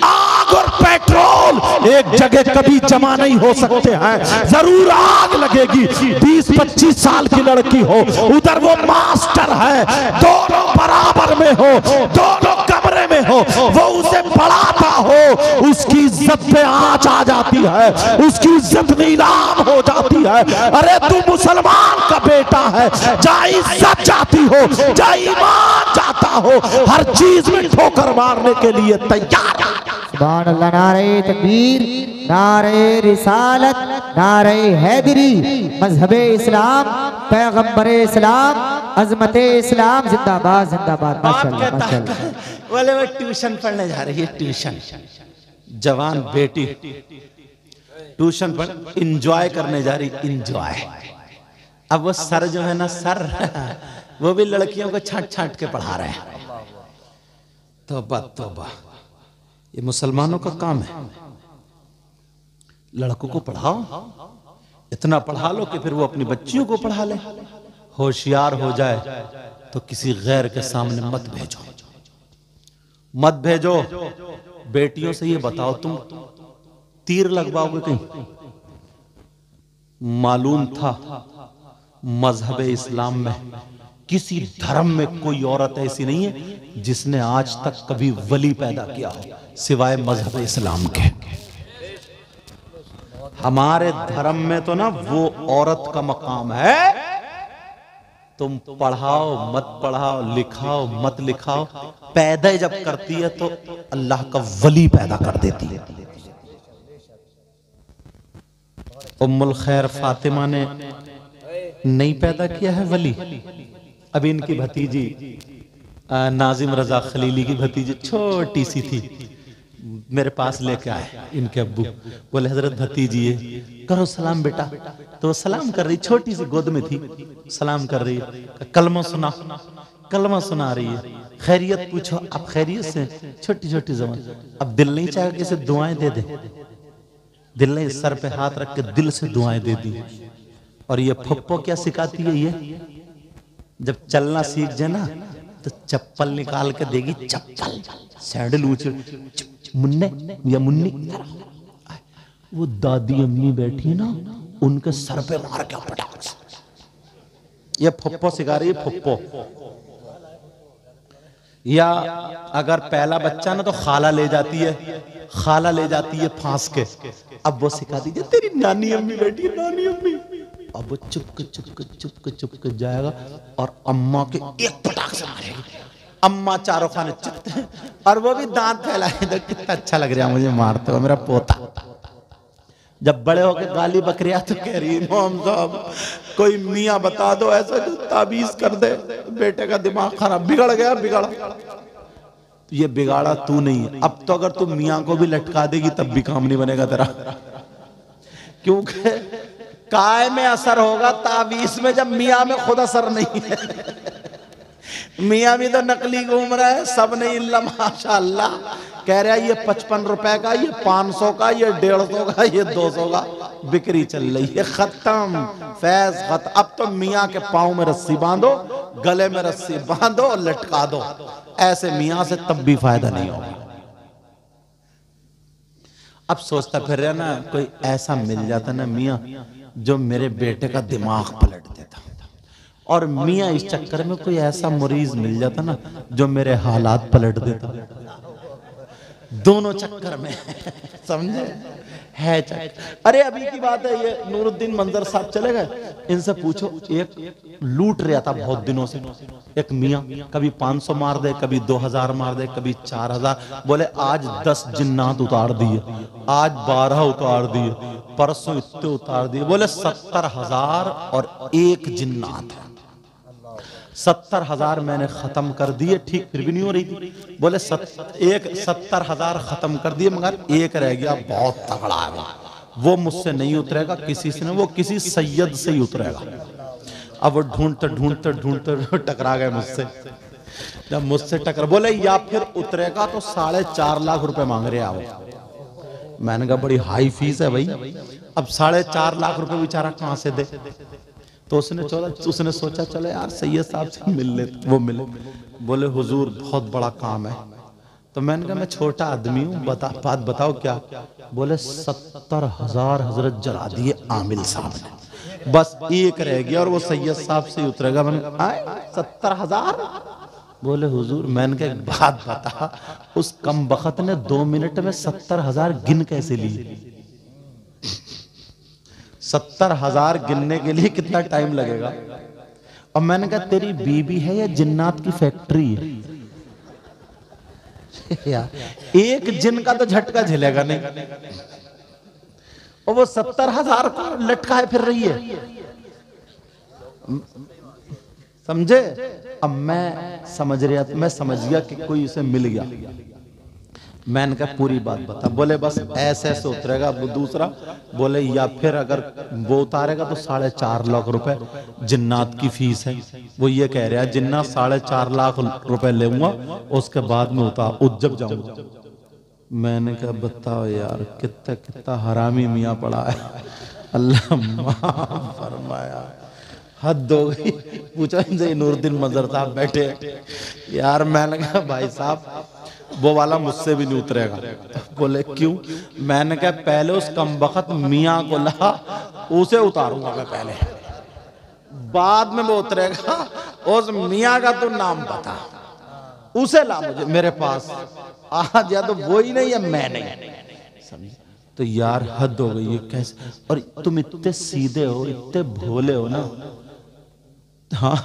आग और पेट्रोल एक जगह कभी जमा नहीं हो सकते हैं, जरूर आग लगेगी। 20-25 साल की लड़की हो, उधर वो मास्टर है, दोनों बराबर में हो, दोनों कमरे में हो, वो उसे पढ़ाता हो, उसकी इज्जत पे आंच आ जाती है, उसकी इज्जत नीलाम हो जाती है। अरे तू मुसलमान का बेटा है, जा इज्जत जाती हो, जा ईमान जाता हो, हर चीज में ठोकर मारने के लिए तैयार है। सुभान अल्लाह। नारे तकबीर, नारे रिसालत, नारे हैदरी, मजहबे इस्लाम, पैगंबरे इस्लाम, अजमते इस्लाम जिंदाबाद जिंदाबाद। माशाअल्लाह माशाअल्लाह। बोले वो ट्यूशन पढ़ने जा रही है, ट्यूशन। जवान बेटी ट्यूशन पढ़ इंजॉय करने जा रही, इंजॉय। अब वो सर जो है ना, सर वो भी लड़कियों को छांट छांट के पढ़ा रहे हैं। तौबा तौबा, ये मुसलमानों का काम है। लड़कों को पढ़ाओ, इतना पढ़ा लो कि फिर वो अपनी बच्चियों को पढ़ा ले। होशियार हो जाए तो किसी गैर के सामने मत भेजो, मत भेजो। बेटियों से ये बताओ, तुम तीर लगवाओगे कहीं? मालूम था मजहब इस्लाम में किसी धर्म में कोई औरत ऐसी नहीं है जिसने आज तक कभी वली पैदा किया हो सिवाय मजहब इस्लाम के। हमारे धर्म में तो ना वो औरत का मकाम है। तुम पढ़ाओ मत पढ़ाओ, लिखाओ मत लिखाओ, पैदा जब करती है तो अल्लाह का वली पैदा कर देती है। उम्मुल खैर फातिमा ने नहीं पैदा किया है वली। अभी इनकी भतीजी नाजिम रजा खलीली की भतीजी छोटी सी थी, मेरे पास लेके आए इनके अब्बू, बोले हजरत भतीजी है, करो सलाम बेटा। तो सलाम कर रही, छोटी सी गोद में थी, सलाम कर रही है, कलमा सुना, कलमा सुना रही है, खैरियत पूछो, आप खैरियत से? छोटी छोटी जबान। अब दिल नहीं चाहे कि इसे दुआएं दे दे, दिल ने सर पे हाथ रख के दिल से दुआएं दे दी। और ये फुप्पो क्या सिखाती है, ये जब चलना सीख जाए ना तो चप्पल निकाल के देगी, चप्पल सैंडल ऊंचे, मुन्ने या मुन्नी, वो दादी अम्मी बैठी ना उनके सर पे मार के पटाख से। ये फुप्पो सिखा रही है, फुप्पो। या अगर पहला बच्चा ना तो खाला ले जाती है, खाला ले जाती है फांस के। अब वो सिखा दीजिए, तेरी नानी अम्मी बैठी है, नानी अम्मी। अब वो चुप जाएगा और अम्मा के एक पटाख से मारेगी। अम्मा चारों खाने चुप, और वो भी दांत फैलाए, तो कितना अच्छा लग रहा है मुझे मारते हो मेरा पोता। जब बड़े होके गाली बकरिया तो कह रही इमाम साहब कोई मियाँ बता दो ऐसा जो ताबीज कर दे, बेटे का दिमाग खराब, बिगड़ गया, बिगड़ा। ये बिगाड़ा तू नहीं है। अब तो अगर तू मियाँ को भी लटका देगी तब भी काम नहीं बनेगा तेरा, क्योंकि काय में असर होगा ताबीज में, जब मियाँ में खुद असर नहीं है। मियाँ भी तो नकली घूम रहा है, सब नहीं इल्ला माशाअल्लाह। कह रहा है ये 55 रुपए का, ये 500 का, ये 150 का, ये 200 का बिक्री चल रही है। खत्म फैज खत्म। अब तो मियाँ के पाँव में रस्सी बांधो, गले में रस्सी बांधो और लटका दो। ऐसे मियाँ से तब भी फायदा नहीं होगा। अब सोचता फिर रहा ना, कोई ऐसा मिल जाता ना मियाँ जो मेरे बेटे का दिमाग पलट देता, और मियाँ इस चक्कर में कोई ऐसा मरीज मिल जाता ना जो मेरे हालात पलट देता। दोनों चक्कर में समझे है चक्कर। अरे अभी की बात है, ये नूरुद्दीन मंजर साहब चले गए, इनसे पूछो, एक लूट रहा था बहुत दिनों से, एक मियाँ कभी 500 मार दे, कभी 2000 मार दे, कभी 4000। बोले आज 10 जिन्नात उतार दिए, आज 12 उतार दिए, परसों इतने उतार दिए। बोले 70,000 और एक जिन्नात है, 70,000 मैंने खत्म कर दिए, ठीक फिर भी नहीं हो रही थी। बोले 70,000 खत्म कर दिए, मगर एक रह गया, बहुत तगड़ा है वो मुझसे नहीं उतरेगा किसी से, वो किसी सैयद से ही उतरेगा। अब वो ढूंढते ढूंढते ढूंढते टकरा गए मुझसे। जब मुझसे टकरा, बोले या फिर उतरेगा तो 4.5 लाख रुपए मांग रहे आओ। मैंने कहा बड़ी हाई फीस है भाई, अब 4.5 लाख रुपए बेचारा कहां से दे। तो उसने सोचा चलो यार सैयद साहब से मिल ले। वो मिले, बोले हुजूर बहुत बड़ा काम है। तो मैंने कहा मैं छोटा आदमी हूँ, बात बताओ क्या। बोले 70,000 हजरत जला दिए आमिल साहब ने, बस एक रह गया और वो सैयद साहब से उतरेगा। मैंने 70,000? बोले हुजूर, मैंने कहा एक बात बता, उस कम बखत ने 2 मिनट में 70,000 गिन कैसे लिए? 70,000 गिनने के लिए कितना टाइम लगेगा? और मैंने कहा तेरी बीबी है या जिन्नात की फैक्ट्री है? यार एक जिन का तो झटका झेलेगा नहीं, और वो 70,000 को लटकाए फिर रही है, समझे? अब मैं समझ गया कि कोई उसे मिल गया। मैंने कहा पूरी बात बता। बोले बस ऐसे ऐसे उतरेगा। वो दूसरा बोले या फिर अगर वो उतारेगा तो 4.5 लाख रुपए जिन्नात की फीस है। वो ये कह रहा है जिन्नात 4.5 लाख रुपए लूंगा, उसके बाद में उज्जब जाऊंगा। मैंने कहा बताओ यार कितना हरामी मियाँ पड़ा है। अल्लाह माफ फरमाया, हद हो गई। पूछा इनसे, नूरुद्दीन मंजर साहब बैठे यार। मैंने कहा भाई साहब वो वाला मुझसे भी नहीं उतरेगा। बोले क्यों? मैंने कहा पहले उस कमबख्त मियाँ को ला, उसे उतारूंगा मैं पहले, बाद में वो उतरेगा। उस मियाँ का तो नाम बता, उसे ला मुझे मेरे पास आज, या तो वो ही नहीं या मैं नहीं। समझे? तो यार हद हो गई, ये कैसे? और तुम इतने सीधे हो, इतने भोले हो ना। हाँ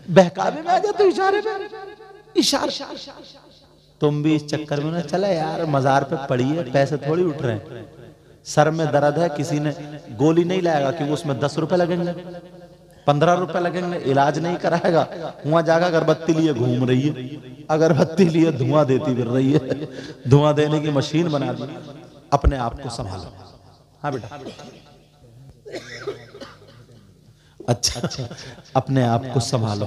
बहकावे में आ जाते, इशारे में इशारा। तुम भी इस चक्कर में ना चला यार, मजार पे पड़ी है, पैसे थोड़ी उठ रहे हैं। सर में दर्द है, किसी ने गोली नहीं लाएगा क्योंकि उसमें 10 रुपए लगेंगे, 15 रुपए लगेंगे, इलाज नहीं कराएगा। वहां जाकर अगरबत्ती लिए घूम रही है, अगरबत्ती लिए धुआं देती फिर रही है, धुआं देने की मशीन बना दी। अपने आप को संभालो। हाँ बेटा, अच्छा, अपने आप को संभालो।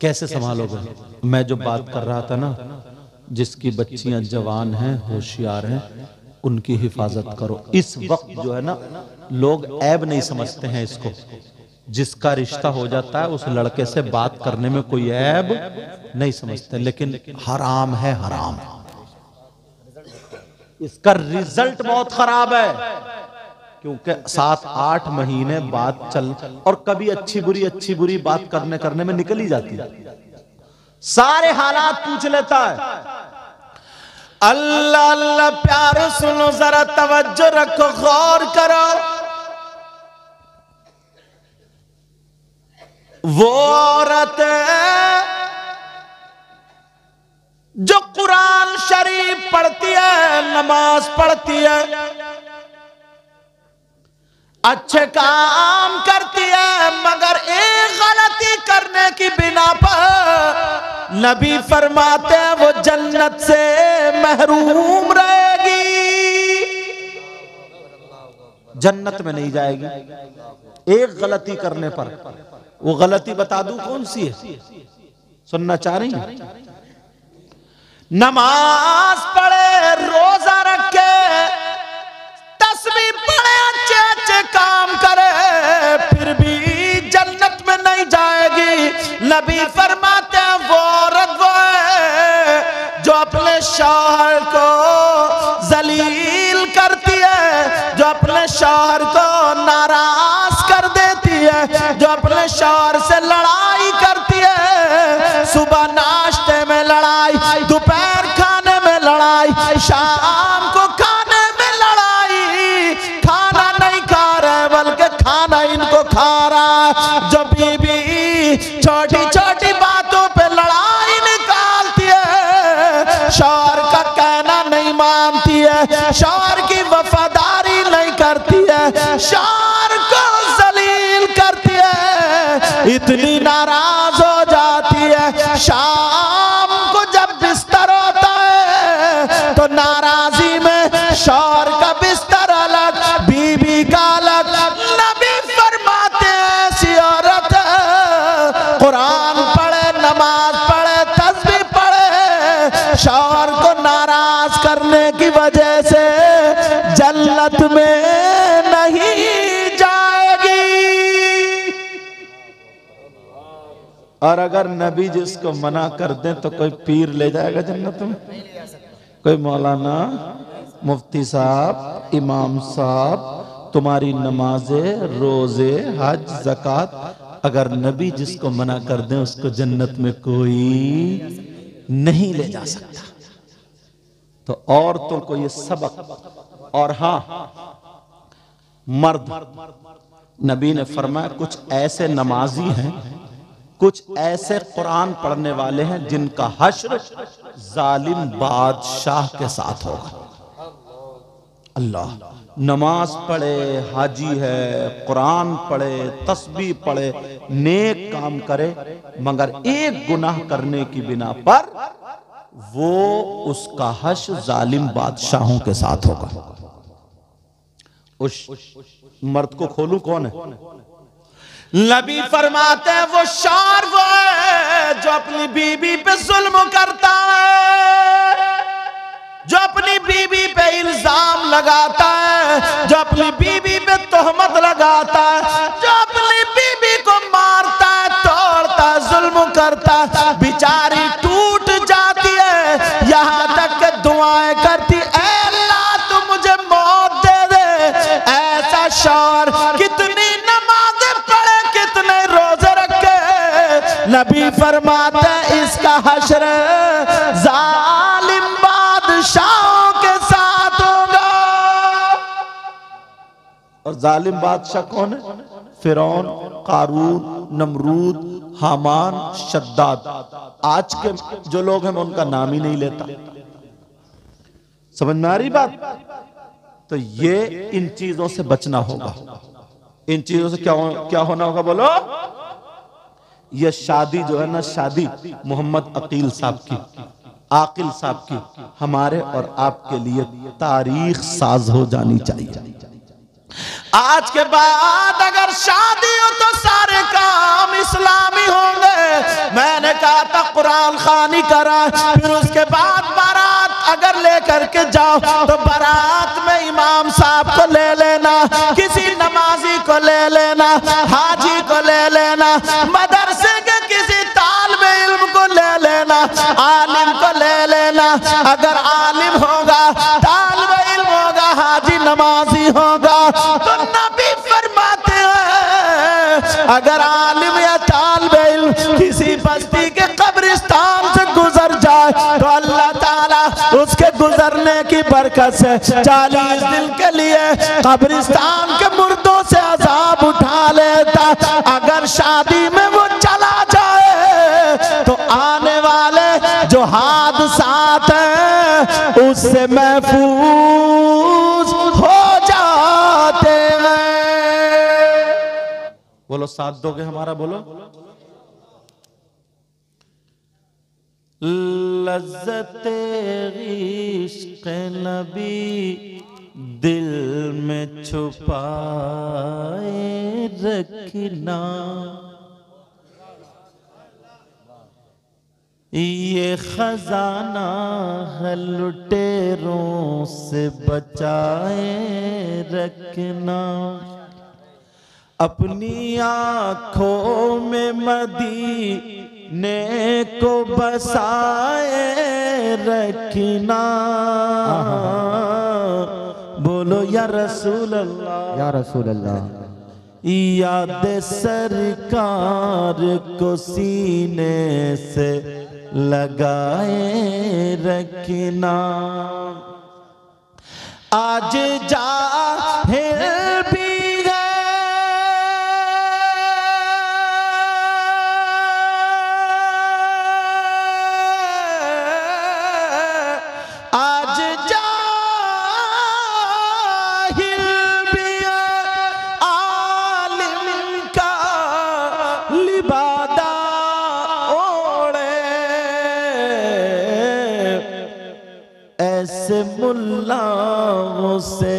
कैसे संभालोगे? मैं जो बात कर रहा था ना, जिसकी बच्चियां जवान हैं, होशियार हैं, उनकी हिफाजत करो। इस वक्त जो है ना, लोग ऐब नहीं समझते हैं इसको। जिसका रिश्ता हो जाता है उस लड़के से बात करने में कोई ऐब नहीं समझते, लेकिन हराम है, हराम। इसका रिजल्ट बहुत खराब है, क्योंकि 7-8 महीने बात चल, और कभी अच्छी बुरी बात करने में निकल ही जाती है। सारे हालात पूछ लेता है। अल्लाह अल्लाह प्यार सुनो, जरा तवज्जो रखो, गौर करो। वो औरत जो कुरान शरीफ पढ़ती है, नमाज पढ़ती है, अच्छे काम करती है, मगर एक गलती करने की बिना पर नबी फरमाते हैं वो जन्नत से महरूम रहेगी, जन्नत में नहीं जाएगी। एक गलती करने पर। वो गलती बता दूं कौन सी है? सुनना चाह रही हैं? नमाज पढ़े, रोजा रखे, तस्बीह पढ़े, अच्छे काम करे, फिर भी जन्नत में नहीं जाएगी। नबी फरमाते हैं वो औरत वो है जो अपने शौहर को जलील करती है, जो अपने शौहर को नाराज कर देती है, जो अपने शौहर से लड़ाई करती है। सुबह नाश्ते में लड़ाई, दोपहर खाने में लड़ाई, शाम को खाने में लड़ाई। खाना नहीं खा रहे बल्कि खाना इनको खा रहा है। जो बीबी छोटी छोटी बातों पे लड़ाई निकालती है, शौहर का कहना नहीं मानती है, शौहर की वफादारी नहीं करती है, शौहर को जलील करती है, इतनी नाराज हो जाती है। शाम को जब बिस्तर होता है तो नाराजी में शौहर का बिस्तर अलग, बीबी का अलग। नबी फरमाते हैं ऐसी औरत कुरान पढ़े, नमाज पढ़े, तस्बीह पढ़े, शौहर को नाराज करने की वजह से जन्नत में नहीं जाएगी। और अगर नबी जिसको मना कर दें तो कोई पीर ले जाएगा जन्नत में? कोई मौलाना, मुफ्ती साहब, इमाम साहब, तुम्हारी नमाजें, रोजे, हज, ज़कात, अगर नबी जिसको मना कर दें उसको जन्नत में कोई नहीं ले जा सकता। तो औरतों को ये सबक। और हाँ, मर्द, नबी ने फरमाया कुछ ऐसे नमाजी हैं, कुछ ऐसे कुरान पढ़ने वाले हैं जिनका हश्र जालिम बादशाह के साथ होगा। अल्लाह, नमाज पढ़े, हाजी है, कुरान पढ़े, तस्बीह पढ़े, नेक काम करे, मगर एक गुनाह करने की बिना पर वो उसका हश्र जालिम बादशाहों के साथ होगा। उस मर्द को खोलूं कौन है? नबी फरमाते हैं वो शौहर वो है जो अपनी बीबी पे जुल्म करता है, जो अपनी बीबी पे इल्जाम लगाता है, जो अपनी बीबी पे तोहमत लगाता है, जो अपनी बीबी को मारता है, तोड़ता है, जुल्म करता है, बेचारी टूट जाती है, यहाँ तक के दुआएं करती, ऐ अल्लाह तू मुझे मौत दे दे। ऐसा शौहर कितनी नमाज़ें पढ़े, कितने रोजे रखे, नबी फरमाते हैं इसका हश्र जालिम बादशाहों के साथ होगा। और जालिम बादशाह कौन है? फिरौन, कारून, नमरूद, हामान, शद्दाद। आज के जो लोग हैं मैं उनका नाम ही नहीं लेता। समझ में आ रही बात? तो ये इन चीजों से बचना होगा। इन चीजों से क्या होना होगा बोलो। ये शादी जो है ना, शादी मोहम्मद अकील साहब की, आकिल साहब की, हमारे और आपके लिए तारीख साज हो जानी चाहिए। आज के बाद अगर शादी हो तो सारे काम इस्लामी होंगे। मैंने कहा था कुरान खानी करा, फिर उसके बाद बारात अगर लेकर के जाओ तो बारात में इमाम साहब को ले लेना, किसी नमाजी को ले लेना, हाजी को ले लेना, मदरसे के किसी तालिबे इल्म को ले लेना, आलिम को ले लेना। अगर आलिम होगा, तालिबे इल्म होगा, हाजी नमाजी होगा, तो नबी फरमाते हैं अगर आलिम या तालिबे इल्म किसी बस्ती के कब्रिस्तान से गुजर जाए तो अल्लाह ताला उसके गुजरने की बरकत से 40 दिन के लिए कब्रिस्तान के मुर्दों से अजाब उठा लेता। अगर शादी में वो चला जाए तो आने वाले जो हादसात हैं उससे महफूज हो जाते हैं। बोलो साथ दोगे हमारा, बोलो। लज़्ज़ते इश्क़ नबी दिल में छुपाए रखना, ये खजाना है लुटेरों से बचाए रखना। अपनी आँखों में मदीने को बसाए रखना। बोलो या रसूल अल्लाह, या रसूल अल्लाह। याद सरकार को सीने से लगाए रखना। आज जाहिर भी मुल्लाओं से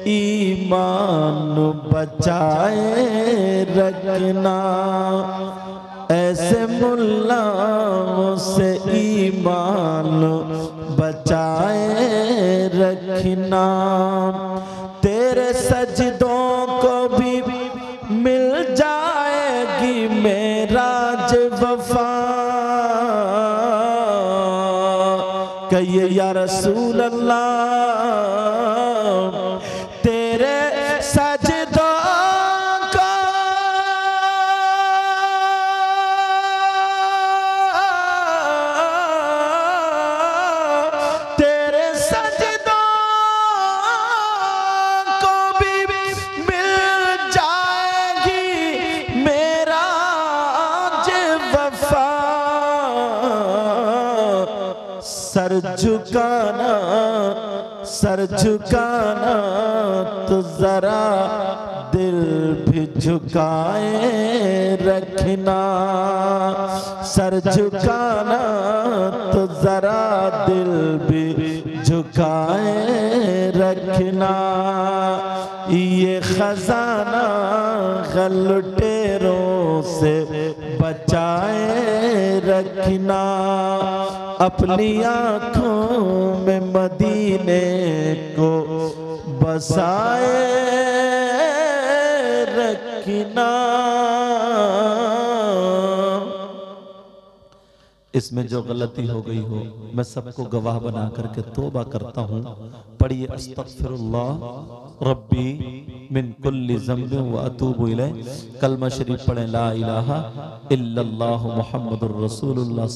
ईमान बचाए रखना। ऐसे मुल्लाओं से ईमान बचाए रखना। तेरे सजदों को भी मिल जाएगी मेराज वफा। कहिए या रसूल अल्लाह, तेरे सजदों को तेरे सजदों को भी मिल जाएगी मेराज वफा। सर झुकाना तो जरा दिल भी झुकाए रखना। सर झुकाना तो जरा दिल भी झुकाए रखना। ये खजाना लुटेरों से बचाए रखना। अपनी आँखों में मदीने को बसाए रखना। इसमें जो गलती हो गई हो मैं सबको गवाह बना करके तौबा करता हूँ। पढ़िए अस्तगफिरुल्लाह रब्बी मिन कुल्ली ज़ंबिन व अतूबु इलैह। कलमा शरीफ पढ़ें ला इलाहा इल्लल्लाहु मुहम्मदुर रसूलुल्लाह।